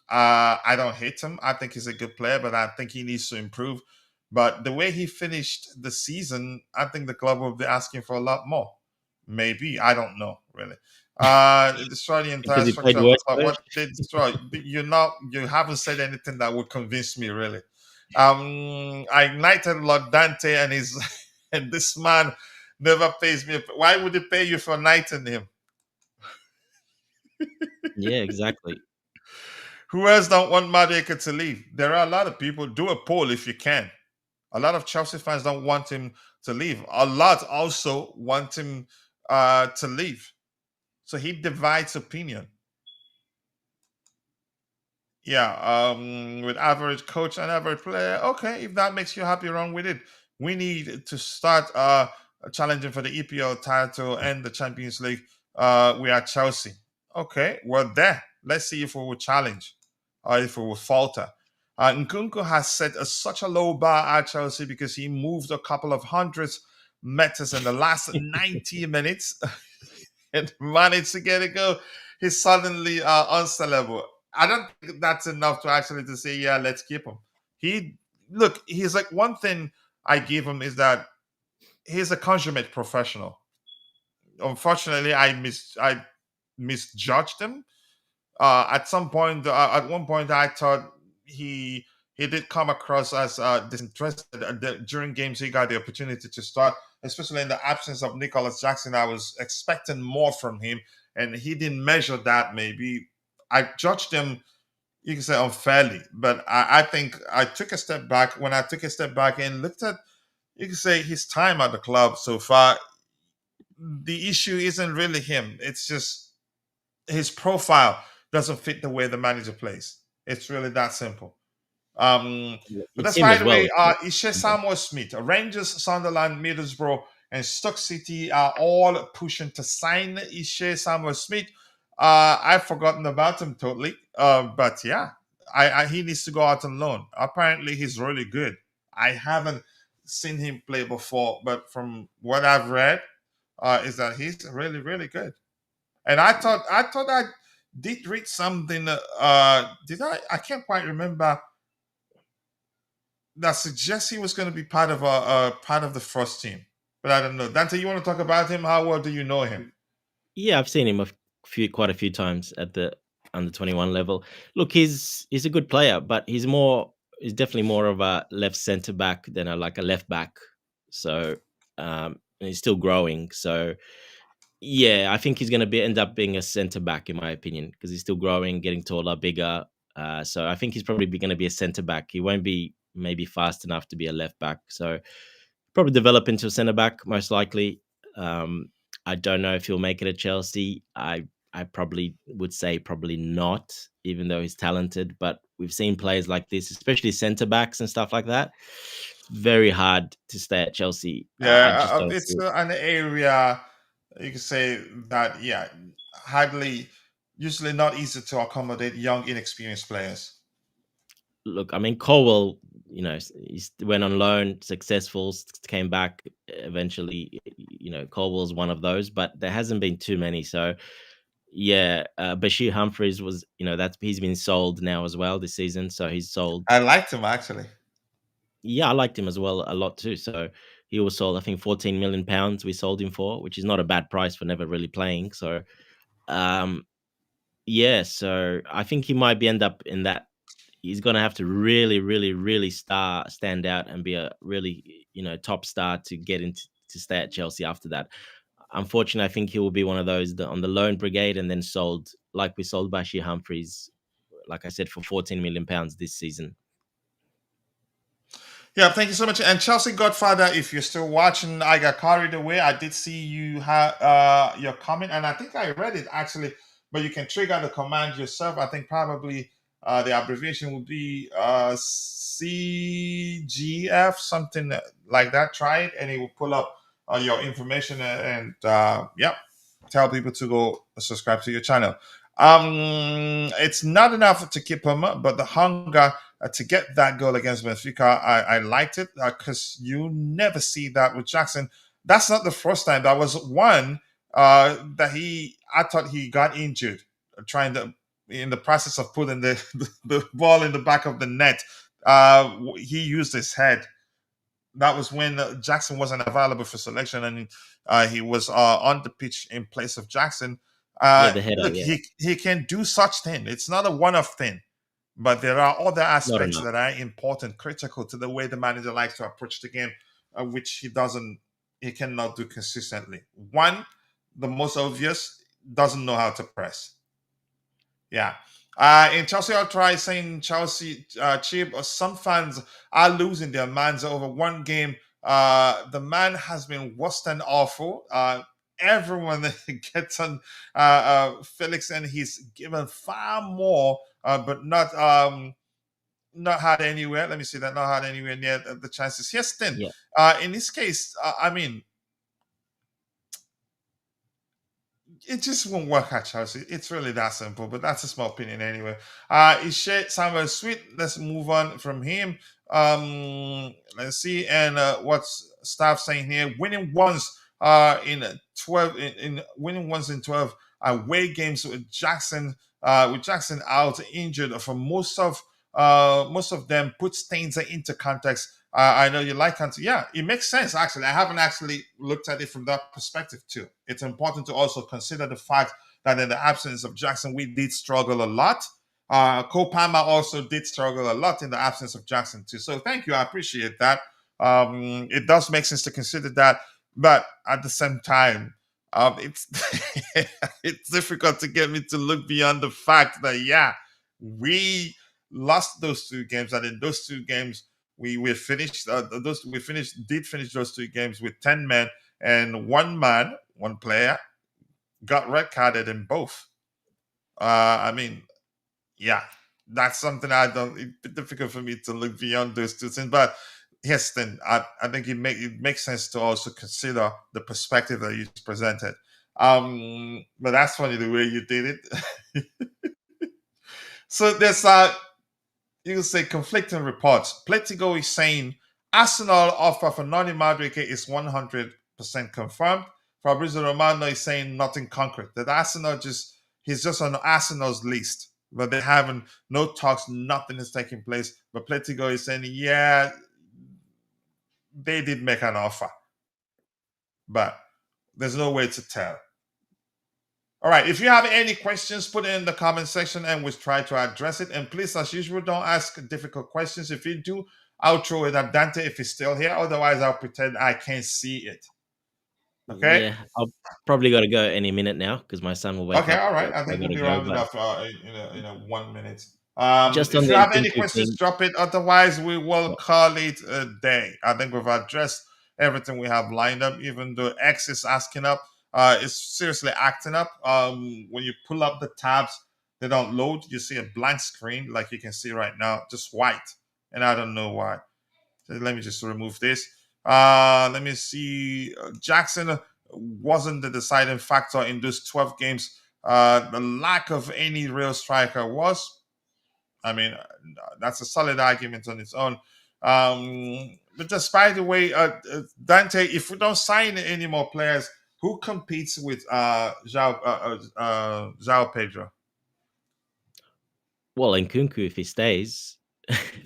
I don't hate him. I think he's a good player, but I think he needs to improve. But the way he finished the season, I think the club will be asking for a lot more. Maybe, I don't know really. It destroyed the entire Because he played structure of the worse club. though. What did they destroy? You haven't said anything that would convince me really. I ignited Lord Dante and his and this man never pays me. Why would he pay you for knighting him? Yeah, exactly. Who else don't want Madueke to leave? There are a lot of people. Do a poll if you can. A lot of Chelsea fans don't want him to leave. A lot also want him to leave. So he divides opinion. Yeah, with average coach and average player. Okay, if that makes you happy, run with it. We need to start challenging for the EPL title and the Champions League. We are Chelsea. Okay, we're there. Let's see if we will challenge or if we will falter. Nkunku has set such a low bar at Chelsea because he moved a couple of hundreds meters in the last 90 minutes and managed to get it go. He's suddenly unsellable. I don't think that's enough to actually to say, yeah, let's keep him. He's like, one thing I give him is that he's a consummate professional. Unfortunately, I misjudged him. At one point, I thought he did come across as disinterested. During games, he got the opportunity to start, especially in the absence of Nicolas Jackson. I was expecting more from him, and he didn't measure that. Maybe I judged him, you can say, unfairly, but I think I took a step back. When I took a step back and looked at, you can say, his time at the club so far, the issue isn't really him. It's just his profile doesn't fit the way the manager plays. It's really that simple. But It's that's him by as the well. way, Ishe Samuel Smith, Rangers, Sunderland, Middlesbrough, and Stoke City are all pushing to sign Ishe Samuel Smith. I've forgotten about him totally. But yeah, he needs to go out on loan. Apparently, he's really good. I haven't seen him play before, but from what I've read, is that he's really, really good. And I did read something. Did I? I can't quite remember that suggests he was going to be part of the first team. But I don't know. Dante, you want to talk about him? How well do you know him? Yeah, I've seen him quite a few times at the under 21 level. Look, he's a good player, but he's definitely more of a left centre back than a left back. So and he's still growing. So yeah, I think he's going to end up being a centre back in my opinion because he's still growing, getting taller, bigger. So I think he's probably going to be a centre back. He won't be maybe fast enough to be a left back. So probably develop into a centre back most likely. Um, I don't know if he'll make it at Chelsea. I probably would say probably not, even though he's talented. But we've seen players like this, especially centre backs and stuff like that. It's very hard to stay at Chelsea. I Yeah, just don't see it's it. an area you can say that, yeah, hardly, usually not easy to accommodate young, inexperienced players. Look, I mean, Colwell, he went on loan, successful, came back eventually. Colwell's one of those, but there hasn't been too many. So yeah, Bashir Humphries was, he's been sold now as well this season. So he's sold. I liked him actually. Yeah, I liked him as well a lot too. So he was sold, I think, £14 million we sold him for, which is not a bad price for never really playing. So, um, yeah, so I think he might end up in that. He's gonna have to really, really, really stand out and be a really, top star to get into to stay at Chelsea after that. Unfortunately, I think he will be one of those on the loan brigade and then sold, like we sold Bashir Humphries, like I said, for £14 million this season. Yeah, thank you so much. And Chelsea Godfather, if you're still watching, I got carried away. I did see you have your comment, and I think I read it actually. But you can trigger the command yourself. I think probably the abbreviation would be CGF, something like that. Try it, and it will pull up your information and tell people to go subscribe to your channel. It's not enough to keep him, but the hunger to get that goal against Benfica, I liked it because you never see that with Jackson. That's not the first time. That was one that I thought he got injured trying to in the process of putting the ball in the back of the net. He used his head. That was when Jackson wasn't available for selection, and he was on the pitch in place of Jackson. The header, Look, he can do such thing. It's not a one-off thing, but there are other aspects that are important, critical to the way the manager likes to approach the game, which he cannot do consistently. One, the most obvious, doesn't know how to press. Yeah. In Chelsea Ultra is saying Chelsea Chib, some fans are losing their minds over one game. The man has been worse than awful. Everyone gets on Felix, and he's given far more, but not had anywhere. Let me see that. Not had anywhere near the chances. Yes, then. Yeah. In this case, I mean, it just won't work at Chelsea. It's really that simple, but that's a small opinion anyway. Ishe Samuel Sweet. Let's move on from him. Let's see. And what's staff saying here? Winning once in 12 in winning once in 12 away games with Jackson out injured for most of them, puts things into context. I know you like Hunter. Yeah, it makes sense, actually. I haven't actually looked at it from that perspective, too. It's important to also consider the fact that in the absence of Jackson, we did struggle a lot. Cole Palmer also did struggle a lot in the absence of Jackson, too. So thank you. I appreciate that. It does make sense to consider that. But at the same time, it's it's difficult to get me to look beyond the fact that, we lost those two games. And in those two games, we finished those two games with 10 men, and one player got red carded in both. I mean, that's something it's difficult for me to look beyond those two things. But yes, then I think it makes sense to also consider the perspective that you presented. But that's funny the way you did it. So there's you say conflicting reports. Pletigo is saying Arsenal offer for Noni Madueke is 100% confirmed. Fabrizio Romano is saying nothing concrete. That Arsenal he's just on Arsenal's list, but they haven't, no talks, nothing is taking place. But Pletigo is saying, they did make an offer, but there's no way to tell. All right, if you have any questions, put it in the comment section and we'll try to address it. And please, as usual, don't ask difficult questions. If you do, I'll throw it at Dante if he's still here. Otherwise, I'll pretend I can't see it. Okay? Yeah, I'll probably got to go any minute now because my son will wake up. Okay, all right. I think we'll be rounding up in a 1 minute. Just if on you the have any Nkunku questions, thing- drop it. Otherwise, we will call it a day. I think we've addressed everything we have lined up, even though X is asking up. It's seriously acting up. When you pull up the tabs, they don't load. You see a blank screen like you can see right now, just white. And I don't know why. So let me just remove this. Let me see. Jackson wasn't the deciding factor in those 12 games. The lack of any real striker was. I mean, that's a solid argument on its own. But just by the way, Dante, if we don't sign any more players, who competes with João Pedro? Well, Nkunku, if he stays,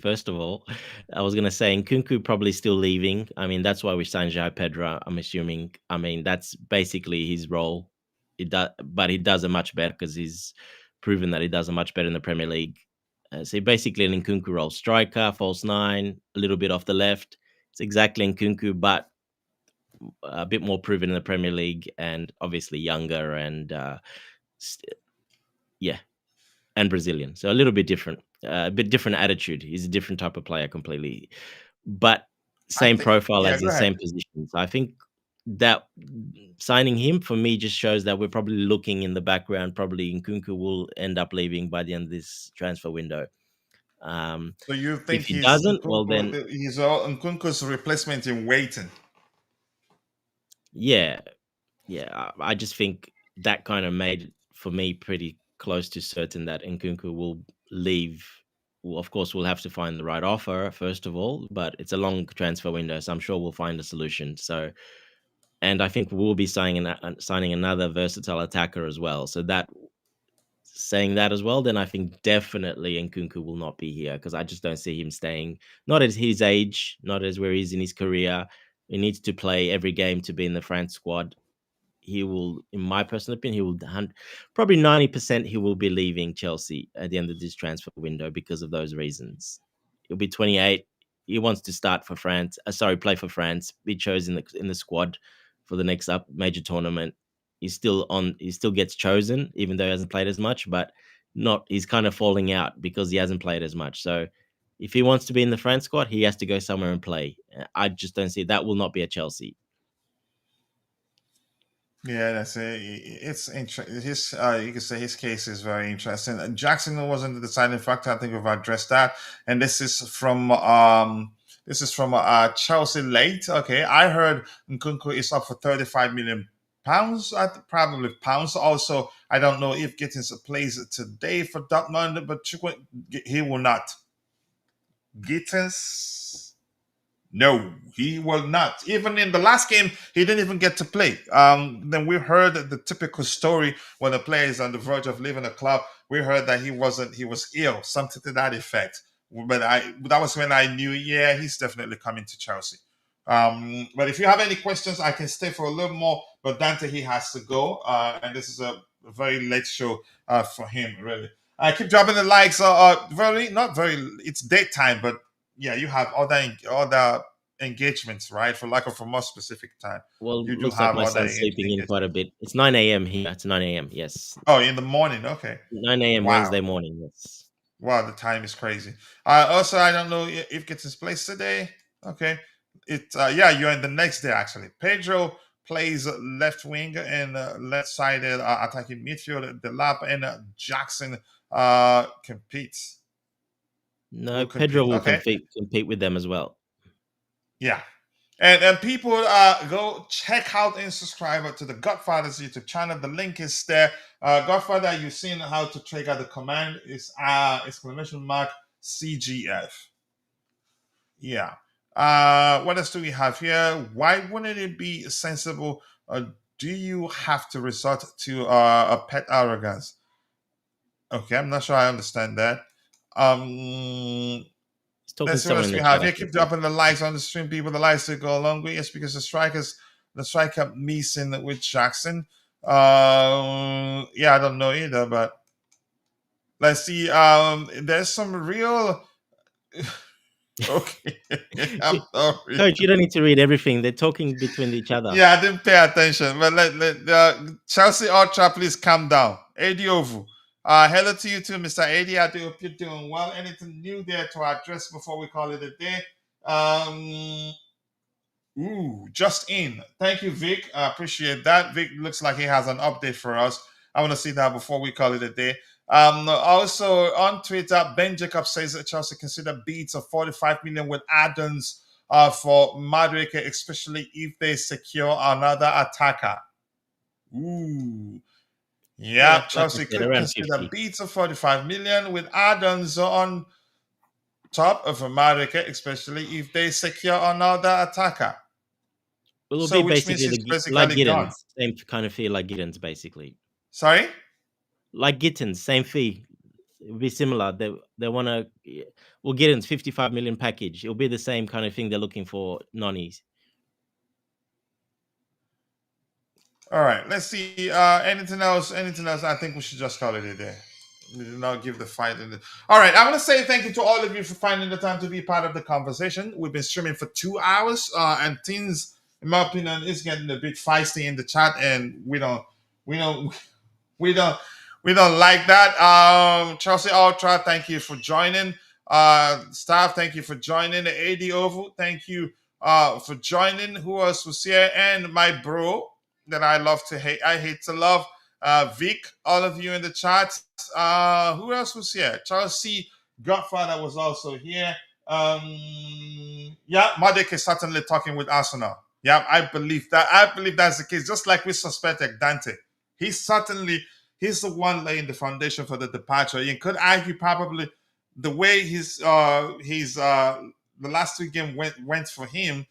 first of all, I was going to say Nkunku probably still leaving. I mean, that's why we signed João Pedro, I'm assuming. I mean, that's basically his role. But he does it much better because he's proven that he does it much better in the Premier League. So basically an Nkunku role. Striker, false nine, a little bit off the left. It's exactly Nkunku, but a bit more proven in the Premier League and obviously younger and and Brazilian. So a little bit different, a bit different attitude. He's a different type of player completely, but same profile as the same position. So I think that signing him for me just shows that we're probably looking in the background. Probably Nkunku will end up leaving by the end of this transfer window. So you think if he doesn't, he's Nkunku's replacement in waiting? Yeah, I just think that kind of made it for me pretty close to certain that Nkunku will leave. Well, of course, we'll have to find the right offer first of all, but it's a long transfer window, so I'm sure we'll find a solution. So, and I think we'll be signing another versatile attacker as well. So that saying that as well, then I think definitely Nkunku will not be here because I just don't see him staying. Not at his age, not as where he's in his career. He needs to play every game to be in the France squad. He will, in my personal opinion, he will probably 90% he will be leaving Chelsea at the end of this transfer window because of those reasons. He'll be 28. He wants to start for France. Play for France. Be chosen in the squad for the next up major tournament. He's still on. He still gets chosen, even though he hasn't played as much. But not. He's kind of falling out because he hasn't played as much. So if he wants to be in the France squad, he has to go somewhere and play. I just don't see that will not be at Chelsea. Yeah, that's it. It's interesting. His, you could say his case is very interesting. Jackson wasn't the deciding factor. I think we've addressed that. And this is from Chelsea late. Okay, I heard Nkunku is up for 35 million pounds. Probably pounds. Also, I don't know if Gittens plays today for Dortmund, but he will not. Gittens. No, he will not. Even in the last game, he didn't even get to play. Then we heard the typical story when a player is on the verge of leaving a club. We heard that he was ill, something to that effect. But that was when I knew, yeah, he's definitely coming to Chelsea. But if you have any questions, I can stay for a little more. But Dante, he has to go, and this is a very late show for him, really. I keep dropping the likes. Very not very. It's daytime, but yeah, you have other engagements, right? For lack of a more specific time, Well, you do looks like have my other son's sleeping in engagements. quite a bit. It's 9 a.m. here. It's 9 a.m. Yes. Oh, in the morning. Okay. 9 a.m. Wow. Wednesday morning. Yes. Wow, the time is crazy. Also, I don't know if gets his place today. Okay. Yeah, you're in the next day actually. Pedro plays left wing and left-sided attacking midfield. Delap and Jackson competes. No, Will Pedro compete. will Okay. compete with them as well. Yeah. And people go check out and subscribe to the Godfather's YouTube channel. The link is there. Godfather, you've seen how to trigger the command is exclamation mark CGF. Yeah. What else do we have here? Why wouldn't it be sensible? Do you have to resort to a pet arrogance? Okay, I'm not sure I understand that. He's talking Let's to see what someone else in we the chat, have I here. think. Keep dropping the likes on the stream, people. The likes to go a long way. Yes, because the striker missing with Jackson. Yeah, I don't know either, but let's see. There's some real. Okay, I'm sorry. Coach, you don't need to read everything. They're talking between each other. Yeah, I didn't pay attention. But Chelsea Ultra, please calm down. Adi Ovu. Hello to you too, Mr. Adi. I do hope you're doing well. Anything new there to address before we call it a day? Just in. Thank you, Vic. I appreciate that. Vic looks like he has an update for us. I want to see that before we call it a day. Also on Twitter, Ben Jacob says that Chelsea consider bids of 45 million with add-ons for Madueke, especially if they secure another attacker. Ooh. Yeah, Like I Chelsea said, could around consider 50. bids of 45 million with add-ons on top of Madueke, especially if they secure another attacker. It will So, be which means basically he's like basically gone. Gittens. Same kind of fee like Gittens, basically. Sorry? Like Gittens, same fee. It will be similar. They want to. Well, Gittens 55 million package. It'll be the same kind of thing they're looking for Noni's. All right. Let's see. Anything else? Anything else? I think we should just call it a day. We did not give the fight. All right. I want to say thank you to all of you for finding the time to be part of the conversation. We've been streaming for 2 hours, and things, in my opinion, is getting a bit feisty in the chat, and we don't, we don't, we don't, we don't like that. Chelsea Ultra, thank you for joining. Staff, thank you for joining. AD Oval, thank you for joining. Who else was here? And my bro that I love to hate, I hate to love. Vic, all of you in the chat. Who else was here? Chelsea Godfather was also here. Yeah, Madueke is certainly talking with Arsenal. Yeah, I believe that. I believe that's the case. Just like we suspected Dante, he's the one laying the foundation for the departure. You could argue probably the way the last two games went for him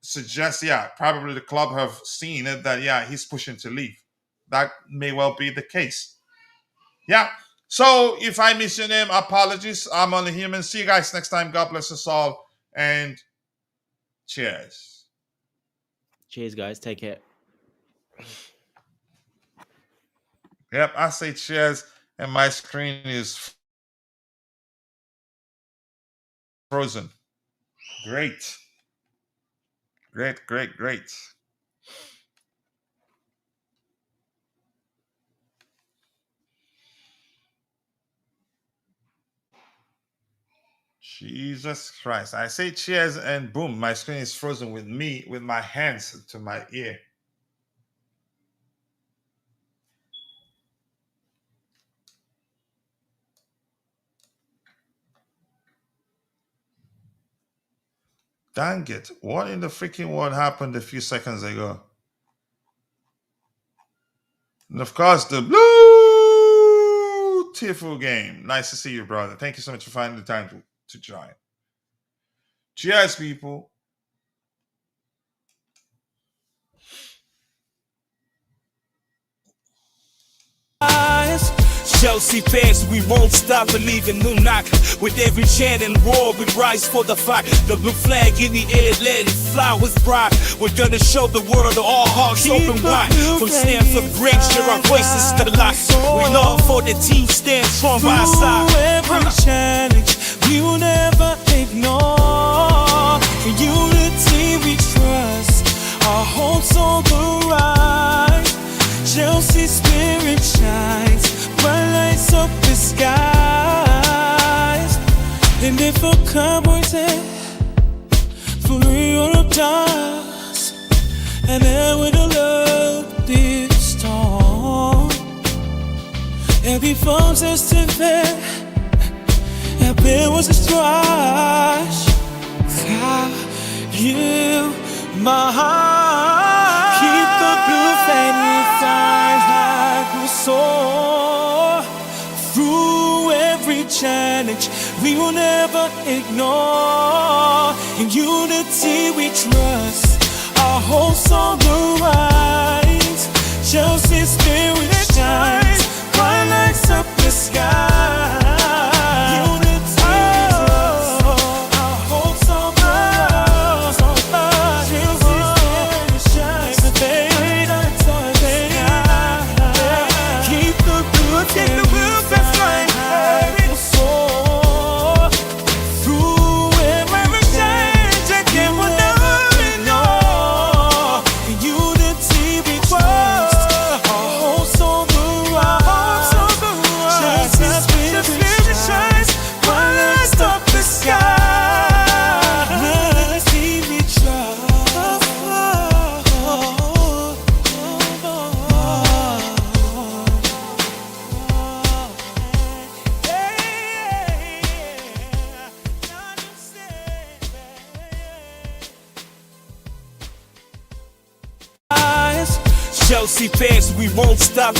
suggests, yeah, probably the club have seen it that, yeah, he's pushing to leave. That may well be the case. Yeah. So if I miss your name, apologies. I'm only human. See you guys next time. God bless us all. And cheers. Cheers, guys. Take care. Yep, I say cheers, and my screen is frozen. Great. Great, great, great. Jesus Christ. I say cheers, and boom, my screen is frozen with my hands to my ear. Dang it. What in the freaking world happened a few seconds ago? And of course, the beautiful game. Nice to see you, brother. Thank you so much for finding the time to join. Cheers, people. Chelsea fans, we won't stop believing. No knock. With every chant and roar, we rise for the fight. The blue flag in the air, let it fly with pride. We're gonna show the world all hearts open wide. From Stamford Bridge, share our voices to the light. We long for the team, stand strong by our side. Every challenge, we will never ignore. In unity we trust, our hopes on the rise. Chelsea spirit shines, bright lights up the skies. And if a cowboy's head for real does, and then with a love this storm, every phone says to fair, and there was a strife. You, my heart, keep the blue fading fires like we soar. Through every challenge, we will never ignore. In unity we trust, our hopes on the rise. Chelsea spirit shines, bright lights up the sky. Chelsea fans, we won't stop.